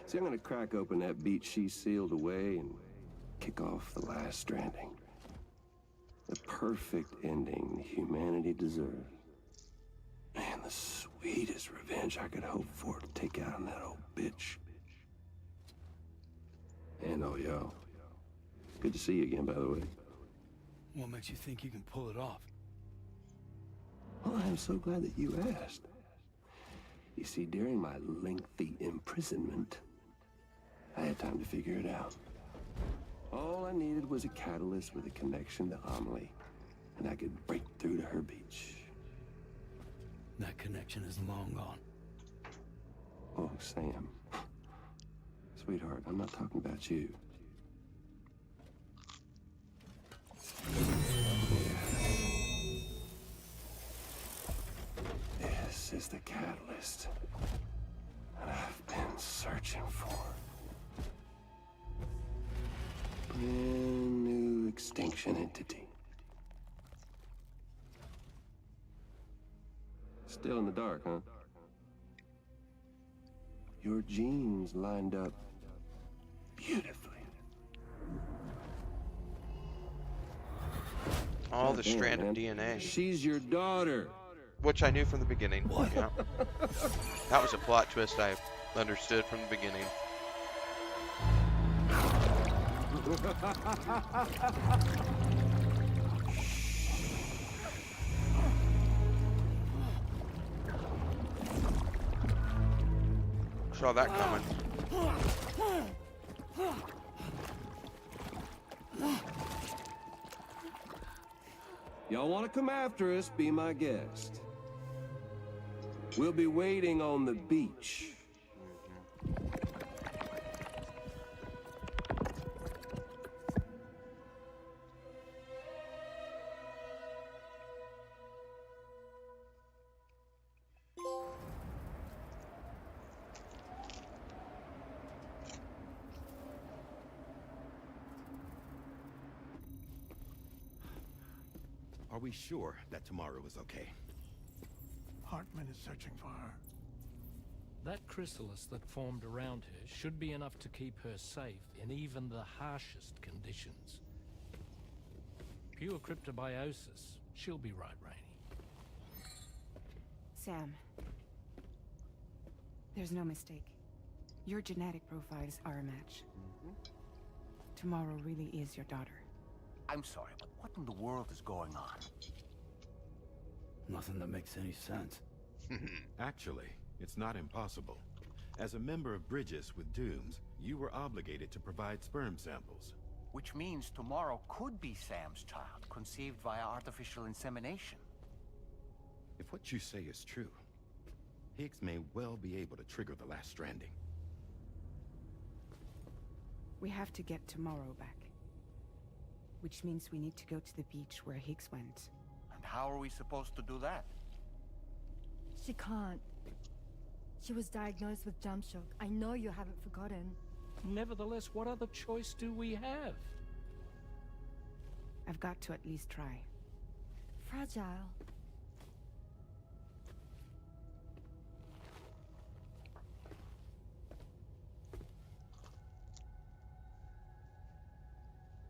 See, I'm gonna crack open that beach she sealed away and kick off the last Stranding. The perfect ending humanity deserves. Man, the sweetest revenge I could hope for to take out on that old bitch. And oh, y'all. Good to see you again, by the way. What makes you think you can pull it off? Well, I'm so glad that you asked. You see, during my lengthy imprisonment, I had time to figure it out. All I needed was a catalyst with a connection to Amelie, and I could break through to her beach. That connection is long gone. Oh, Sam. Sweetheart, I'm not talking about you. This is the catalyst that I've been searching for. Brand new extinction entity. Still in the dark, huh? Your genes lined up beautifully. All the Damn, strand man. of DNA. She's your daughter. Which I knew from the beginning. Yeah. That was a plot twist I understood from the beginning. Saw that coming. Y'all want to come after us, be my guest. We'll be waiting on the beach. Are we sure that tomorrow is okay? Heartman is searching for her. That chrysalis that formed around her should be enough to keep her safe in even the harshest conditions. Pure cryptobiosis. She'll be right, Rainey. Sam. There's no mistake. Your genetic profiles are a match. Tomorrow really is your daughter. I'm sorry, but what in the world is going on? Nothing that makes any sense. Actually, it's not impossible. As a member of Bridges with Dooms, you were obligated to provide sperm samples. Which means tomorrow could be Sam's child, conceived via artificial insemination. If what you say is true, Higgs may well be able to trigger the last Stranding. We have to get tomorrow back. Which means we need to go to the beach where Higgs went. And how are we supposed to do that? She can't. She was diagnosed with jump shock. I know you haven't forgotten. Nevertheless, what other choice do we have? I've got to at least try. Fragile.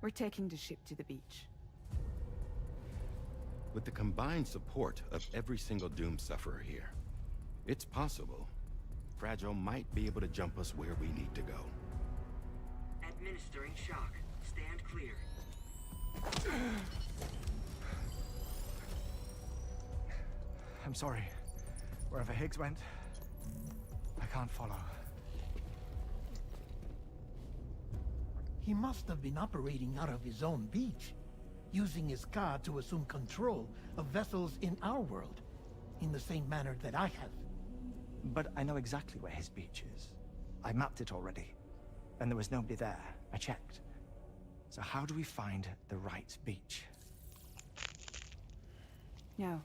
We're taking the ship to the beach. With the combined support of every single Doom sufferer here, it's possible Fragile might be able to jump us where we need to go. Administering shock. Stand clear. I'm sorry. Wherever Higgs went, I can't follow. He must have been operating out of his own beach. using his car to assume control of vessels in our world, in the same manner that I have. But I know exactly where his beach is. I mapped it already, and there was nobody there. I checked. So how do we find the right beach? No.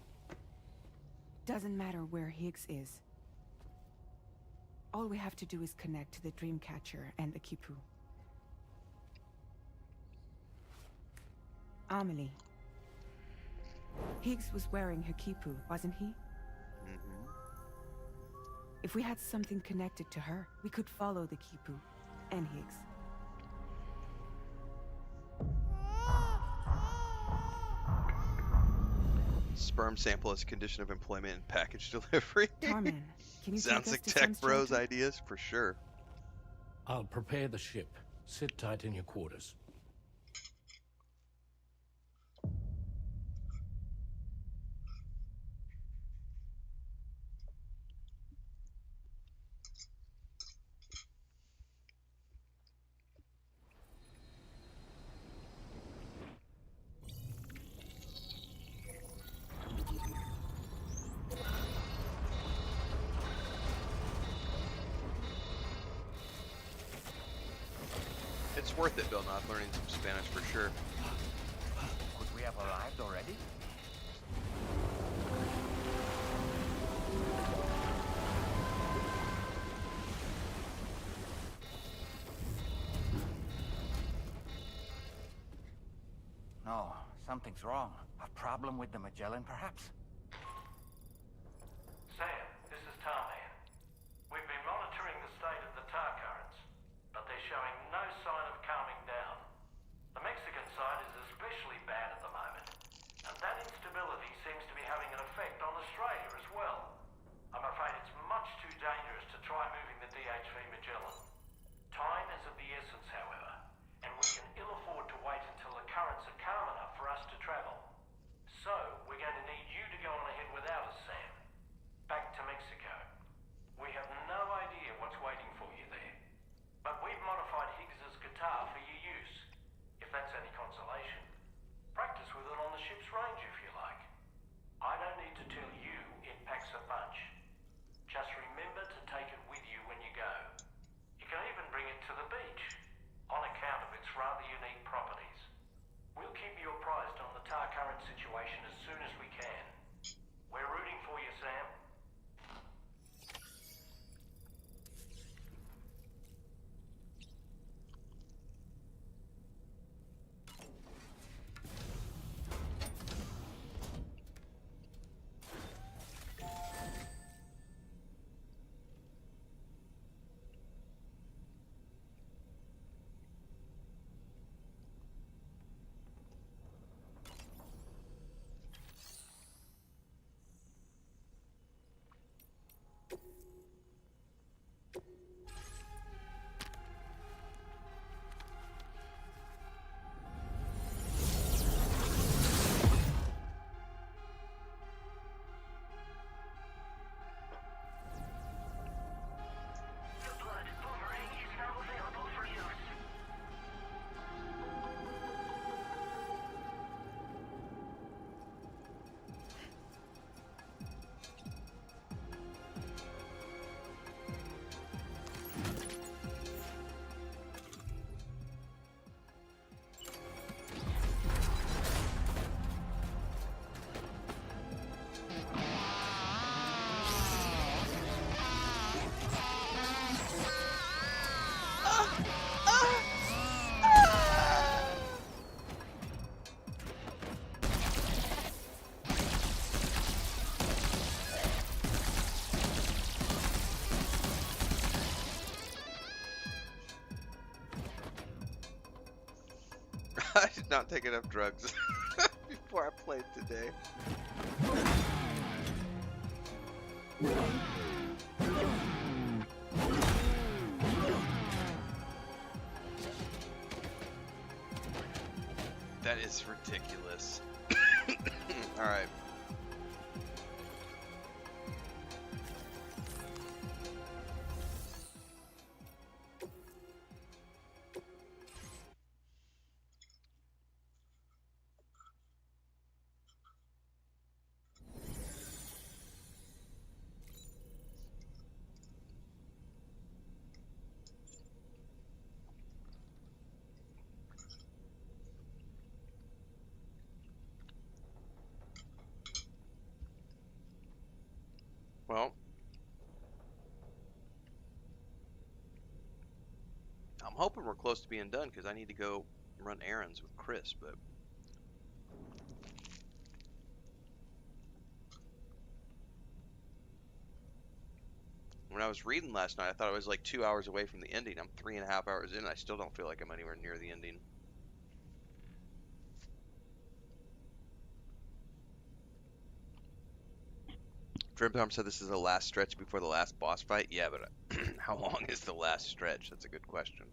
Doesn't matter where Higgs is. All we have to do is connect to the Dreamcatcher and the Kipu. Amelie. Higgs was wearing her Kipu, wasn't he? Mm-hmm. If we had something connected to her, we could follow the Kipu and Higgs. Sperm sample as condition of employment and package delivery. Tarman, can you Sounds take us like to Tech Sam's Bros shelter? ideas for sure. I'll prepare the ship. Sit tight in your quarters. It's worth it, Bill, not learning some Spanish for sure. Could we have arrived already? No, something's wrong. A problem with the Magellan, perhaps? Sam, this is Tarman. We've been monitoring the state of the tar currents, but they're showing no sign of calming down. The Mexican side is especially bad at the moment, and that instability seems to be having an effect on Australia as well. I'm afraid it's much too dangerous to try moving the DHV Magellan. Time is of the essence, however, and we can ill afford to wait until the currents are calm enough for us to travel. So, we're going to need you to go on ahead without us, Sam. Back to Mexico. We have no idea what's waiting for you there. But we've modified Higgs's guitar for your use, if that's any consolation. Practice with it on the ship's range if you like. I don't need to tell you it packs a punch. Just remember to take it with you when you go. You can even bring it to the beach, on account of its rather unique properties. We'll keep you apprised on the tar current situation as soon as we can. We're rooting for you, Sam. I did not take enough drugs before I played today. That is ridiculous. Alright. hoping we're close to being done because I need to go run errands with Chris, but when I was reading last night, I thought I was like 2 hours away from the ending. I'm 3.5 hours in. I still don't feel like I'm anywhere near the ending. Dreamtime said this is the last stretch before the last boss fight. Yeah, but how long is the last stretch? That's a good question.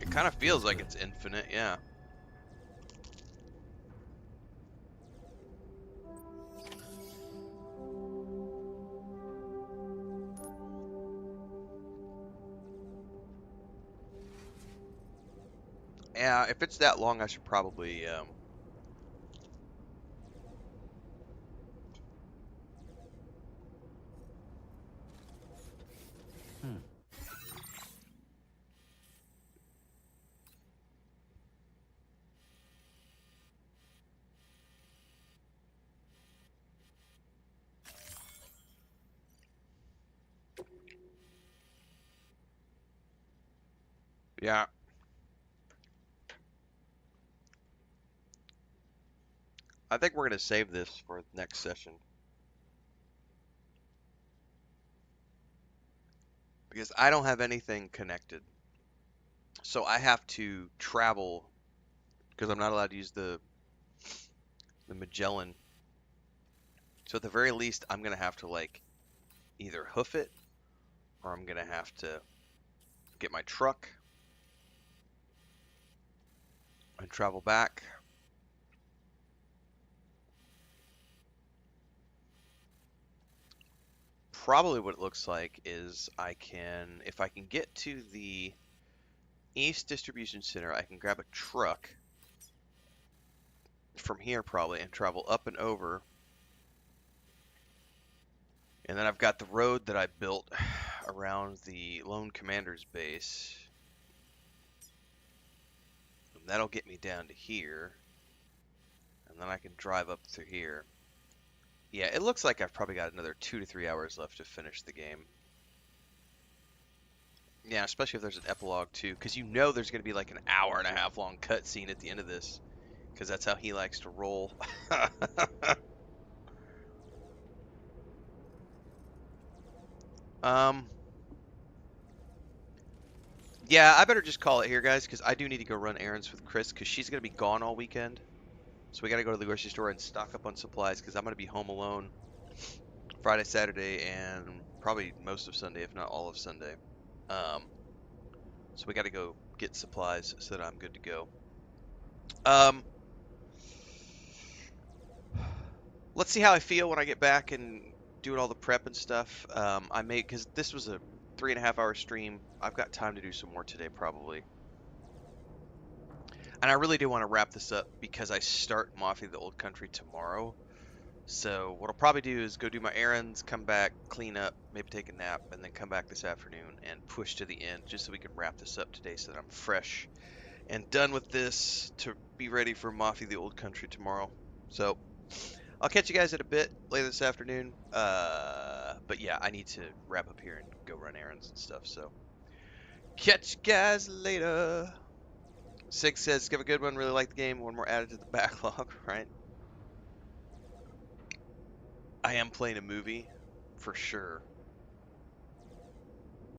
It kind of feels like it's infinite, yeah. Yeah, if it's that long, I should probably yeah. I think we're gonna save this for next session. Because I don't have anything connected. So I have to travel because I'm not allowed to use the Magellan. So at the very least, I'm gonna have to like either hoof it or I'm gonna have to get my truck and travel back. Probably what it looks like is I can, if I can get to the East Distribution Center, I can grab a truck from here probably and travel up and over. And then I've got the road that I built around the Lone Commander's base. And that'll get me down to here. And then I can drive up through here. Yeah, it looks like I've probably got another 2 to 3 hours left to finish the game. Yeah, especially if there's an epilogue too, because you know there's going to be like an hour and a half long cutscene at the end of this, because that's how he likes to roll. Yeah, I better just call it here, guys, because I do need to go run errands with Chris, because she's going to be gone all weekend. So we got to go to the grocery store and stock up on supplies, because I'm going to be home alone Friday, Saturday, and probably most of Sunday, if not all of Sunday. So we got to go get supplies so that I'm good to go. Let's see how I feel when I get back and doing all the prep and stuff. I may, because this was a 3.5 hour stream. I've got time to do some more today, probably. And I really do want to wrap this up because I start Mafia the Old Country tomorrow. So what I'll probably do is go do my errands, come back, clean up, maybe take a nap, and then come back this afternoon and push to the end just so we can wrap this up today so that I'm fresh and done with this to be ready for Mafia the Old Country tomorrow. So I'll catch you guys in a bit later this afternoon. But yeah, I need to wrap up here and go run errands and stuff. So catch you guys later. Six says, "Give a good one. Really like the game. One more added to the backlog." Right? I am playing a movie for sure.